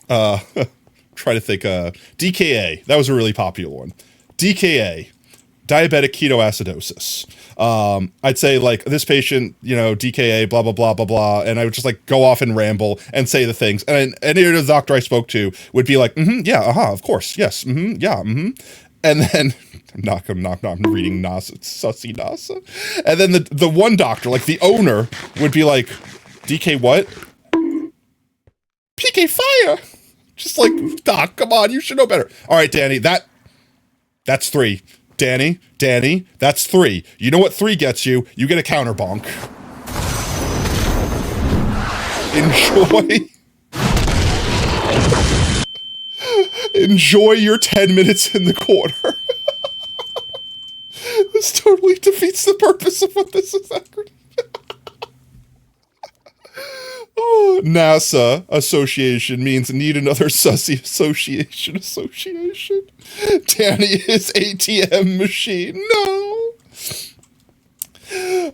to think, DKA. That was a really popular one. DKA, diabetic ketoacidosis. I'd say this patient, DKA, blah, blah, blah, blah, blah. And I would just go off and ramble and say the things. And any of the doctor I spoke to would be yeah, of course, yes, yeah, And then, I'm reading NASA, sussy NASA. And then the one doctor, the owner, would be DK what? PK fire! Just Doc, come on, you should know better. All right, Danny, that's 3. Danny, that's 3. You know what 3 gets you? You get a counter bonk. Enjoy your 10 minutes in the corner. This totally defeats the purpose of what this is acronym. Oh, NASA association means need another sussy association. Danny is ATM machine. No.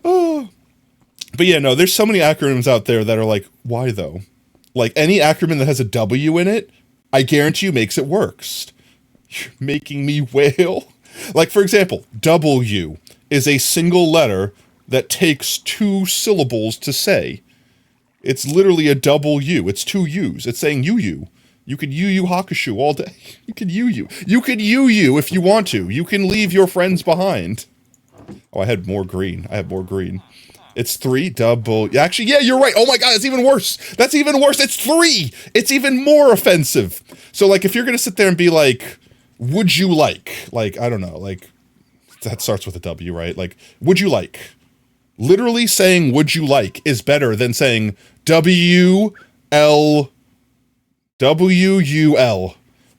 Oh. But yeah, no, there's so many acronyms out there that are why though? Any acronym that has a W in it, I guarantee you makes it worse. You're making me wail. For example, W is a single letter that takes 2 syllables to say. It's literally a double U. It's 2 U's. It's saying you. You could Yu Hakusho all day. You could You could you if you want to. You can leave your friends behind. Oh, I had more green. It's 3 double. Actually, yeah, you're right. Oh my God, it's even worse. That's even worse. It's 3. It's even more offensive. So like, if you're going to sit there and be like, would you like, I don't know, like that starts with a W, right? Like, would you like? Literally saying would you like is better than saying W-L-W-U-L.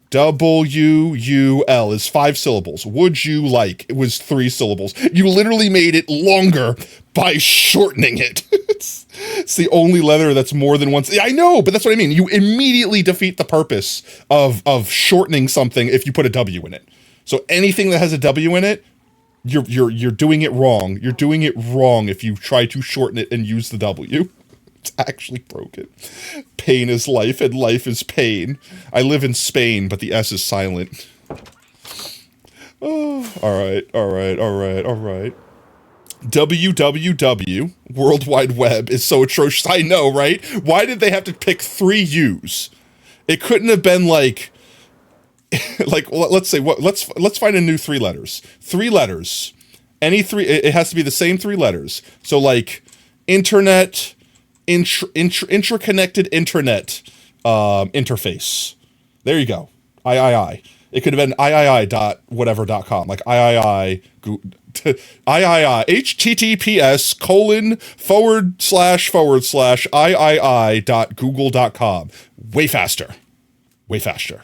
W-U-L is 5 syllables. Would you like? It was 3 syllables. You literally made it longer by shortening it. It's the only letter that's more than once. I know, but that's what I mean. You immediately defeat the purpose of shortening something if you put a W in it. So anything that has a W in it, you're doing it wrong. You're doing it wrong if you try to shorten it and use the W. It's actually broken. Pain is life and life is pain. I live in Spain, but the S is silent. Oh, all right. www, World Wide Web, is so atrocious. I know, right? Why did they have to pick 3 U's? It couldn't have been like, let's say, let's find a new 3 letters. 3 letters. Any 3, it has to be the same 3 letters. So like, internet, intraconnected internet interface. There you go. III. It could have been III.whatever.com, like III, https:// Way faster.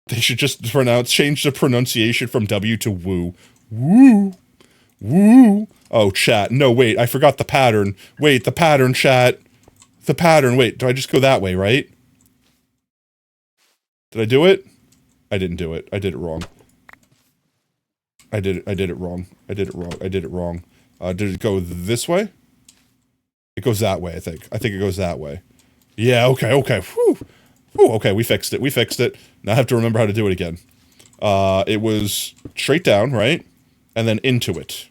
They should just change the pronunciation from W to woo. Woo. Oh, chat. No, wait, I forgot the pattern. Wait, the pattern, chat. The pattern. Wait, do I just go that way, right? Did I do it? I didn't do it. I did it wrong. I did it wrong. Did it go this way? It goes that way, I think. I think it goes that way. Yeah, okay. Whew. Okay, we fixed it. Now I have to remember how to do it again. It was straight down, right? And then into it.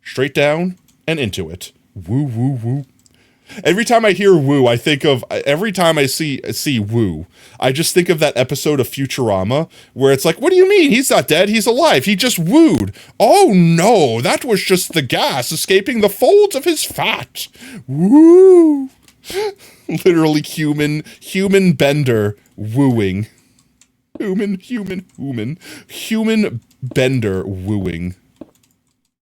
Straight down and into it. Woo. Every time I hear woo, every time I see woo, I just think of that episode of Futurama where it's like, what do you mean? He's not dead, he's alive, he just wooed. Oh no, that was just the gas escaping the folds of his fat. Woo. Literally human bender wooing. Human bender wooing.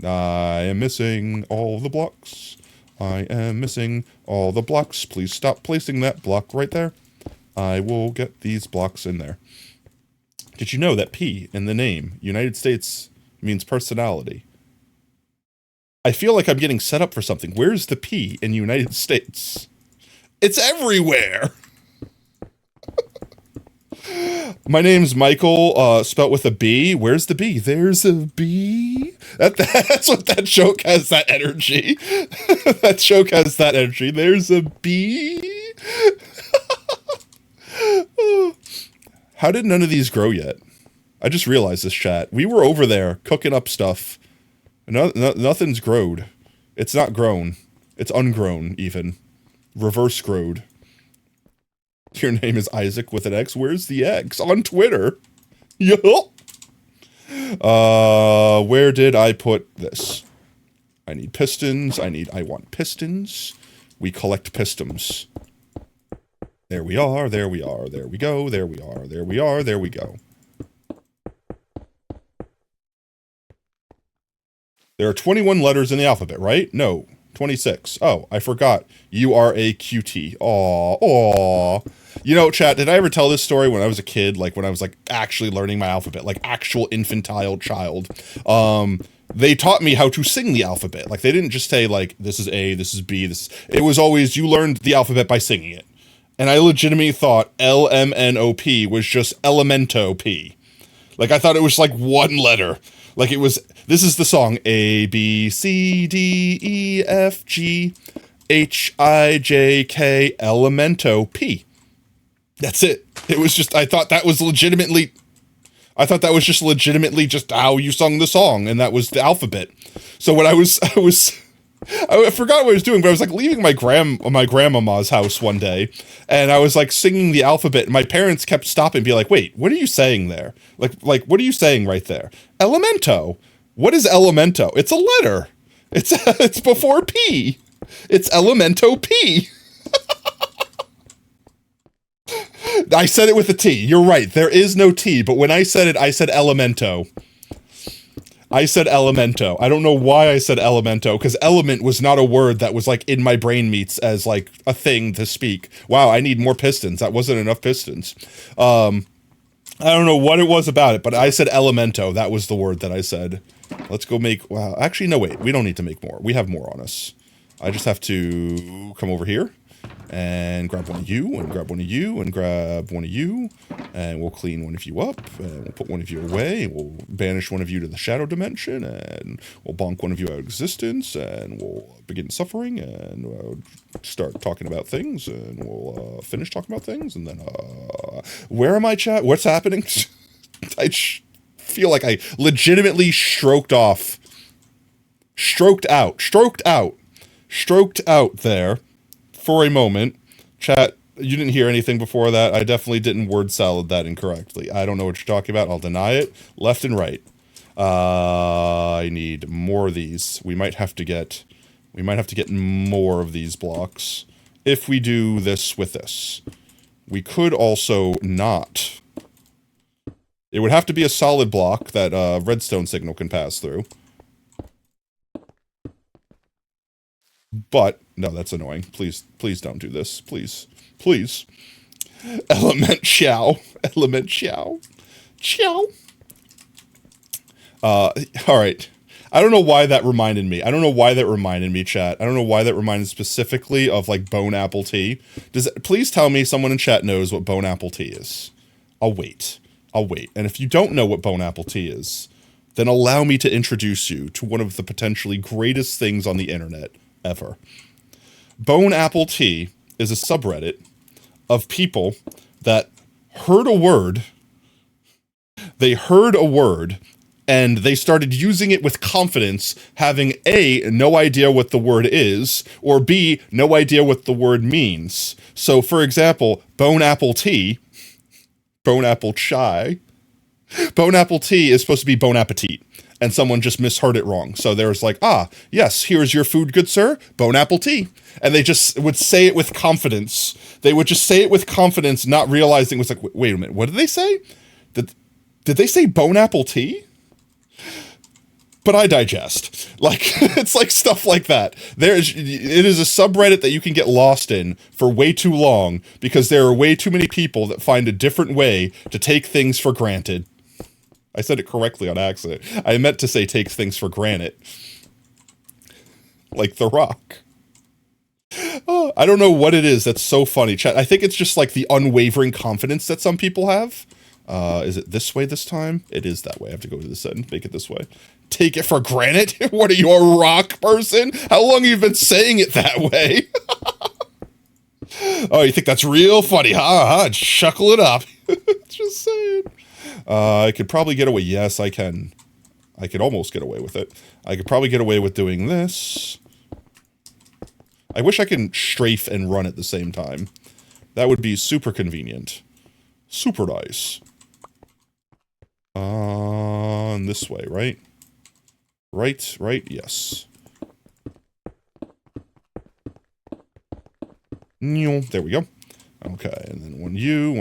I am missing all the blocks. Please stop placing that block right there. I will get these blocks in there. Did you know that P in the name United States means personality? I feel like I'm getting set up for something. Where's the P in United States? It's everywhere! My name's Michael, spelt with a B. Where's the B? There's a B. That's what that joke has, that energy. That joke has that energy. There's a B. How did none of these grow yet? I just realized this, chat. We were over there cooking up stuff. Nothing's growed. It's not grown. It's ungrown, even. Reverse growed. Your name is Isaac with an X. Where's the X? On Twitter. Yup. Where did I put this? I need pistons. I want pistons. We collect pistons. There we are. There we go. There we go. There we go. There are 21 letters in the alphabet, right? No. 26. Oh, I forgot. You are a QT. Aw. You know, chat, did I ever tell this story when I was a kid? Like, when I was, like, actually learning my alphabet. Like, actual infantile child. They taught me how to sing the alphabet. Like, they didn't just say, like, this is A, this is B, this... It was always, you learned the alphabet by singing it. And I legitimately thought LMNOP was just Elemento P. Like, I thought it was, like, one letter. Like, it was... This is the song. A, B, C, D, E, F, G, H, I, J, K, Elemento P. That's it. It was just, I thought that was legitimately just how you sung the song, and that was the alphabet. So when I forgot what I was doing, but I was like leaving my grandmama's house one day, and I was like singing the alphabet, and my parents kept stopping and be like, wait, what are you saying there? Like, what are you saying right there? Elemento. What is elemento? It's a letter. It's before P. It's elemento P. I said it with a T. You're right. There is no T, but when I said it, I said elemento. I said elemento. I don't know why I said elemento, because element was not a word that was like in my brain meats as like a thing to speak. Wow, I need more pistons. That wasn't enough pistons. I don't know what it was about it, but I said elemento. That was the word that I said. Let's go make, wow, actually, no, wait. We don't need to make more. We have more on us. I just have to come over here and grab one of you, and grab one of you, and grab one of you, and we'll clean one of you up, and we'll put one of you away, and we'll banish one of you to the shadow dimension, and we'll bonk one of you out of existence, and we'll begin suffering, and start talking about things, and we'll finish talking about things, and then, where am I, chat? What's happening? I feel like I legitimately stroked out there. For a moment. Chat, you didn't hear anything before that. I definitely didn't word salad that incorrectly. I don't know what you're talking about. I'll deny it. Left and right. I need more of these. We might have to get more of these blocks if we do this with this. We could also not. It would have to be a solid block that redstone signal can pass through. But, no, that's annoying. Please don't do this. Please. Element chow. Alright. I don't know why that reminded me. Chat. I don't know why that reminded specifically of, like, bone apple tea. Please tell me someone in chat knows what bone apple tea is. I'll wait. And if you don't know what bone apple tea is, then allow me to introduce you to one of the potentially greatest things on the internet ever. Bone Apple Tea is a subreddit of people that heard a word, and they started using it with confidence, having A, no idea what the word is, or B, no idea what the word means. So, for example, bone apple tea, bone apple chai, bone apple tea is supposed to be bon appetit. And someone just misheard it wrong. So there's like, yes, here's your food, good sir, bone apple tea. And they just would say it with confidence. Not realizing it was like, wait a minute, what did they say? Did they say bone apple tea? But I digest. Like, it's like stuff like that. It is a subreddit that you can get lost in for way too long because there are way too many people that find a different way to take things for granted. I said it correctly on accident. I meant to say takes things for granted. Like The Rock. Oh, I don't know what it is that's so funny, chat. I think it's just like the unwavering confidence that some people have. Is it this way this time? It is that way. I have to go to this end, make it this way. Take it for granted? What are you, a rock person? How long have you been saying it that way? Oh, you think that's real funny? Chuckle it up. Just saying. I could probably get away. Yes, I can. I could almost get away with it. I could probably get away with doing this. I wish I can strafe and run at the same time. That would be super convenient. Super nice. This way, right? Right, yes. There we go. Okay, and then one of you.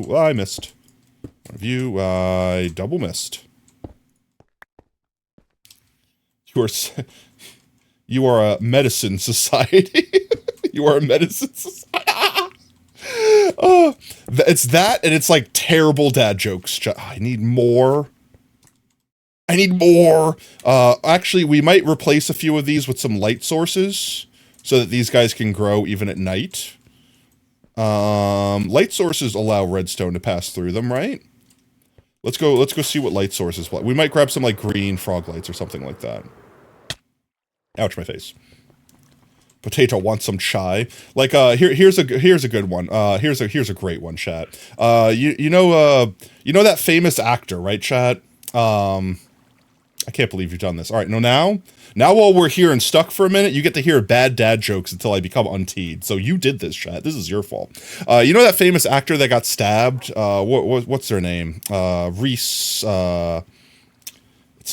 Well, I missed. One of you, I double missed. You are a medicine society. You are a medicine society. Oh, it's that, and it's like terrible dad jokes. I need more. Actually, we might replace a few of these with some light sources so that these guys can grow even at night. Light sources allow redstone to pass through them, right? Let's go see what light sources. We might grab some like green frog lights or something like that. Ouch, my face. Potato wants some chai. Like here's a good one. Here's a great one, chat. You know that famous actor, right, chat? I can't believe you've done this. All right, now while we're here and stuck for a minute, you get to hear bad dad jokes until I become unteed. So you did this, chat. This is your fault. You know that famous actor that got stabbed? What's their name? Reese.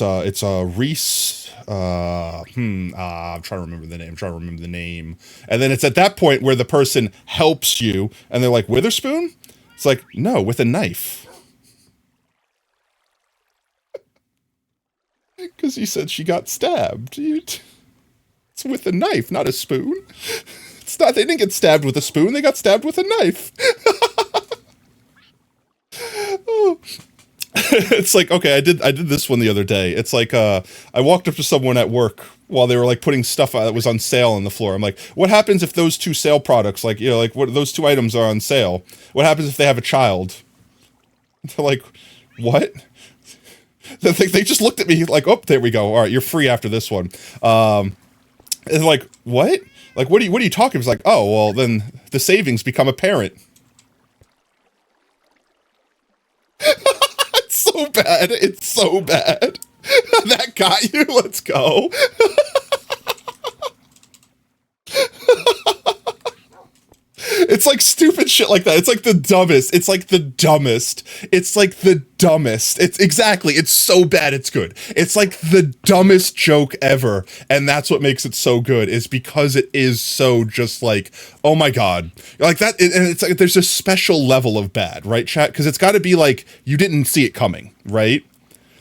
It's a Reese. I'm trying to remember the name. And then it's at that point where the person helps you, and they're like, Witherspoon? It's like, no, with a knife. Because you said she got stabbed. It's with a knife, not a spoon. It's not. They didn't get stabbed with a spoon. They got stabbed with a knife. Oh. It's like, okay, I did this one the other day. It's like, I walked up to someone at work while they were like putting stuff that was on sale on the floor. I'm like, what happens if those two sale products, like, you know, like what those two items are on sale? What happens if they have a child? They're like, what? They just looked at me like, oh, there we go. All right, you're free after this one. And like, what? Like, what are you talking? It's like, oh, well, then the savings become apparent. It's so bad. It's so bad. That got you. Let's go. It's like stupid shit like that. It's like the dumbest. It's like the dumbest. It's like the dumbest. It's exactly. It's so bad. It's good. It's like the dumbest joke ever. And that's what makes it so good, is because it is so just like, oh my God. Like that. And it's like, there's a special level of bad, right, chat? Because it's got to be like, you didn't see it coming, right?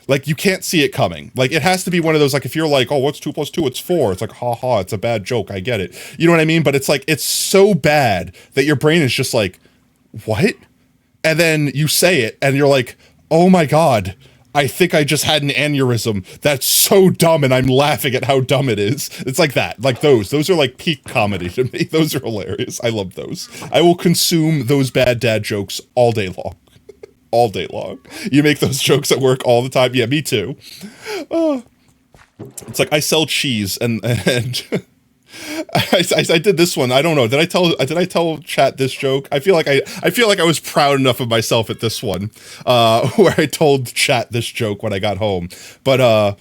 Like, you can't see it coming. Like, it has to be one of those, like, if you're like, oh, what's 2 + 2? It's 4. It's like, ha ha, it's a bad joke. I get it. You know what I mean? But it's like, it's so bad that your brain is just like, what? And then you say it, and you're like, oh my God, I think I just had an aneurysm. That's so dumb, and I'm laughing at how dumb it is. It's like that. Like those. Those are like peak comedy to me. Those are hilarious. I love those. I will consume those bad dad jokes all day long. All day long. You make those jokes at work all the time. Yeah, me too. It's like I sell cheese, and I did this one. I don't know. Did I tell chat this joke? I feel like I was proud enough of myself at this one, where I told chat this joke when I got home. But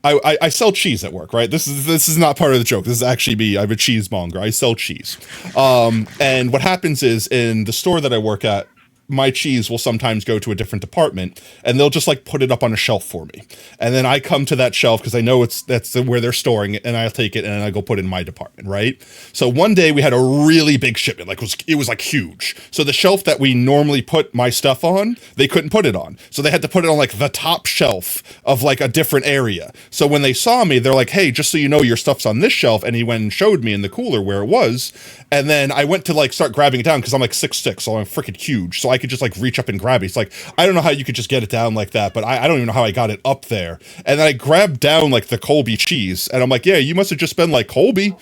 I sell cheese at work, right? This is not part of the joke. This is actually me. I'm a cheesemonger. I sell cheese. And what happens is, in the store that I work at, my cheese will sometimes go to a different department, and they'll just like put it up on a shelf for me. And then I come to that shelf because I know that's where they're storing it, and I'll take it and I go put it in my department, right? So one day we had a really big shipment, like it was like huge. So the shelf that we normally put my stuff on, they couldn't put it on. So they had to put it on like the top shelf of like a different area. So when they saw me, they're like, hey, just so you know, your stuff's on this shelf. And he went and showed me in the cooler where it was. And then I went to like start grabbing it down because I'm like 6'6", so I'm freaking huge. So I could just like reach up and grab it. It's like, I don't know how you could just get it down like that, but I don't even know how I got it up there. And then I grabbed down like the Colby cheese, and I'm like, yeah, you must have just been like Colby.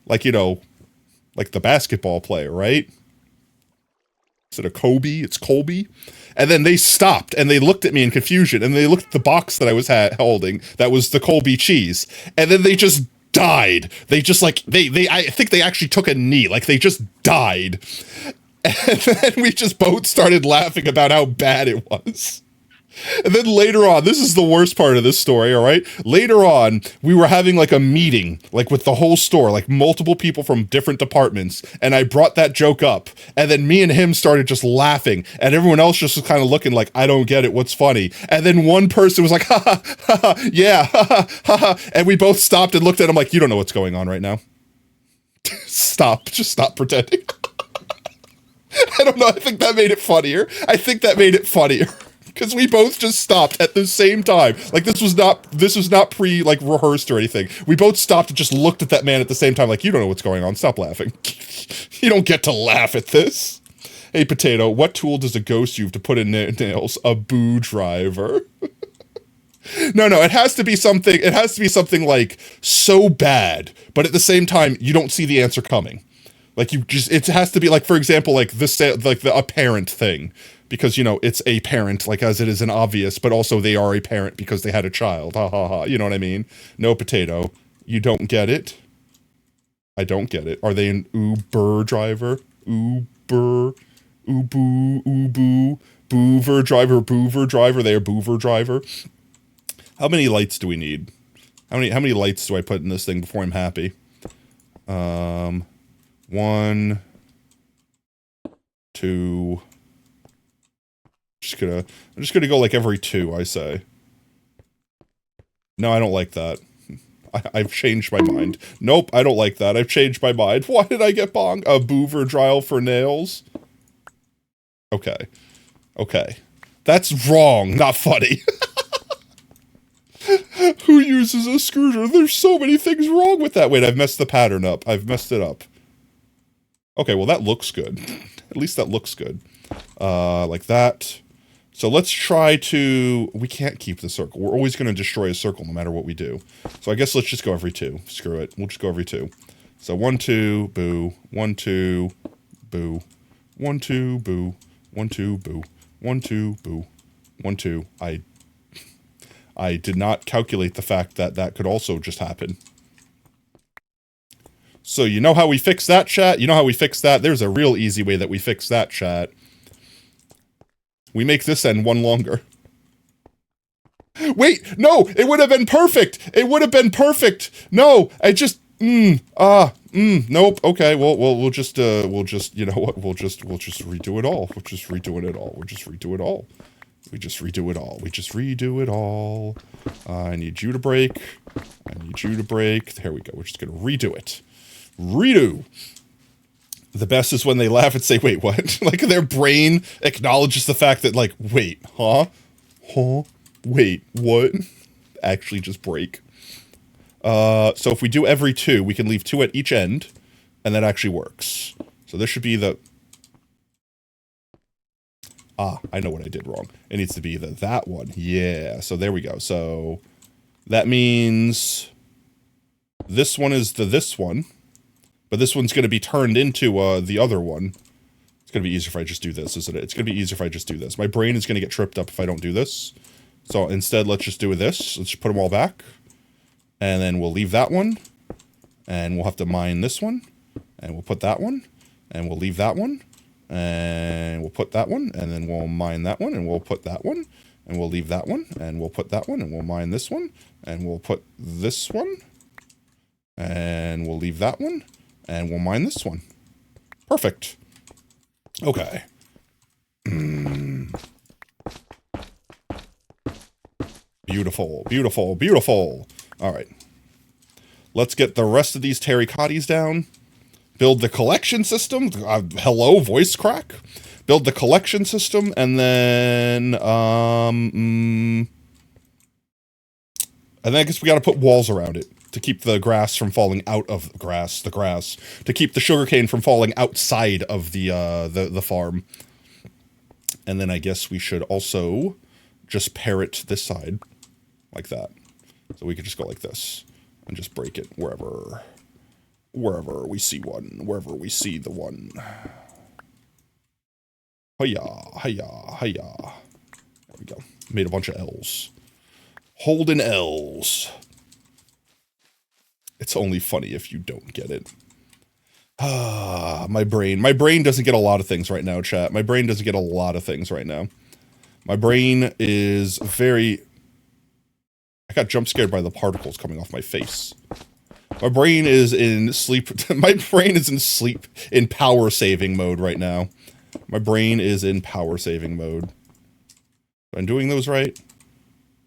Like, you know, like the basketball player, right? Is it a Kobe? It's Colby. And then they stopped and they looked at me in confusion, and they looked at the box that I was holding that was the Colby cheese. And then they just died. They just like, I think they actually took a knee. Like they just died. And then we just both started laughing about how bad it was. And then later on, this is the worst part of this story, all right? Later on, we were having like a meeting, like with the whole store, like multiple people from different departments, and I brought that joke up, and then me and him started just laughing, and everyone else just was kind of looking like, I don't get it, what's funny? And then one person was like, ha ha, ha ha, yeah, ha ha, ha ha, and we both stopped and looked at him like, you don't know what's going on right now. Stop, just stop pretending. I don't know, I think that made it funnier. Because we both just stopped at the same time. Like this was not pre like rehearsed or anything. We both stopped and just looked at that man at the same time like, you don't know what's going on. Stop laughing. You don't get to laugh at this. Hey Potato, what tool does a ghost use to put in nails? A boo driver. No, it has to be something like so bad, but at the same time you don't see the answer coming. Like it has to be like, for example, like the apparent thing, because, you know, it's a parent, like as it is an obvious, but also they are a parent because they had a child. Ha ha ha. You know what I mean? No Potato. You don't get it? I don't get it. Are they an Uber driver? Uber, Ubu, Boover driver. They are Boover driver. How many lights do we need? How many lights do I put in this thing before I'm happy? 1, 2. I'm just gonna go like every 2, I say. No, I don't like that. I've changed my mind. Nope, I don't like that. I've changed my mind. Why did I get bong? A boover dryle for nails? Okay. Okay. That's wrong, not funny. Who uses a screwdriver? There's so many things wrong with that. Wait, I've messed the pattern up. I've messed it up. Okay, well that looks good. At least that looks good. Like that. So let's try to... We can't keep the circle. We're always going to destroy a circle no matter what we do. So I guess let's just go every 2. Screw it. We'll just go every 2. So 1, 2, boo. 1, 2, boo. 1, 2, boo. 1, 2, boo. 1, 2, boo. 1, 2. I did not calculate the fact that that could also just happen. So you know how we fix that, chat? You know how we fix that? There's a real easy way that we fix that, chat. We make this end 1 longer. Wait, no, it would have been perfect. It would have been perfect. No, I just, nope. Okay, well, we'll just, you know what? We'll just redo it all. We'll just redo it all. We'll just redo it all. We just redo it all. We just redo it all. I need you to break. I need you to break. There we go. We're just gonna redo it. Redo. The best is when they laugh and say, wait, what? Like, their brain acknowledges the fact that, like, wait, huh? Huh? Wait, what? Actually just break. So if we do every 2, we can leave 2 at each end, and that actually works. So this should be the... Ah, I know what I did wrong. It needs to be that one. Yeah, so there we go. So that means this one is this one. But this one's going to be turned into the other one. It's going to be easier if I just do this, isn't it? It's going to be easier if I just do this. My brain is going to get tripped up if I don't do this. So instead, let's just do this. Let's just put them all back. And then we'll leave that one. And we'll have to mine this one. And we'll put that one. And we'll leave that one. And we'll put that one. And then we'll mine that one. And we'll put that one. And we'll leave that one. And we'll put that one. And we'll mine this one. And we'll put this one. And we'll leave that one. And we'll mine this one. Perfect. Okay. Beautiful, beautiful, beautiful. All right. Let's get the rest of these terracottas down. Build the collection system. Hello, voice crack. Build the collection system, and then, and then I guess we got to put walls around it. To keep the grass from falling out of the grass. To keep the sugarcane from falling outside of the farm. And then I guess we should also just parrot this side. Like that. So we could just go like this. And just break it wherever we see one. Wherever we see the one. Hiya, hiya, hiya. There we go. Made a bunch of L's. Holding L's. It's only funny if you don't get it. Ah, my brain. My brain doesn't get a lot of things right now, chat. My brain doesn't get a lot of things right now. My brain is very... I got jump scared by the particles coming off my face. My brain is in sleep... My brain is in sleep... In power saving mode right now. My brain is in power saving mode. I'm doing those right?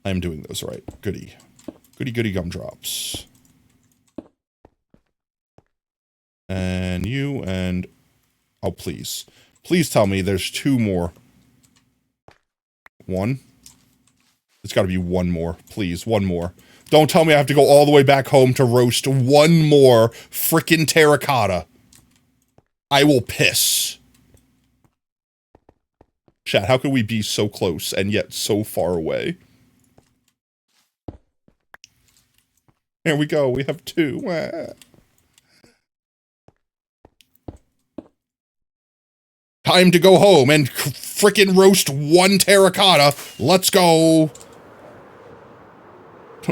I'm doing those right. Goody. Goody goody gumdrops. And you, and... Oh, please. Please tell me there's 2 more. 1? It's gotta be 1 more. Please, 1 more. Don't tell me I have to go all the way back home to roast 1 more frickin' terracotta. I will piss. Chat, how could we be so close and yet so far away? Here we go, we have 2. Time to go home and frickin' roast 1 terracotta. Let's go.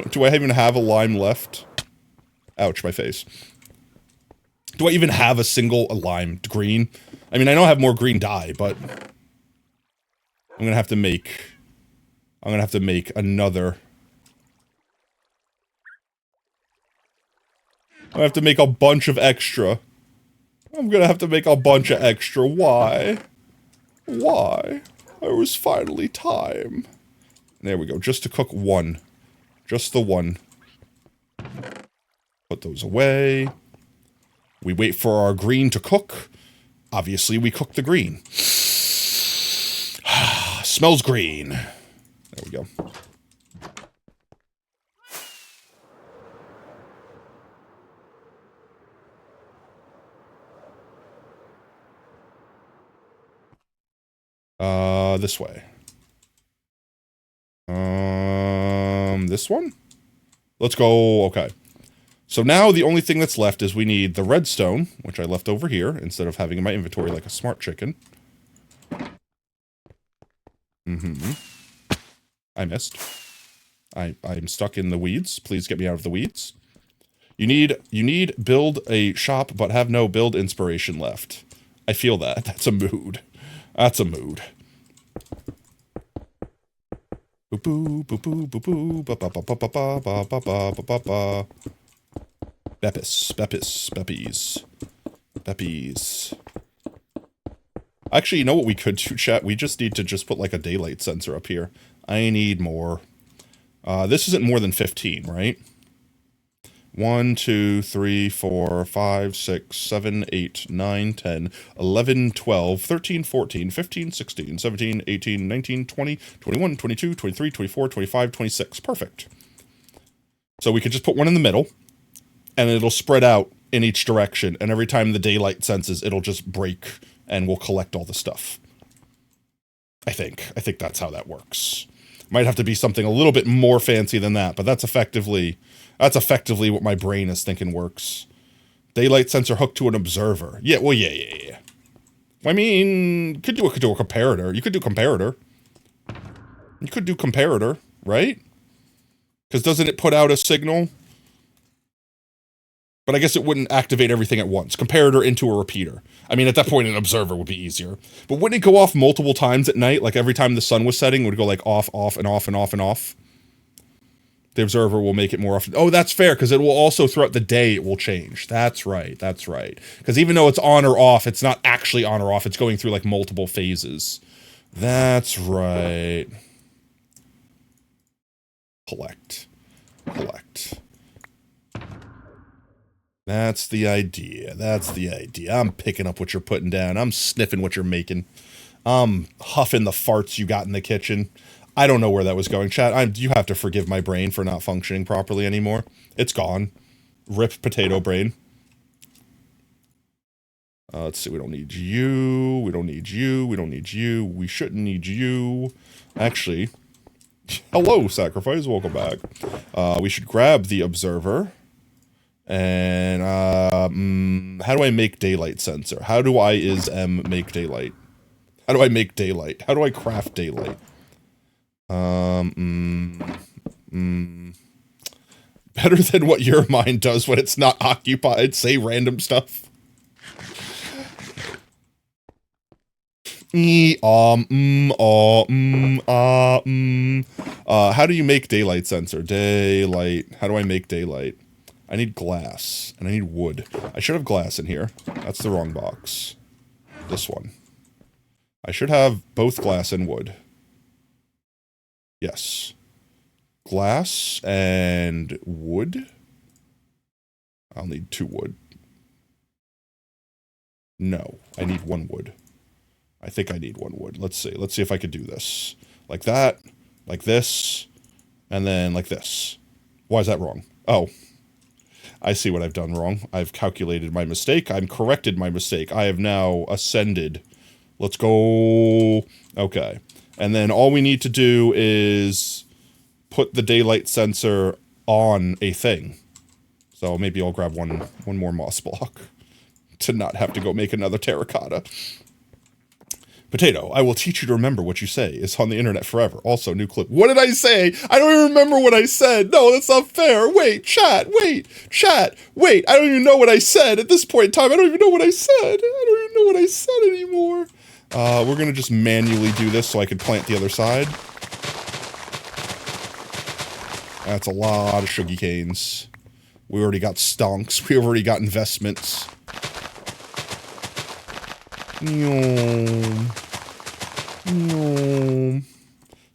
Do I even have a lime left? Ouch, my face. Do I even have a single lime green? I mean, I know I have more green dye, but... I'm gonna have to make another... I have to make a bunch of extra. I'm gonna have to make a bunch of extra. Why? Why? It was finally time. There we go. Just to cook 1. Just the one. Put those away. We wait for our green to cook. Obviously, we cook the green. Smells green. There we go. This way. This one? Let's go, okay. So now the only thing that's left is we need the redstone, which I left over here, instead of having in my inventory like a smart chicken. I missed. I'm stuck in the weeds. Please get me out of the weeds. You need build a shop, but have no build inspiration left. I feel that. That's a mood. That's a mood. Boo boo boo boo boo boo ba ba ba ba ba ba ba ba ba ba ba. Beppies. Actually, you know what we could do, chat? We just need to just put like a daylight sensor up here. I need more. This isn't more than 15, right? 1, 2, 3, 4, 5, 6, 7, 8, 9, 10, 11, 12, 13, 14, 15, 16, 17, 18, 19, 20, 21, 22, 23, 24, 25, 26. Perfect. So we could just put one in the middle, and it'll spread out in each direction, and every time the daylight senses, it'll just break, and we'll collect all the stuff. I think that's how that works. Might have to be something a little bit more fancy than that, but that's effectively what my brain is thinking works. Daylight sensor hooked to an observer. Yeah, well, yeah. I mean, could do a comparator. You could do comparator. You could do comparator, right? Because doesn't it put out a signal? But I guess it wouldn't activate everything at once. Comparator into a repeater. I mean, at that point, an observer would be easier. But wouldn't it go off multiple times at night? Like every time the sun was setting, it would go like off, off, and off, and off, and off. The observer will make it more often. Oh, that's fair, because it will also, throughout the day, it will change. That's right. Because even though it's on or off, it's not actually on or off. It's going through like multiple phases. That's right. Collect. That's the idea. I'm picking up what you're putting down. I'm sniffing what you're making. I'm huffing the farts you got in the kitchen. I don't know where that was going. Chat, you have to forgive my brain for not functioning properly anymore. It's gone. Rip potato brain. Let's see. We don't need you. We shouldn't need you. Actually, hello, Sacrifice. Welcome back. We should grab the observer. And, how do I make daylight sensor? How do I make daylight? How do I make daylight? How do I craft daylight? Better than what your mind does when it's not occupied. Say random stuff. How do you make daylight sensor? Daylight. How do I make daylight? I need glass, and I need wood. I should have glass in here. That's the wrong box. This one. I should have both glass and wood. Yes. Glass and wood. I'll need 2 wood. No, I need 1 wood. I think I need 1 wood. Let's see. Let's see if I could do this. Like that, like this, and then like this. Why is that wrong? Oh. I see what I've done wrong. I've calculated my mistake. I've corrected my mistake. I have now ascended. Let's go. Okay. And then all we need to do is put the daylight sensor on a thing. So maybe I'll grab one more moss block to not have to go make another terracotta. Potato, I will teach you to remember what you say. It's on the internet forever. Also, new clip. What did I say? I don't even remember what I said. No, that's not fair. Wait, chat. Wait. I don't even know what I said at this point in time. I don't even know what I said. Anymore. We're going to just manually do this so I can plant the other side. That's a lot of sugarcanes. We already got stonks. We already got investments.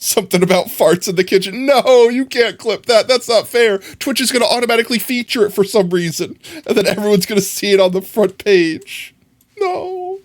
Something about farts in the kitchen. No, you can't clip that. That's not fair. Twitch is going to automatically feature it for some reason. And then everyone's going to see it on the front page. No.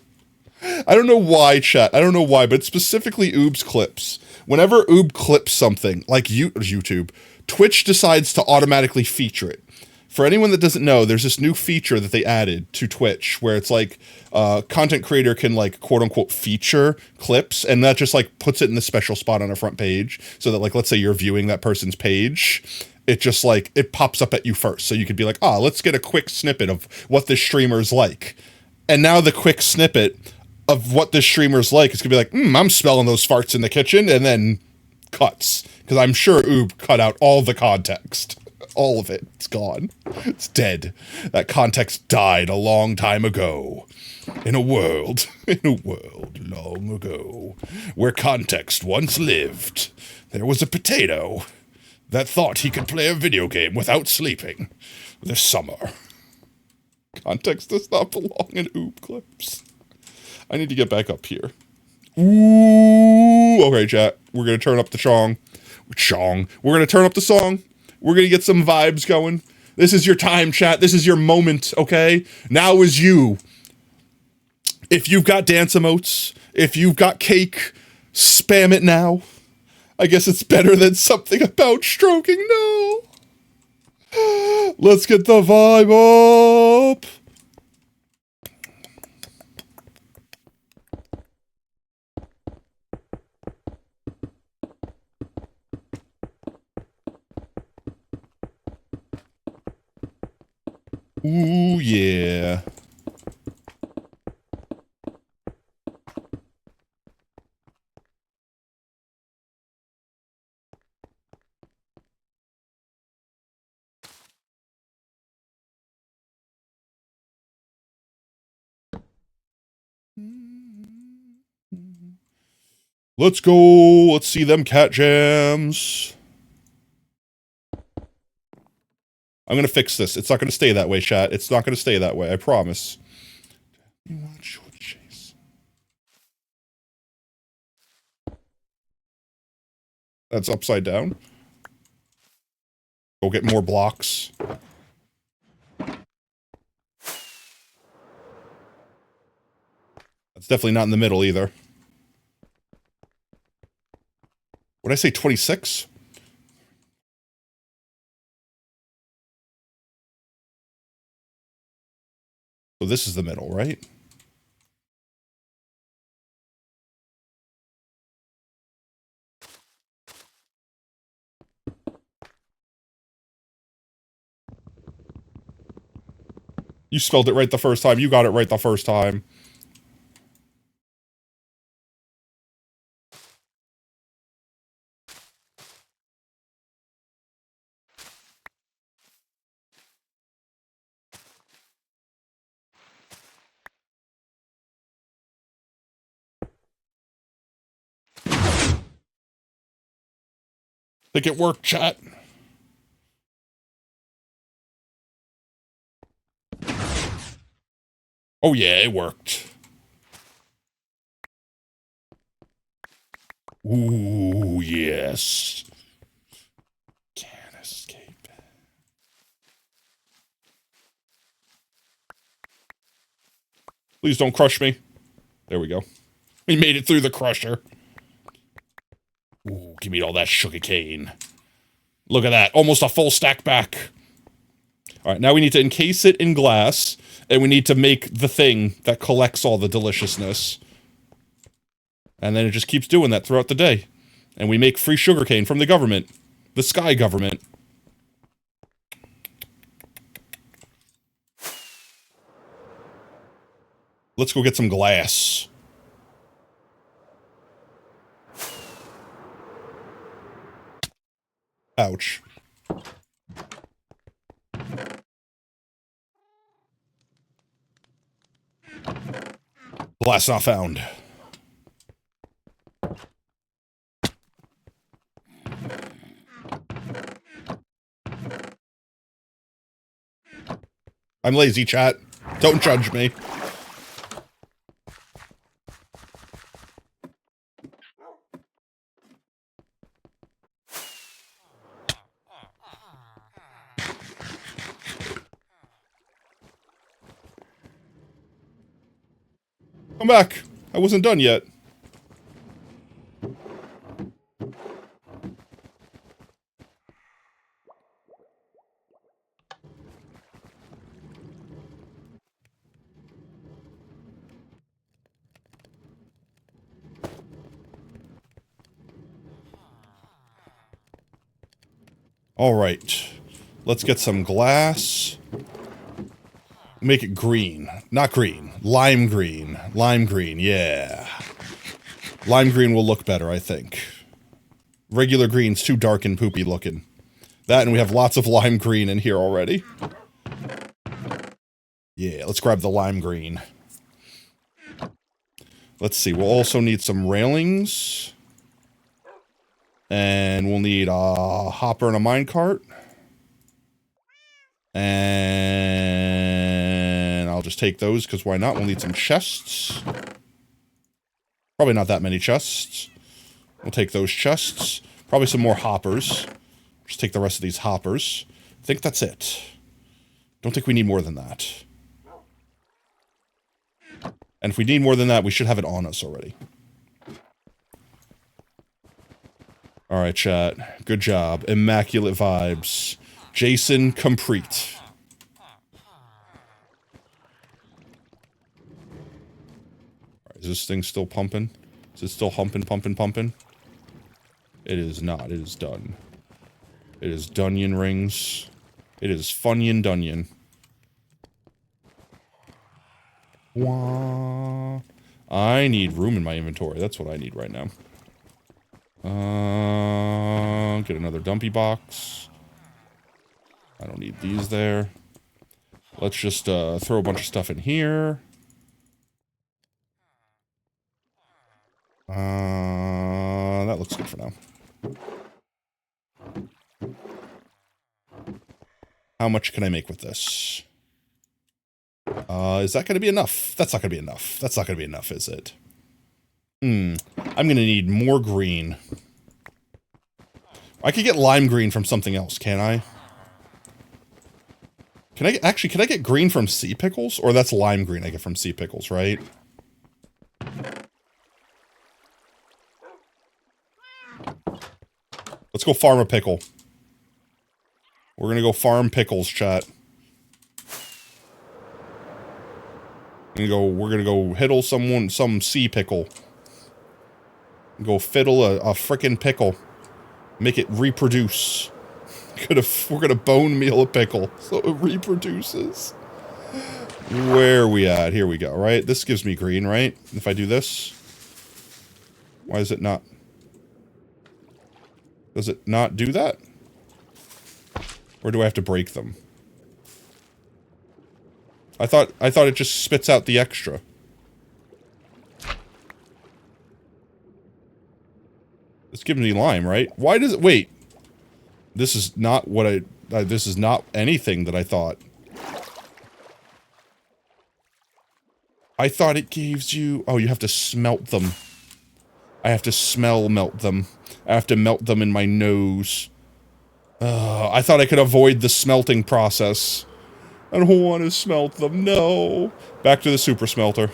I don't know why, chat. I don't know why, but specifically Oob's clips. Whenever Oob clips something, like YouTube, Twitch decides to automatically feature it. For anyone that doesn't know, there's this new feature that they added to Twitch where it's like content creator can like quote unquote feature clips, and that just like puts it in the special spot on a front page so that like, let's say you're viewing that person's page, it just like, it pops up at you first. So you could be like, let's get a quick snippet of what this streamer's like. And now the quick snippet of what this streamer's like is gonna be like, I'm smelling those farts in the kitchen, and then cuts. Because I'm sure Oob cut out all the context. All of it. It's gone. It's dead. That context died a long time ago. In a world long ago, where context once lived, there was a potato that thought he could play a video game without sleeping this summer. Context does not belong in Oob clips. I need to get back up here. Ooh. Okay, chat. We're going to turn up the chong. We're going to turn up the song. We're going to get some vibes going. This is your time, chat. This is your moment, okay? Now is you. If you've got dance emotes, if you've got cake, spam it now. I guess it's better than something about stroking. No. Let's get the vibe up. Ooh, yeah. Let's go. Let's see them cat jams. I'm going to fix this. It's not going to stay that way, chat. It's not going to stay that way. I promise. You want short chase. That's upside down. Go get more blocks. That's definitely not in the middle either. What did I say, 26? So this is the middle, right? You spelled it right the first time. You got it right the first time. Think it worked, chat. Oh yeah, it worked. Ooh, yes. Can't escape. Please don't crush me. There we go. We made it through the crusher. Ooh, give me all that sugarcane. Look at that. Almost a full stack back. Alright, now we need to encase it in glass, and we need to make the thing that collects all the deliciousness. And then it just keeps doing that throughout the day. And we make free sugarcane from the government. The Sky government. Let's go get some glass. Ouch. Glass not found. I'm lazy, chat. Don't judge me. Come back. I wasn't done yet. All right. Let's get some glass. Make it green. Not green. Lime green. Lime green, yeah. Lime green will look better, I think. Regular green's too dark and poopy looking. That, and we have lots of lime green in here already. Yeah, let's grab the lime green. Let's see, we'll also need some railings. And we'll need a hopper and a minecart. And I'll just take those, because why not? We'll need some chests. Probably not that many chests. We'll take those chests. Probably some more hoppers. Just take the rest of these hoppers. I think that's it. Don't think we need more than that. And if we need more than that, we should have it on us already. Alright, chat. Good job. Immaculate vibes. Jason complete. Alright, is this thing still pumping? Is it still humping, pumping, pumping? It is not. It is done. It is Dunyan rings. It is Funyan Dunyan. Wah. I need room in my inventory. That's what I need right now. Get another dumpy box. I don't need these there. Let's just throw a bunch of stuff in here. That looks good for now. How much can I make with this? Is that going to be enough? That's not going to be enough. That's not going to be enough, is it? I'm going to need more green. I could get lime green from something else, can't I? Can I get green from sea pickles? Or that's lime green I get from sea pickles, right? Let's go farm a pickle. We're gonna go farm pickles, chat. We're gonna go hiddle some sea pickle. Go fiddle a frickin' pickle. Make it reproduce. We're gonna bone meal a pickle so it reproduces. Where are we at? Here we go, right? This gives me green, right? If I do this. Why is it not? Does it not do that? Or do I have to break them? I thought it just spits out the extra. It's giving me lime, right? Why does it... Wait. This is not what I... this is not anything that I thought. I thought it gives you... Oh, you have to smelt them. I have to melt them. I have to melt them in my nose. I thought I could avoid the smelting process. I don't want to smelt them. No. Back to the super smelter.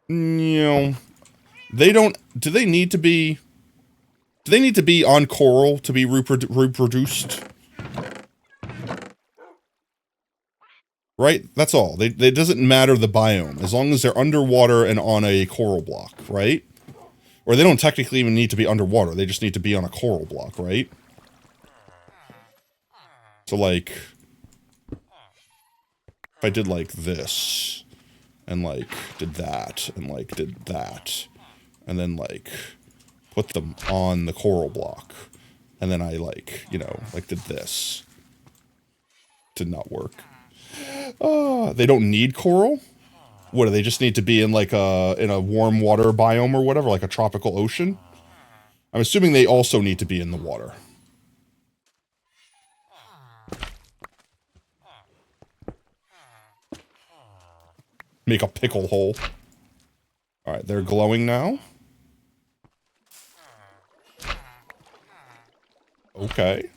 No. They don't... Do they need to be... Do they need to be on coral to be reproduced? Right? That's all. It doesn't matter the biome, as long as they're underwater and on a coral block, right? Or they don't technically even need to be underwater, they just need to be on a coral block, right? So, like... If I did, like, this, and, like, did that, and, like, did that, and then, like, put them on the coral block, and then I, like, you know, like, did this. Did not work. They don't need coral? What, do they just need to be in, like, in a warm water biome or whatever, like a tropical ocean? I'm assuming they also need to be in the water. Make a pickle hole. Alright, they're glowing now. Okay.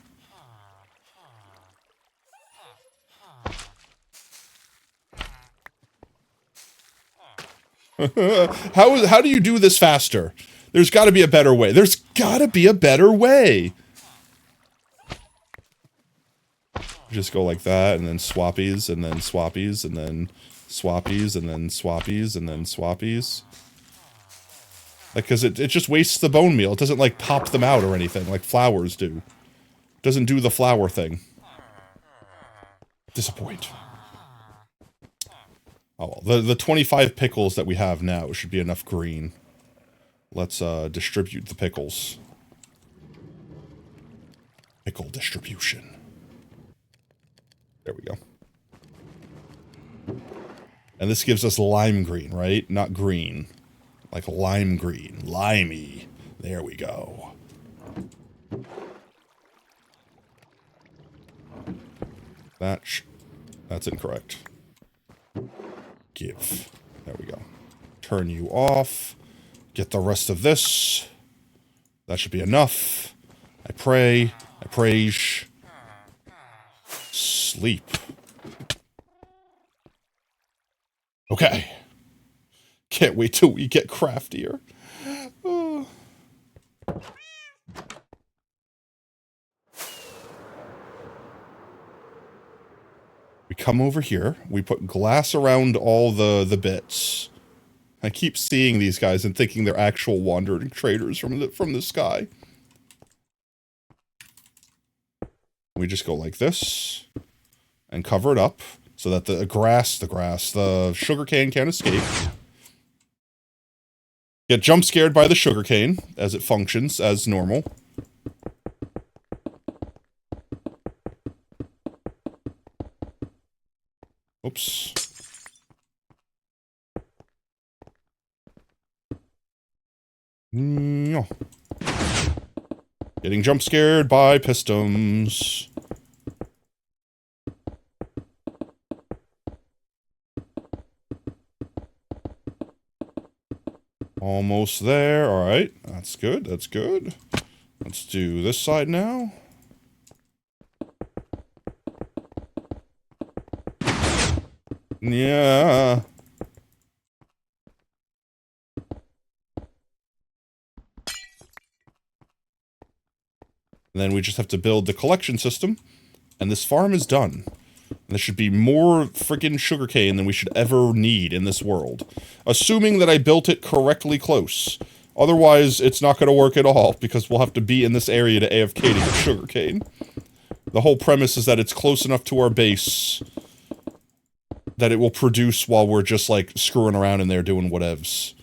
How do you do this faster? There's got to be a better way. There's got to be a better way. Just go like that, and then swappies, and then swappies, and then swappies, and then swappies, and then swappies. Like, because it just wastes the bone meal. It doesn't, like, pop them out or anything, like flowers do. It doesn't do the flower thing. Disappoint. Oh, well, the 25 pickles that we have now should be enough green. Let's, distribute the pickles. Pickle distribution. There we go. And this gives us lime green, right? Not green. Like lime green. Limey. There we go. That's incorrect. Give. There we go. Turn you off. Get the rest of this. That should be enough. I pray. I praise. Sleep. Okay. Can't wait till we get craftier. Oh. We come over here. We put glass around all the bits. I keep seeing these guys and thinking they're actual wandering traders from the sky. We just go like this and cover it up so that the sugarcane can't escape. Get jump scared by the sugarcane as it functions as normal. Oops. No. Getting jump scared by pistons. Almost there. All right. That's good. That's good. Let's do this side now. Yeah. And then we just have to build the collection system, and this farm is done. And there should be more friggin' sugarcane than we should ever need in this world. Assuming that I built it correctly close. Otherwise, it's not going to work at all, because we'll have to be in this area to AFK to get sugarcane. The whole premise is that it's close enough to our base that it will produce while we're just, like, screwing around in there doing whatevs.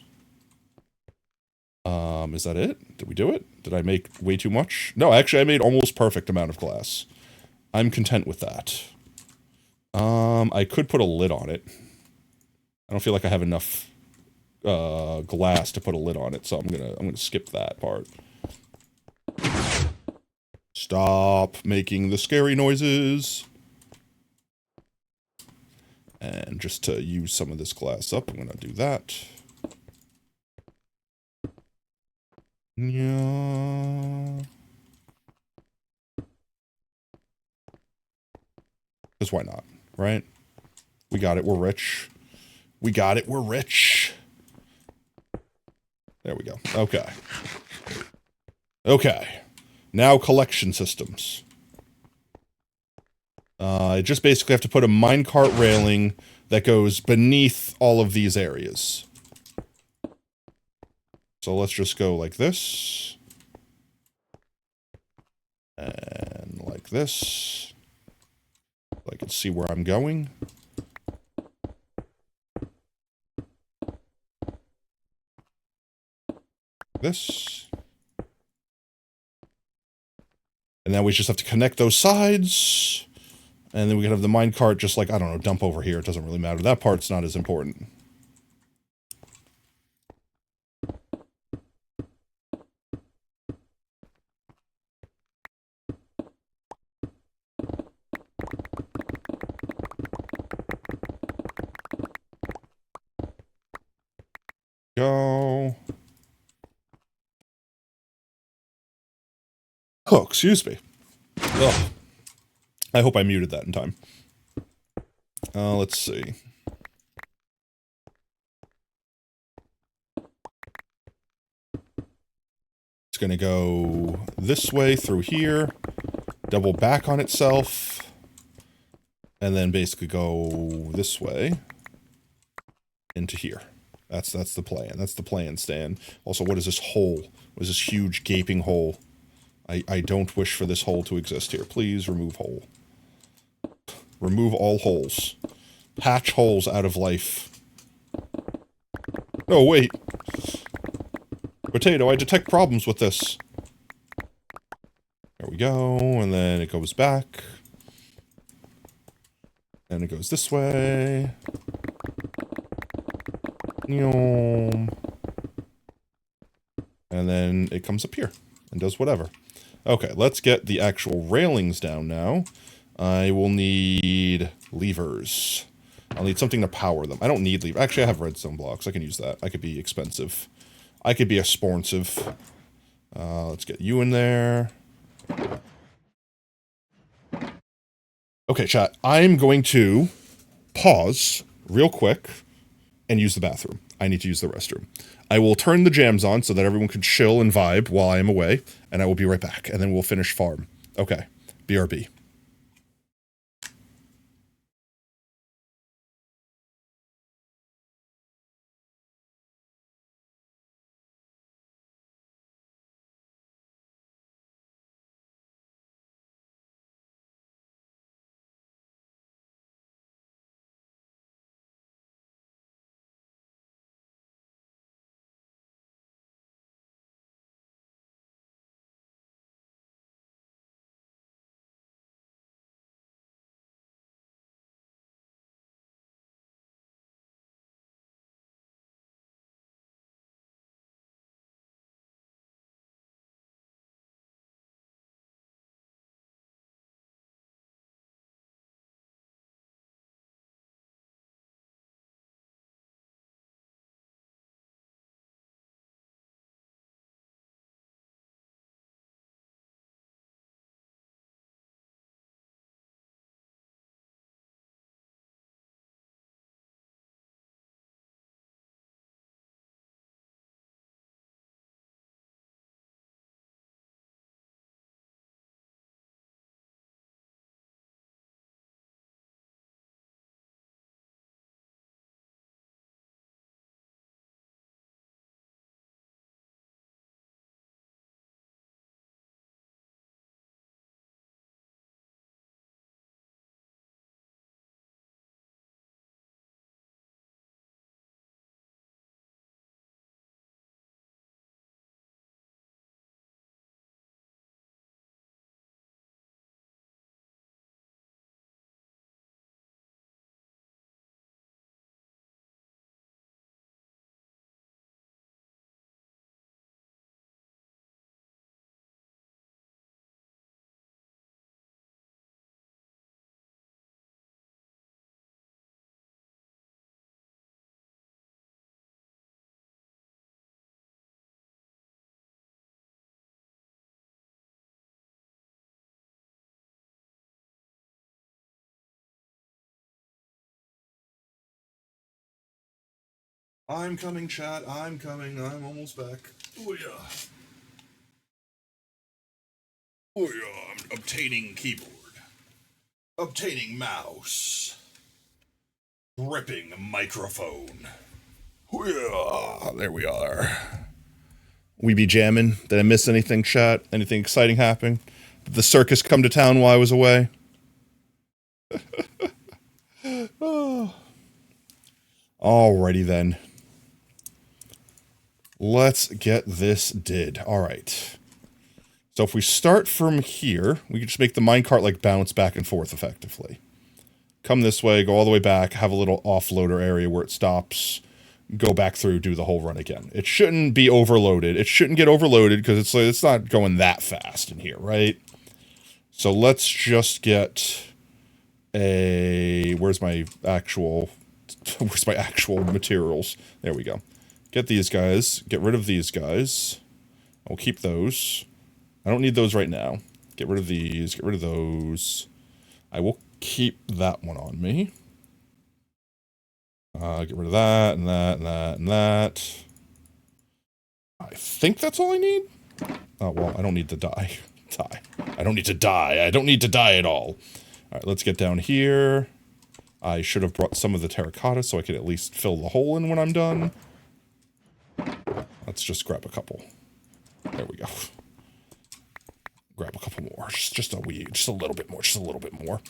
Is that it? Did we do it? Did I make way too much? No, actually, I made almost perfect amount of glass. I'm content with that. I could put a lid on it. I don't feel like I have enough, glass to put a lid on it, so I'm gonna skip that part. Stop making the scary noises. And just to use some of this glass up, I'm gonna do that. Yeah. Because why not, right? We got it, we're rich. We got it, we're rich. There we go. Okay. Okay. Now collection systems. I just basically have to put a minecart railing that goes beneath all of these areas. So let's just go like this. And like this. So I can see where I'm going. This. And then we just have to connect those sides. And then we can have the minecart just like, I don't know, dump over here. It doesn't really matter. That part's not as important. Go. Oh, excuse me. Ugh. I hope I muted that in time. Let's see. It's going to go this way through here, double back on itself, and then basically go this way into here. That's the plan. That's the plan, Stan. Also, what is this hole? What is this huge gaping hole? I don't wish for this hole to exist here. Please remove hole. Remove all holes. Patch holes out of life. Oh, wait. Potato, I detect problems with this. There we go, and then it goes back. And it goes this way. And then it comes up here and does whatever. Okay, let's get the actual railings down now. I will need levers. I'll need something to power them. I don't need levers. Actually, I have redstone blocks. I can use that. I could be expensive. I could be expensive. Let's get you in there. Okay, chat. I'm going to pause real quick and use the bathroom. I need to use the restroom. I will turn the jams on so that everyone can chill and vibe while I am away, and I will be right back, and then we'll finish farm. Okay. BRB. I'm coming, chat. I'm coming. I'm almost back. Oh, yeah. Oh, yeah. I'm obtaining keyboard. Obtaining mouse. Gripping microphone. Oh, yeah. There we are. We be jamming. Did I miss anything, chat? Anything exciting happening? Did the circus come to town while I was away? Oh. Alrighty then. Let's get this did. Alright. So if we start from here, we can just make the minecart like bounce back and forth effectively. Come this way, go all the way back, have a little offloader area where it stops, go back through, do the whole run again. It shouldn't be overloaded. It shouldn't get overloaded because it's not going that fast in here, right? So let's just get a... Where's my actual materials? There we go. Get these guys. Get rid of these guys. I'll keep those. I don't need those right now. Get rid of these. Get rid of those. I will keep that one on me. Get rid of that, and that, and that, and that. I think that's all I need. Oh, well, I don't need to die. I don't need to die. I don't need to die at all. Alright, let's get down here. I should have brought some of the terracotta so I could at least fill the hole in when I'm done. Let's just grab a couple. There we go. Grab a couple more. Just a little bit more. Just a little bit more.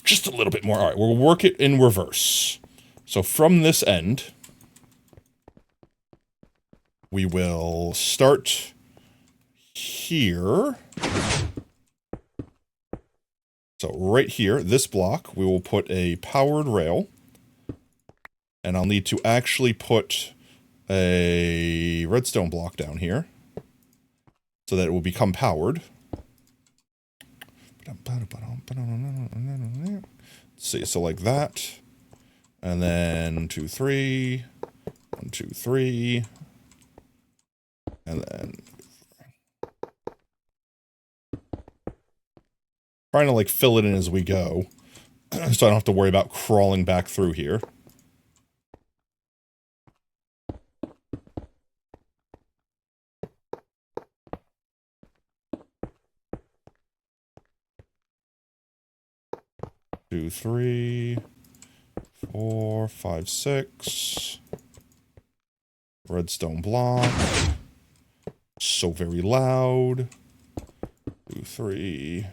Just a little bit more. Alright, we'll work it in reverse. So from this end, we will start here. So right here, this block, we will put a powered rail. And I'll need to actually put a redstone block down here so that it will become powered. Let's see, so like that. And then 2, 3. 1, 2, 3. And then trying to like fill it in as we go, so I don't have to worry about crawling back through here. Two, 3, 4, 5, 6. Redstone block. So very loud. 2, 3.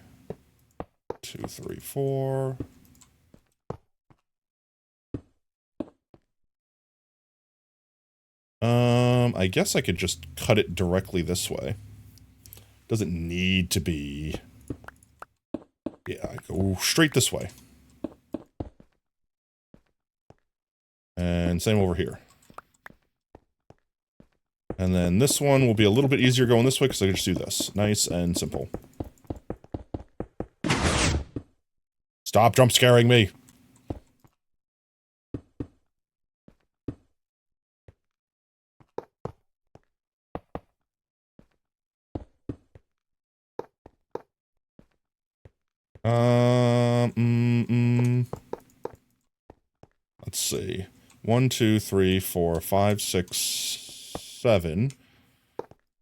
2, 3, 4. I guess I could just cut it directly this way. Doesn't need to be. Yeah, I go straight this way. And same over here. And then this one will be a little bit easier going this way because I can just do this. Nice and simple. Stop jump scaring me. Let's see. 1, 2, 3, 4, 5, 6, 7.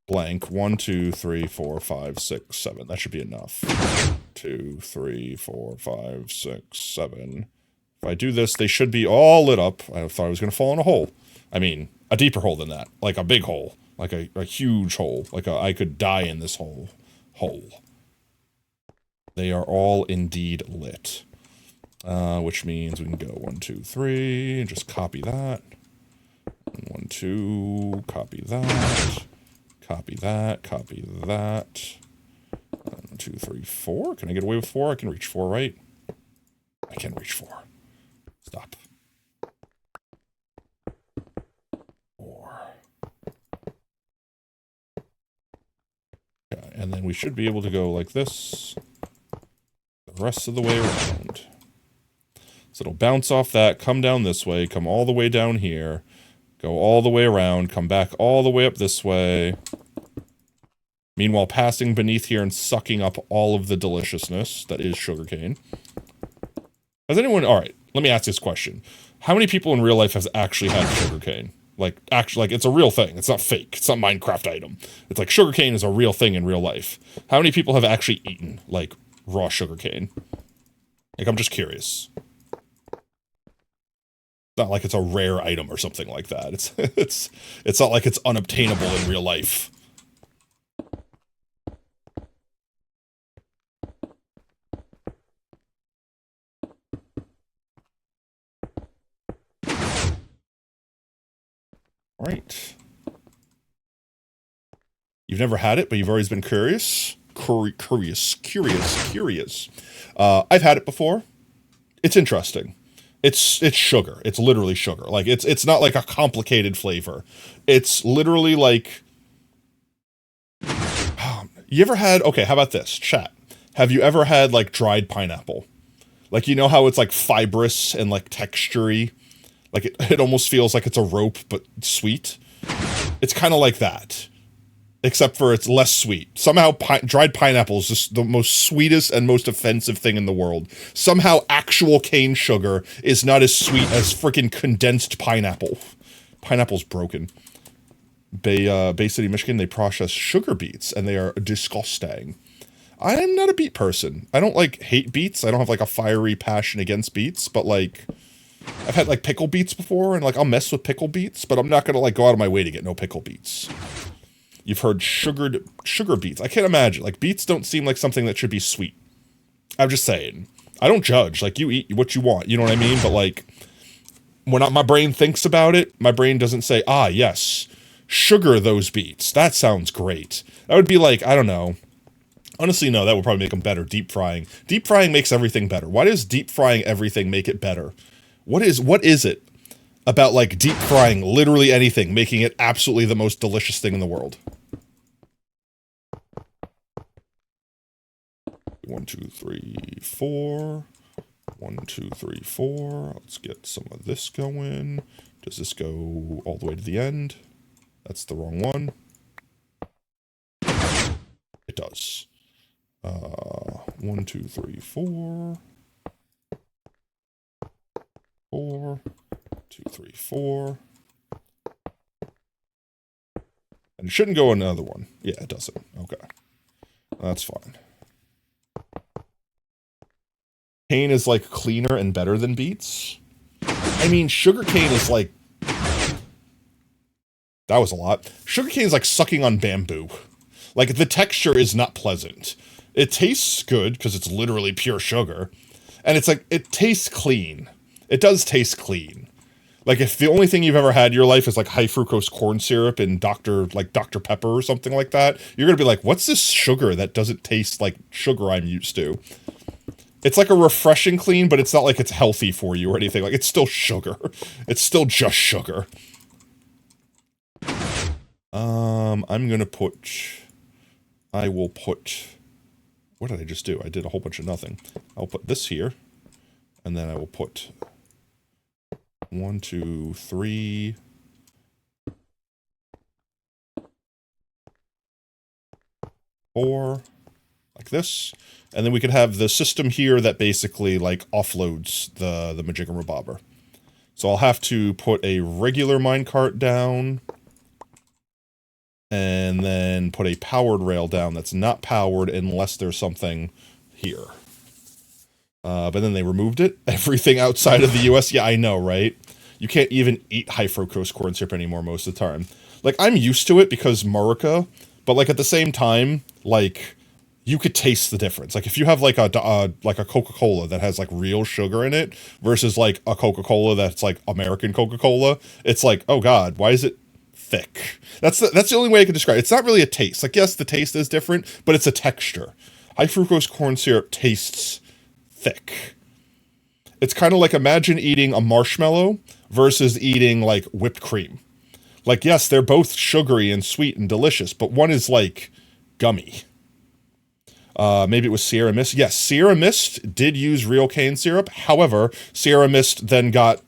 Blank. 1, 2, 3, 4, 5, 6, 7. That should be enough. 2, 3, 4, 5, 6, 7. If I do this, they should be all lit up. I thought I was going to fall in a hole. I mean, a deeper hole than that. Like a big hole. Like a huge hole. Like I could die in this hole. They are all indeed lit. Which means we can go 1, 2, 3, and just copy that. 1, 2, copy that. Copy that, copy that. 1, 2, 3, 4. Can I get away with 4? I can reach 4, right? I can reach 4. Stop. 4. Okay, and then we should be able to go like this the rest of the way around. So it'll bounce off that, come down this way, come all the way down here, go all the way around, come back all the way up this way. Meanwhile, passing beneath here and sucking up all of the deliciousness that is sugarcane. Has anyone... Alright, let me ask this question. How many people in real life have actually had sugarcane? Like, actually, like, it's a real thing. It's not fake. It's not a Minecraft item. It's like, sugarcane is a real thing in real life. How many people have actually eaten, like, raw sugarcane? Like, I'm just curious. Not like it's a rare item or something like that. It's not like it's unobtainable in real life. Right. You've never had it, but you've always been curious. Curious. I've had it before. It's interesting. It's sugar. It's literally sugar. Like it's not like a complicated flavor. It's literally like you ever had okay, how about this? Chat. Have you ever had like dried pineapple? Like you know how it's like fibrous and like textury? Like it almost feels like it's a rope but sweet. It's kind of like that. Except for it's less sweet. Somehow dried pineapple is just the most sweetest and most offensive thing in the world. Somehow actual cane sugar is not as sweet as freaking condensed pineapple. Pineapple's broken. Bay City, Michigan, they process sugar beets, and they are disgusting. I am not a beet person. I don't, like, hate beets. I don't have, like, a fiery passion against beets, but, like, I've had, like, pickle beets before, and, like, I'll mess with pickle beets, but I'm not gonna, like, go out of my way to get no pickle beets. You've heard sugar beets. I can't imagine. Like, beets don't seem like something that should be sweet. I'm just saying. I don't judge. Like, you eat what you want, you know what I mean? But, like, when my brain thinks about it, my brain doesn't say, ah, yes, sugar those beets. That sounds great. That would be like, I don't know. Honestly, no, that would probably make them better. Deep frying. Deep frying makes everything better. Why does deep frying everything make it better? What is it about, like, deep frying literally anything, making it absolutely the most delicious thing in the world? 1, 2, 3, 4. 1, 2, 3, 4. Let's get some of this going. Does this go all the way to the end? That's the wrong one. It does. 1, 2, 3, 4. 4. 2, 3, 4. And it shouldn't go in another one. Yeah, it doesn't. Okay. That's fine. Cane is, like, cleaner and better than beets. I mean, sugarcane is, like... That was a lot. Sugarcane is like sucking on bamboo. Like, the texture is not pleasant. It tastes good, because it's literally pure sugar. And it's like, it tastes clean. It does taste clean. Like, if the only thing you've ever had in your life is, like, high fructose corn syrup and Dr. Pepper or something like that, you're gonna be like, what's this sugar that doesn't taste like sugar I'm used to? It's like a refreshing clean, but it's not like it's healthy for you or anything. Like, it's still sugar. It's still just sugar. I'm gonna put... I will put... What did I just do? I did a whole bunch of nothing. I'll put this here. And then I will put... 1, 2, 3... 4... Like this. And then we could have the system here that basically, like, offloads the Majigger Bobber. So I'll have to put a regular minecart down. And then put a powered rail down that's not powered unless there's something here. But then they removed it. Everything outside of the US, yeah, I know, right? You can't even eat high fructose corn syrup anymore most of the time. Like, I'm used to it because Murica, but, like, at the same time, like, you could taste the difference. Like, if you have, like, a Coca-Cola that has, like, real sugar in it versus, like, a Coca-Cola that's, like, American Coca-Cola, it's like, oh god, why is it thick? That's the only way I can describe it. It's not really a taste. Like, yes, the taste is different, but it's a texture. High fructose corn syrup tastes thick. It's kind of like, imagine eating a marshmallow versus eating, like, whipped cream. Like, yes, they're both sugary and sweet and delicious, but one is, like, gummy. Maybe it was Sierra Mist. Yes, Sierra Mist did use real cane syrup. However, Sierra Mist then got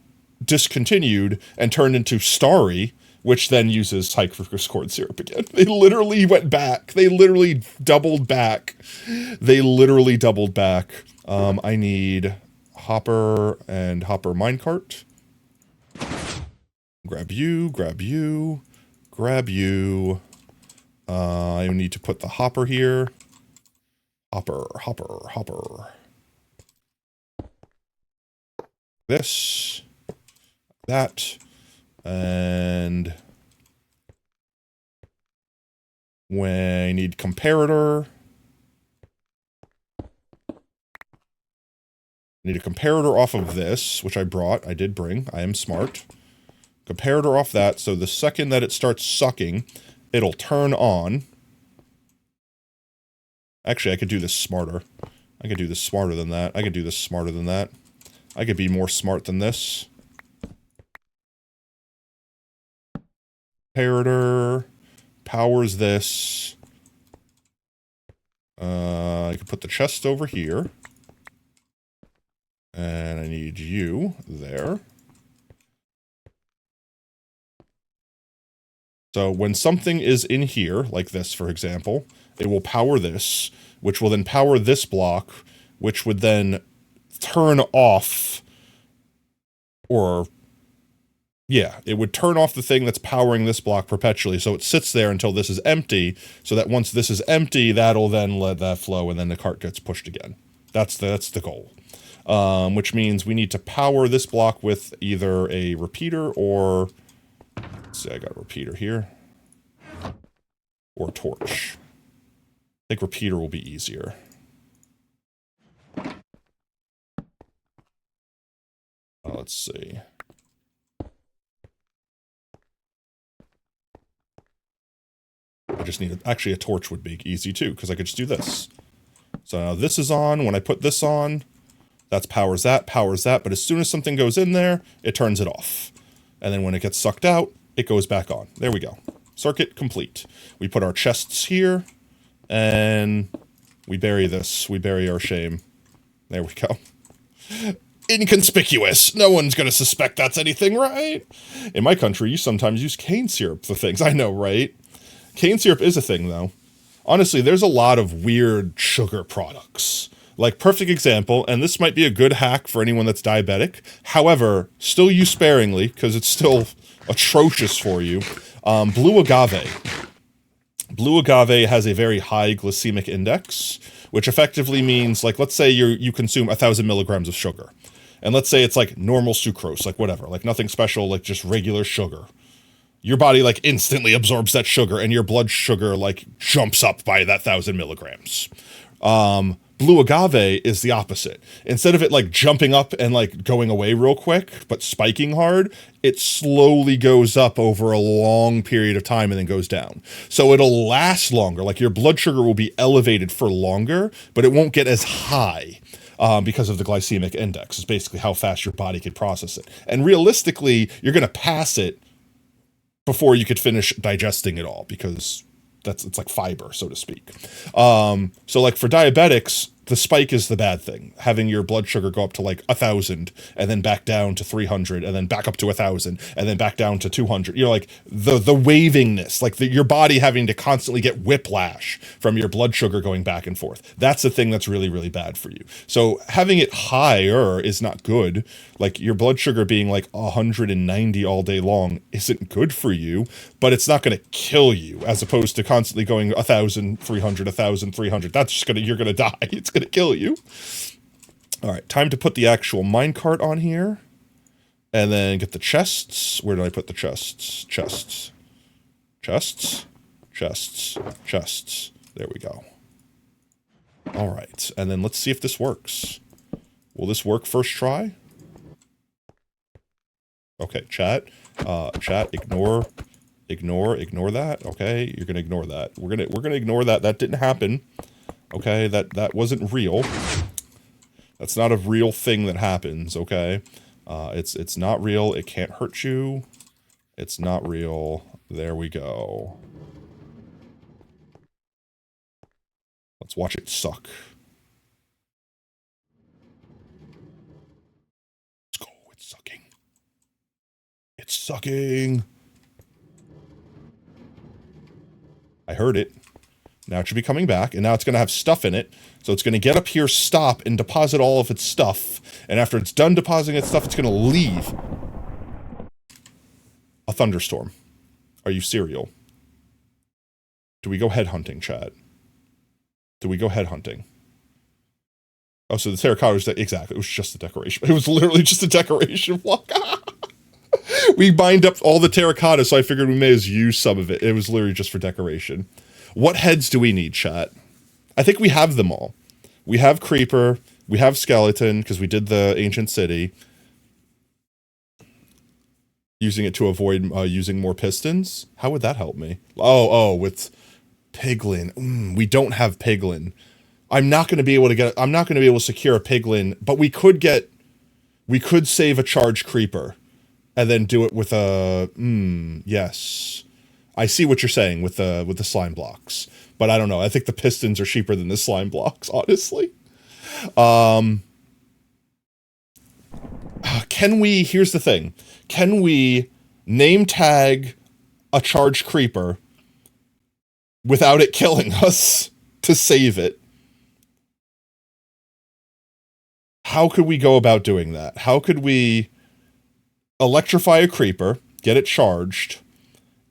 discontinued and turned into Starry, which then uses high fructose corn syrup again. They literally went back. They literally doubled back. They literally doubled back. I need Hopper and Hopper minecart. Grab you, grab you, grab you. I need to put the Hopper here. Hopper, Hopper, Hopper. This. That. And when I need comparator, I need a comparator off of this, which I brought. I did bring. I am smart. Comparator off that, so the second that it starts sucking, it'll turn on. Actually, I could do this smarter. I could do this smarter than that. I could do this smarter than that. I could be more smart than this. Comparator powers this. I could put the chest over here. And I need you there. So when something is in here, like this, for example, it will power this, which will then power this block, which would then turn off, or Yeah, it would turn off the thing that's powering this block perpetually, so it sits there until this is empty, so that once this is empty, that'll then let that flow, and then the cart gets pushed again. That's the goal. Which means we need to power this block with either a repeater or... Let's see, I got a repeater here. Or a torch. I think repeater will be easier. Let's see. I just need actually a torch would be easy too, because I could just do this. So now this is on. When I put this on, that powers that, but as soon as something goes in there, it turns it off. And then when it gets sucked out, it goes back on. There we go. Circuit complete. We put our chests here, and we bury this. We bury our shame. There we go. Inconspicuous. No one's gonna suspect that's anything, right? In my country, you sometimes use cane syrup for things. I know, right? Cane syrup is a thing, though. Honestly, there's a lot of weird sugar products. Like, perfect example, and this might be a good hack for anyone that's diabetic. However, still use sparingly, because it's still atrocious for you. Blue agave. Blue agave has a very high glycemic index, which effectively means, like, let's say you consume 1,000 milligrams of sugar. And let's say it's like normal sucrose, like whatever, like nothing special, like just regular sugar. Your body like instantly absorbs that sugar and your blood sugar like jumps up by that 1,000 milligrams. Blue agave is the opposite. Instead of it like jumping up and like going away real quick, but spiking hard, it slowly goes up over a long period of time and then goes down. So it'll last longer. Like your blood sugar will be elevated for longer, but it won't get as high. Because of the glycemic index. It's basically how fast your body can process it. And realistically, you're going to pass it before you could finish digesting it all, because it's like fiber, so to speak. So like for diabetics, the spike is the bad thing. Having your blood sugar go up to like 1,000 and then back down to 300 and then back up to 1,000 and then back down to 200. You know, like the wavingness, like your body having to constantly get whiplash from your blood sugar going back and forth. That's the thing that's really, really bad for you. So having it higher is not good. Like your blood sugar being like 190 all day long isn't good for you, but it's not going to kill you, as opposed to constantly going 1,300, 1,300. That's just you're going to die. It's going to kill you. All right, time to put the actual minecart on here. And then get the chests. Where did I put the chests? Chests. Chests. Chests. Chests. There we go. All right, and then let's see if this works. Will this work first try? Okay, chat. Chat, ignore that. Okay, you're gonna ignore that. We're gonna ignore that. That didn't happen. Okay, that wasn't real. That's not a real thing that happens. Okay, it's not real. It can't hurt you. It's not real. There we go. Let's watch it suck. Let's go. It's sucking. It's sucking. I heard it. Now it should be coming back, and now it's going to have stuff in it. So it's going to get up here, stop, and deposit all of its stuff. And after it's done depositing its stuff, it's going to leave. A thunderstorm. Are you serial? Do we go headhunting, chat? Do we go headhunting? Oh, so the terracotta was... Exactly, it was just a decoration. It was literally just a decoration block. We bind up all the terracotta, so I figured we may as use some of it. It was literally just for decoration. What heads do we need, chat? I think we have them all. We have Creeper. We have Skeleton, because we did the Ancient City. Using it to avoid using more pistons. How would that help me? Oh, with Piglin. We don't have Piglin. I'm not going to be able to secure a Piglin, but we could save a charged Creeper. And then do it with a... yes. I see what you're saying with the slime blocks. But I don't know. I think the pistons are cheaper than the slime blocks, honestly. Can we... Here's the thing. Can we name tag a charged creeper without it killing us to save it? How could we go about doing that? How could we... electrify a creeper, get it charged,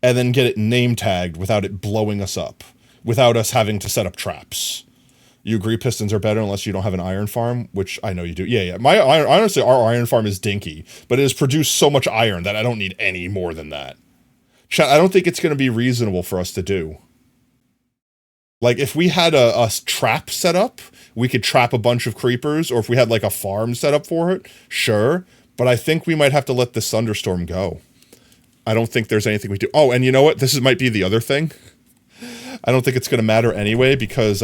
and then get it name tagged without it blowing us up, without us having to set up traps. You agree pistons are better unless you don't have an iron farm, which I know you do. Yeah. My iron, honestly, our iron farm is dinky, but it has produced so much iron that I don't need any more than that. Chat, I don't think it's going to be reasonable for us to do. Like, if we had a trap set up, we could trap a bunch of creepers, or if we had, like, a farm set up for it, sure. But I think we might have to let this thunderstorm go. I don't think there's anything we do. Oh, and you know what? Might be the other thing. I don't think it's going to matter anyway, because,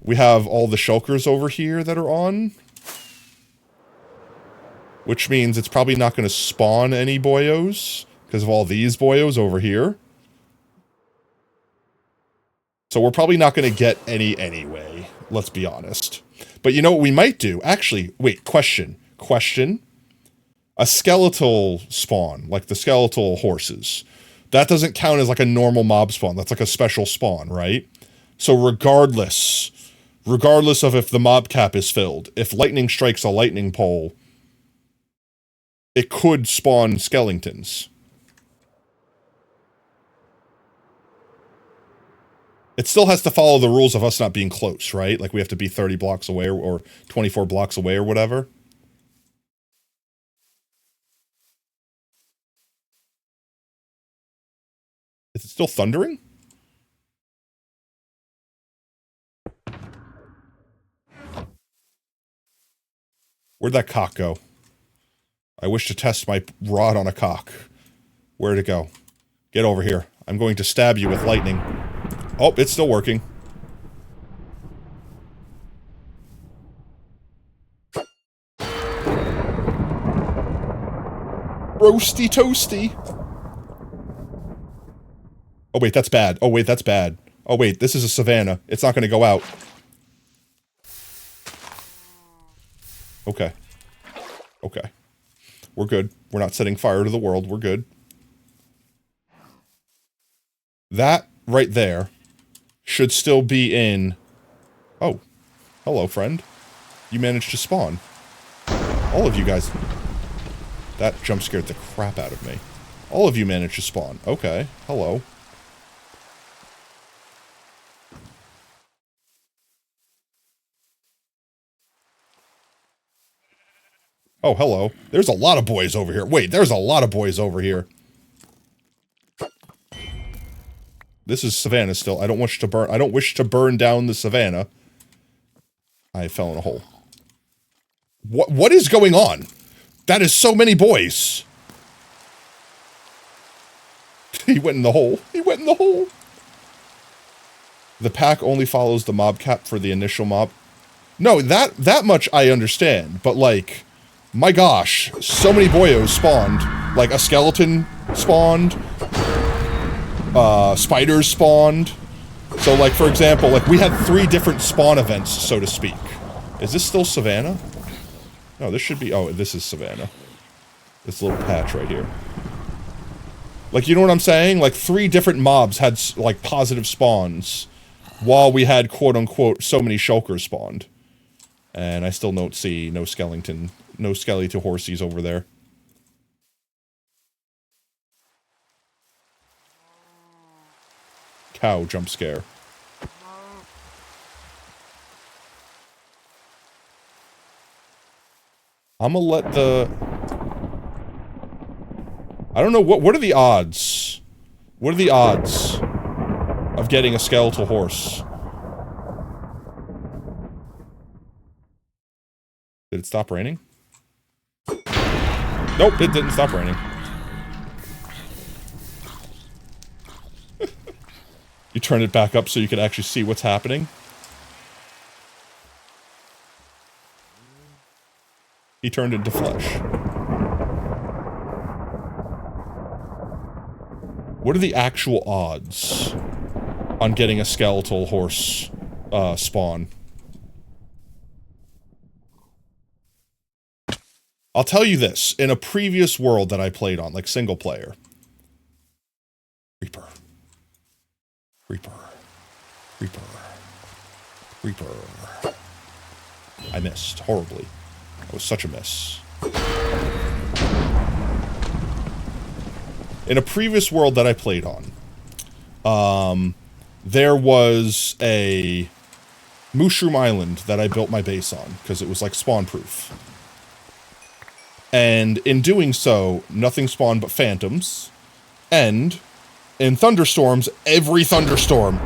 we have all the shulkers over here that are on. Which means it's probably not going to spawn any boyos, because of all these boyos over here. So we're probably not going to get any anyway, let's be honest. But you know what we might do? Actually, wait, question. A skeletal spawn, like the skeletal horses. That doesn't count as like a normal mob spawn. That's like a special spawn, right? So regardless of if the mob cap is filled, if lightning strikes a lightning pole, it could spawn skeletons. It still has to follow the rules of us not being close, right? Like we have to be 30 blocks away or 24 blocks away or whatever. Is it still thundering? Where'd that cock go? I wish to test my rod on a cock. Where'd it go? Get over here. I'm going to stab you with lightning. Oh, it's still working. Roasty toasty. Oh wait, that's bad. Oh wait, that's bad. Oh wait, this is a savanna. It's not going to go out. Okay. Okay. We're good. We're not setting fire to the world. We're good. That right there should still be in... Oh. Hello, friend. You managed to spawn. All of you guys... That jump scared the crap out of me. All of you managed to spawn. Okay. Hello. Oh, hello. There's a lot of boys over here. Wait, there's a lot of boys over here. This is Savannah still. I don't wish to burn down the Savannah. I fell in a hole. What is going on? That is so many boys. He went in the hole. He went in the hole. The pack only follows the mob cap for the initial mob. No, that much I understand, but like, my gosh, so many boyos spawned. Like, a skeleton spawned. Spiders spawned. So, like, for example, like, we had 3 different spawn events, so to speak. Is this still Savannah? No, this should be... Oh, this is Savannah. This little patch right here. Like, you know what I'm saying? Like, 3 different mobs had, like, positive spawns, while we had, quote-unquote, so many shulkers spawned. And I still don't see no skeleton horsies over there. Cow jump scare. I'm gonna let the... I don't know, what are the odds? What are the odds of getting a skeletal horse? Did it stop raining? Nope, it didn't stop raining. You turn it back up so you can actually see what's happening. He turned into flesh. What are the actual odds on getting a skeletal horse spawn? I'll tell you this, in a previous world that I played on, like single player. Reaper. Reaper. Reaper. Reaper. I missed horribly. That was such a miss. in a previous world that I played on, there was a Mushroom Island that I built my base on, because it was like spawn-proof. And in doing so, nothing spawned but phantoms, and in thunderstorms, every thunderstorm,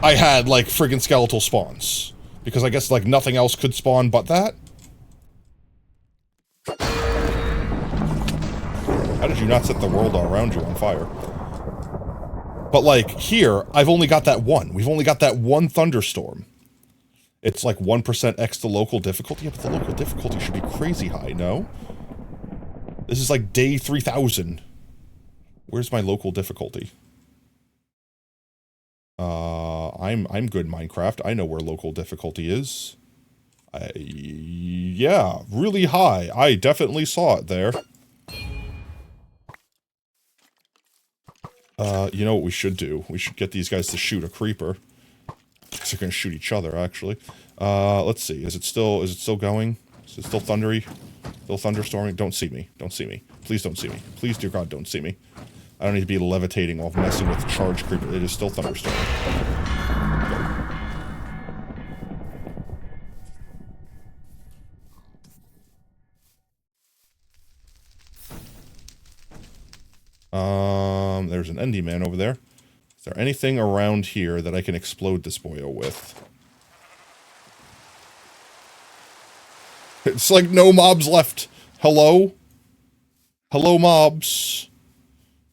I had, like, friggin' skeletal spawns. Because I guess, like, nothing else could spawn but that. How did you not set the world all around you on fire? But, like, here, I've only got that one. We've only got that one thunderstorm. It's like 1% X the local difficulty. Yeah, but the local difficulty should be crazy high, no? This is like day 3000. Where's my local difficulty? I'm good, Minecraft. I know where local difficulty is. Yeah, really high. I definitely saw it there. You know what we should do? We should get these guys to shoot a creeper. They're gonna shoot each other, actually. Let's see. Is it still going? Is it still thundery? Still thunderstorming? Don't see me. Don't see me. Please don't see me. Please, dear God, don't see me. I don't need to be levitating while messing with the charge creeper. It is still thunderstorming. There's an Endy Man over there. Is there anything around here that I can explode this boyo with? It's like no mobs left. Hello? Hello, mobs.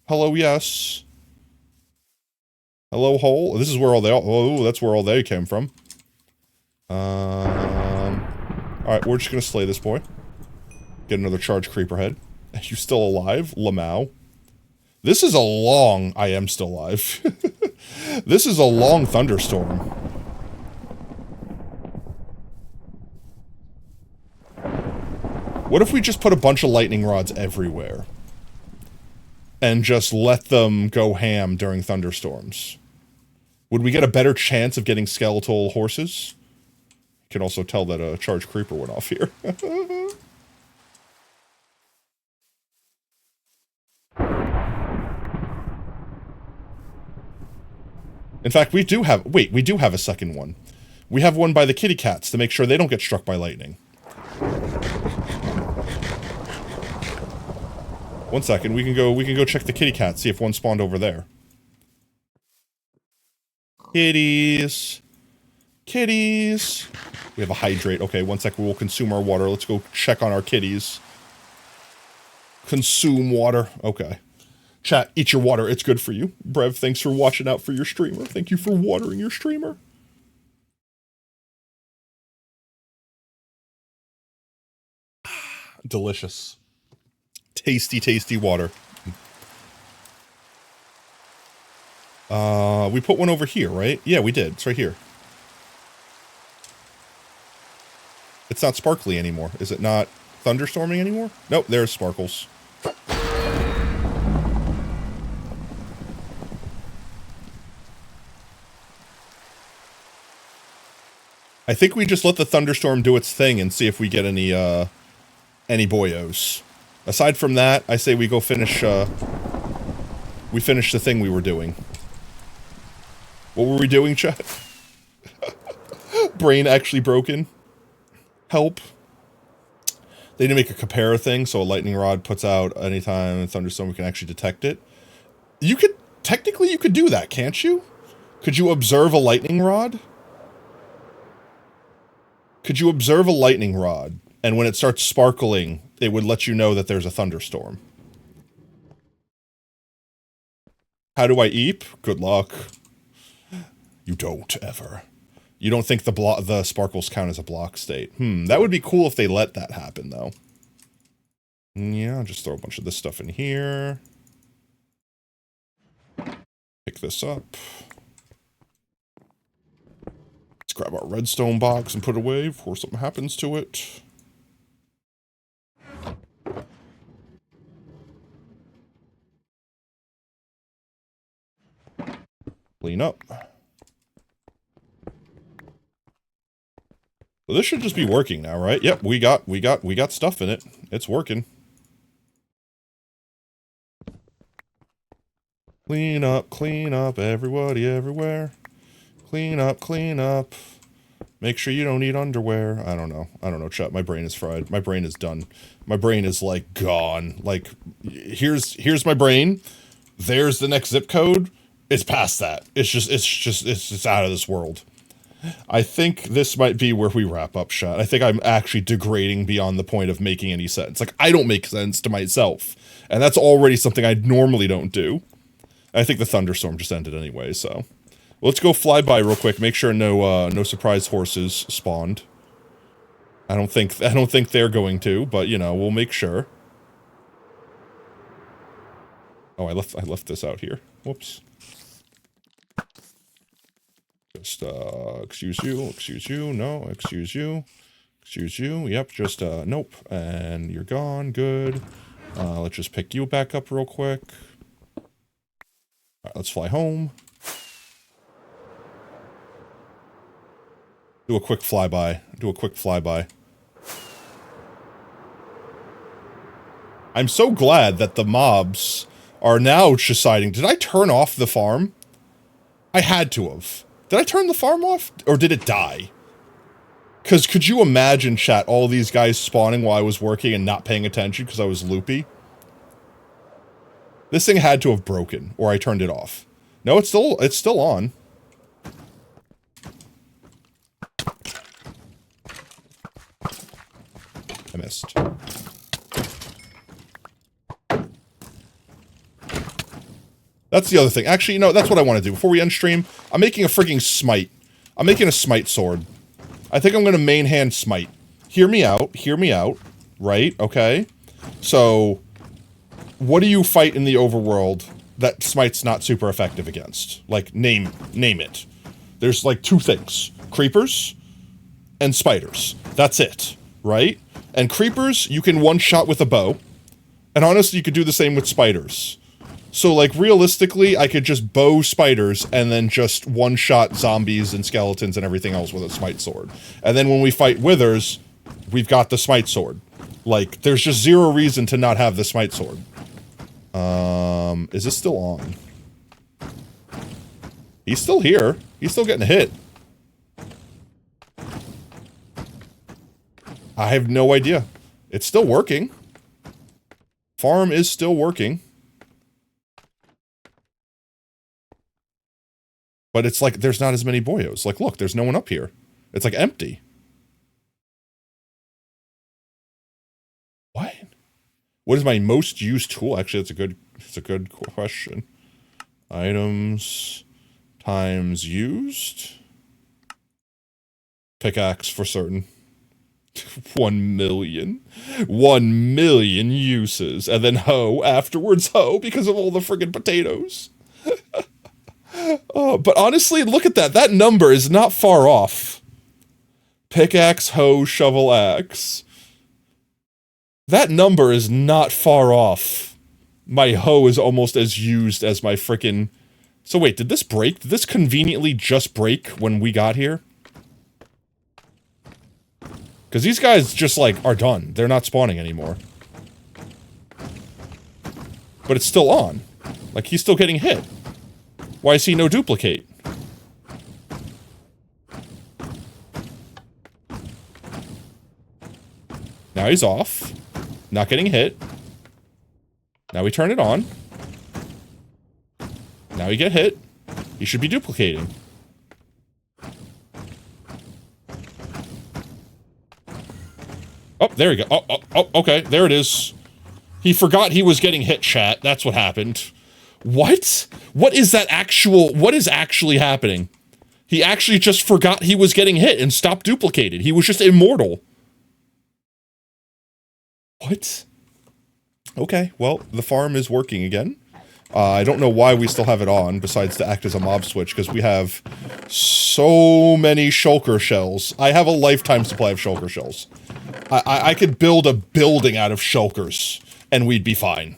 Hello, yes. Hello, hole. This is where all they... Oh, that's where all they came from. Alright, we're just gonna slay this boy. Get another charge creeper head. Are you still alive? Lamau. This is a long... I am still alive. This is a long thunderstorm. What if we just put a bunch of lightning rods everywhere? And just let them go ham during thunderstorms? Would we get a better chance of getting skeletal horses? You can also tell that a charge creeper went off here. In fact, we do have... Wait, we do have a second one. We have one by the kitty cats to make sure they don't get struck by lightning. One second, we can go check the kitty cat, see if one spawned over there. Kitties. Kitties. We have a hydrate. Okay, one sec, we will consume our water. Let's go check on our kitties. Consume water. Okay. Chat, eat your water. It's good for you. Brev, thanks for watching out for your streamer. Thank you for watering your streamer. Delicious. Tasty, tasty water. We put one over here, right? Yeah, we did. It's right here. It's not sparkly anymore. Is it not thunderstorming anymore? Nope, there's sparkles. I think we just let the thunderstorm do its thing and see if we get any boyos. Aside from that, I say we go finish, we finish the thing we were doing. What were we doing, chat? Brain actually broken. Help. They didn't make a compare thing, so a lightning rod puts out anytime a thunderstorm, we can actually detect it. You could, technically you could do that, can't you? Could you observe a lightning rod? Could you observe a lightning rod, and when it starts sparkling, it would let you know that there's a thunderstorm? How do I eep? Good luck. You don't, ever. You don't think the sparkles count as a block state? That would be cool if they let that happen, though. Yeah, I'll just throw a bunch of this stuff in here. Pick this up. Let's grab our redstone box and put it away before something happens to it. Clean up. Well, this should just be working now, right? Yep, we got stuff in it. It's working. Clean up, everybody, everywhere. Clean up. Make sure you don't need underwear. I don't know, chat. My brain is fried. My brain is done. My brain is, like, gone. Like, here's my brain. There's the next zip code. It's past that. It's just out of this world. I think this might be where we wrap up, chat. I think I'm actually degrading beyond the point of making any sense. Like, I don't make sense to myself. And that's already something I normally don't do. I think the thunderstorm just ended anyway, so. Let's go fly by real quick, make sure no surprise horses spawned. I don't think they're going to, but you know, we'll make sure. Oh, I left this out here. Whoops. Just excuse you, no, excuse you, yep, just nope, and you're gone, good. Let's just pick you back up real quick. Alright, let's fly home. Do a quick flyby. I'm so glad that the mobs are now deciding, did I turn off the farm? I had to have. Did I turn the farm off? Or did it die? Because could you imagine, chat, all these guys spawning while I was working and not paying attention because I was loopy? This thing had to have broken, or I turned it off. No, it's still on. I missed. That's the other thing. Actually, you know, that's what I want to do. Before we end stream, I'm making a freaking smite. I'm making a smite sword. I think I'm going to main hand smite. Hear me out, right? Okay? So, what do you fight in the overworld that smite's not super effective against? Like, name it. There's like 2 things. Creepers and spiders. That's it, right? And creepers, you can one-shot with a bow. And honestly, you could do the same with spiders. So, like, realistically, I could just bow spiders and then just one-shot zombies and skeletons and everything else with a smite sword. And then when we fight withers, we've got the smite sword. Like, there's just 0 reason to not have the smite sword. Is this still on? He's still here. He's still getting hit. I have no idea. It's still working. Farm is still working. But it's like, there's not as many boyos. Like, look, there's no one up here. It's like empty. What? What is my most used tool? Actually, it's a good question. Items times used. Pickaxe for certain. 1 million. 1 million uses. And then hoe afterwards, hoe, because of all the friggin' potatoes. Oh, but honestly, look at that. That number is not far off. Pickaxe, hoe, shovel, axe. That number is not far off. My hoe is almost as used as my frickin'... So wait, did this break? Did this conveniently just break when we got here? Because these guys just, like, are done. They're not spawning anymore. But it's still on. Like, he's still getting hit. Why is he no duplicate? Now he's off. Not getting hit. Now we turn it on. Now we get hit. He should be duplicating. Oh, there we go. Oh, okay. There it is. He forgot he was getting hit, chat. That's what happened. What? What is actually happening? He actually just forgot he was getting hit and stopped duplicated. He was just immortal. What? Okay, well, the farm is working again. I don't know why we still have it on, besides to act as a mob switch, because we have so many shulker shells. I have a lifetime supply of shulker shells. I could build a building out of shulkers, and we'd be fine.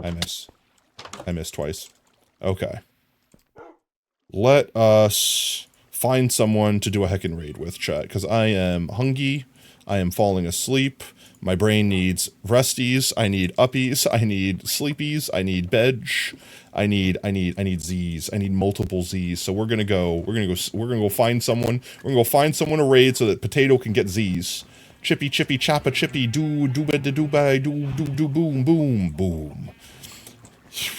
I miss twice. Okay. Let us find someone to do a heckin' raid with, chat, because I am hungry. I am falling asleep. My brain needs resties. I need uppies. I need sleepies. I need bedge. I need Z's. I need multiple Z's. So we're gonna go find someone. We're gonna go find someone to raid so that Potato can get Z's. Chippy, chippy, choppa, chippy, do ba da do ba do boom, boom, boom.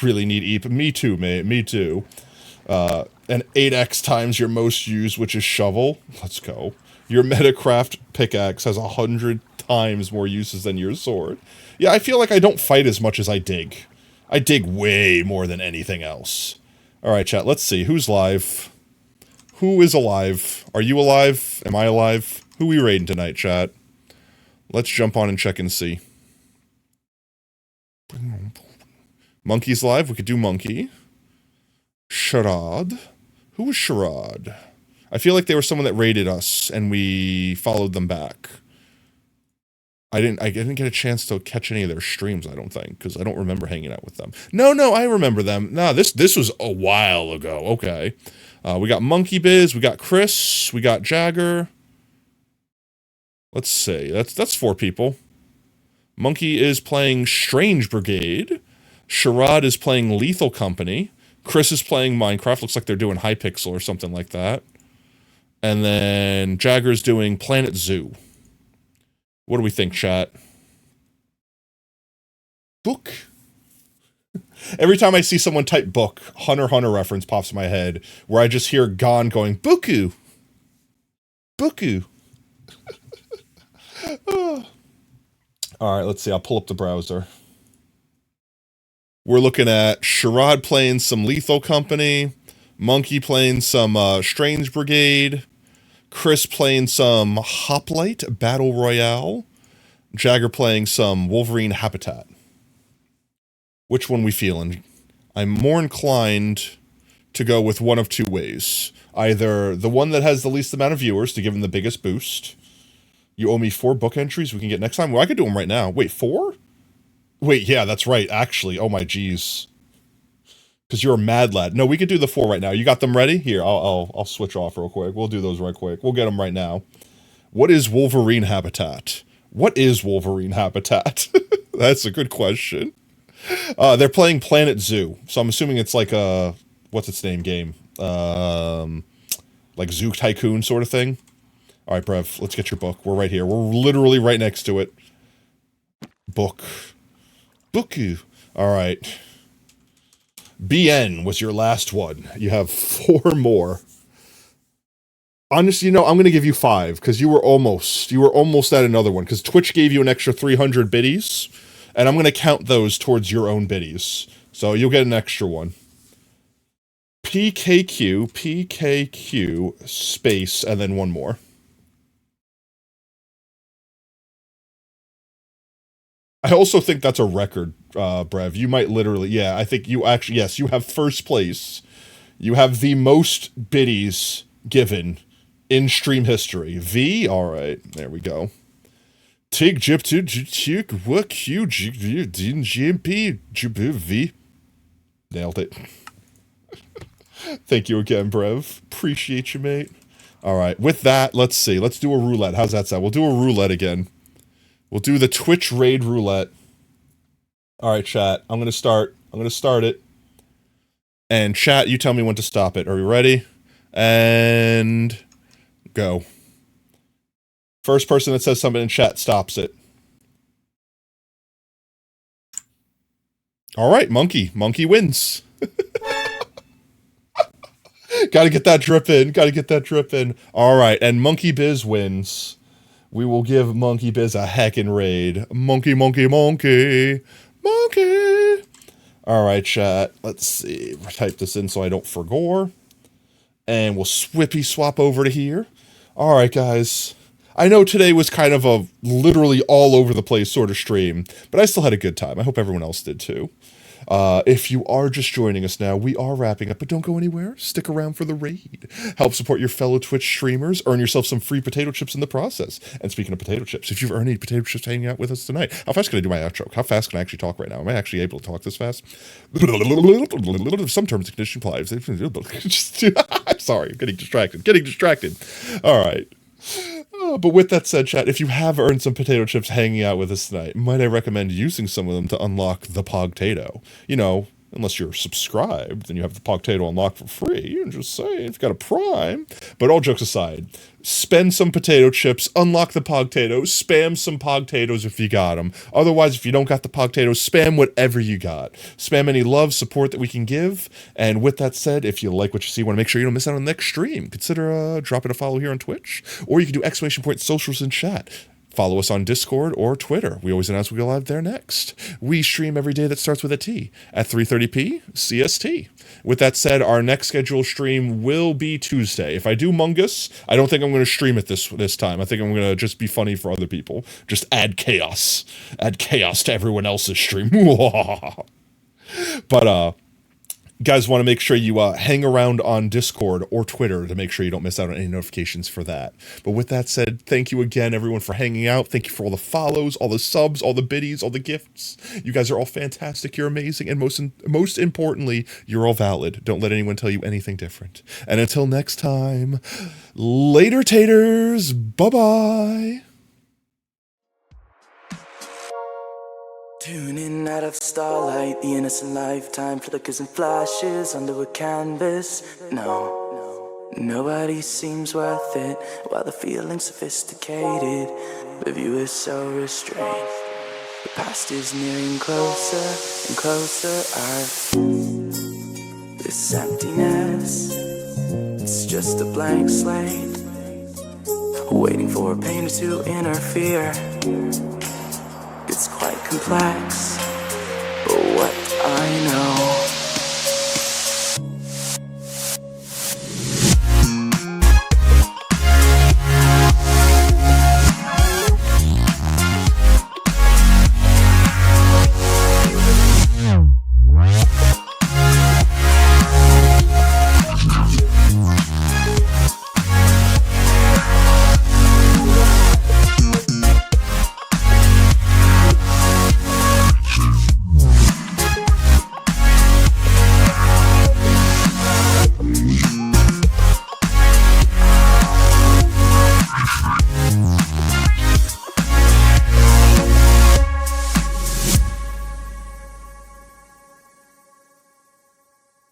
Really need EP. Me too, mate. Me too. And 8x times your most used, which is shovel. Let's go. Your Metacraft pickaxe has 100 times more uses than your sword. Yeah, I feel like I don't fight as much as I dig. I dig way more than anything else. Alright, chat, let's see. Who's live? Who is alive? Are you alive? Am I alive? Who we raiding tonight, chat? Let's jump on and check and see. Monkey's live. We could do Monkey. Sharad. Who was Sharad? I feel like they were someone that raided us, and we followed them back. I didn't get a chance to catch any of their streams, I don't think, because I don't remember hanging out with them. No, I remember them. No, this was a while ago. Okay. We got Monkey Biz, we got Chris, we got Jagger. Let's see. That's 4 people. Monkey is playing Strange Brigade. Sharad is playing Lethal Company. Chris is playing Minecraft. Looks like they're doing Hypixel or something like that. And then Jagger's doing Planet Zoo. What do we think, chat? Book. Every time I see someone type book, Hunter x Hunter reference pops in my head, where I just hear Gon going, Buku. Buku. Alright, let's see. I'll pull up the browser. We're looking at Sharad playing some Lethal Company, Monkey playing some Strange Brigade, Chris playing some Hoplite Battle Royale, Jagger playing some Wolverine Habitat. Which one we feeling? I'm more inclined to go with one of 2 ways. Either the one that has the least amount of viewers to give them the biggest boost. You owe me 4 book entries we can get next time. Well, I could do them right now. Wait, 4? Wait, yeah, that's right, actually. Oh my geez. Because you're a mad lad. No, we could do the 4 right now. You got them ready? Here, I'll switch off real quick. We'll do those right quick. We'll get them right now. What is Wolverine Habitat? What is Wolverine Habitat? That's a good question. They're playing Planet Zoo. So I'm assuming it's like a... What's its name game? Like Zoo Tycoon sort of thing. Alright, Brev, let's get your book. We're right here. We're literally right next to it. Book. Booku. Alright. BN was your last one. You have 4 more. Honestly, I'm going to give you 5, because you were almost at another one, because Twitch gave you an extra 300 biddies, and I'm going to count those towards your own biddies. So you'll get an extra one. PKQ, space, and then one more. I also think that's a record, Brev. You might literally, yeah, I think you actually, yes, you have first place. You have the most biddies given in stream history. V? Alright, there we go. Tig jip to chick what you GMP V. Nailed it. Thank you again, Brev. Appreciate you, mate. Alright, with that, let's see. Let's do a roulette. How's that sound? We'll do a roulette again. We'll do the Twitch raid roulette. Alright, chat. I'm gonna start it. And chat, you tell me when to stop it. Are we ready? And... go. First person that says something in chat stops it. Alright, Monkey. Monkey wins. Gotta get that drip in. Alright, and Monkey Biz wins. We will give Monkey Biz a heckin' raid. Monkey. Alright, chat. Let's see. Type this in so I don't forgore. And we'll swippy swap over to here. Alright, guys. I know today was kind of a literally all over the place sort of stream, but I still had a good time. I hope everyone else did too. If you are just joining us now, we are wrapping up, but don't go anywhere. Stick around for the raid. Help support your fellow Twitch streamers. Earn yourself some free potato chips in the process. And speaking of potato chips, if you've earned any potato chips hanging out with us tonight, how fast can I do my outro? How fast can I actually talk right now? Am I actually able to talk this fast? Some terms and conditions apply. Sorry, I'm getting distracted. All right. But with that said, chat, if you have earned some potato chips hanging out with us tonight, might I recommend using some of them to unlock the Pogtato? You know, unless you're subscribed, then you have the Pogtato unlocked for free. I'm just saying, if you've got a Prime. But all jokes aside, spend some potato chips, unlock the Pogtato, spam some Pogtatoes if you got them. Otherwise, if you don't got the Pogtato, spam whatever you got. Spam any love, support that we can give. And with that said, if you like what you see, want to make sure you don't miss out on the next stream, consider dropping a follow here on Twitch. Or you can do exclamation point socials in chat. Follow us on Discord or Twitter. We always announce we go live there next. We stream every day that starts with a T at 3:30 CST. With that said, our next scheduled stream will be Tuesday. If I do Mungus, I don't think I'm going to stream it this time. I think I'm going to just be funny for other people. Just add chaos. Add chaos to everyone else's stream. But, guys, want to make sure you hang around on Discord or Twitter to make sure you don't miss out on any notifications for that. But with that said, thank you again, everyone, for hanging out. Thank you for all the follows, all the subs, all the biddies, all the gifts. You guys are all fantastic. You're amazing. And most importantly, you're all valid. Don't let anyone tell you anything different. And until next time, later, taters. Bye-bye. Tuning out of starlight, the innocent lifetime flickers and flashes under a canvas. No, nobody seems worth it, while the feeling's sophisticated. The view is so restrained. The past is nearing closer and closer. This emptiness, it's just a blank slate, waiting for a painter to interfere. It's quite complex.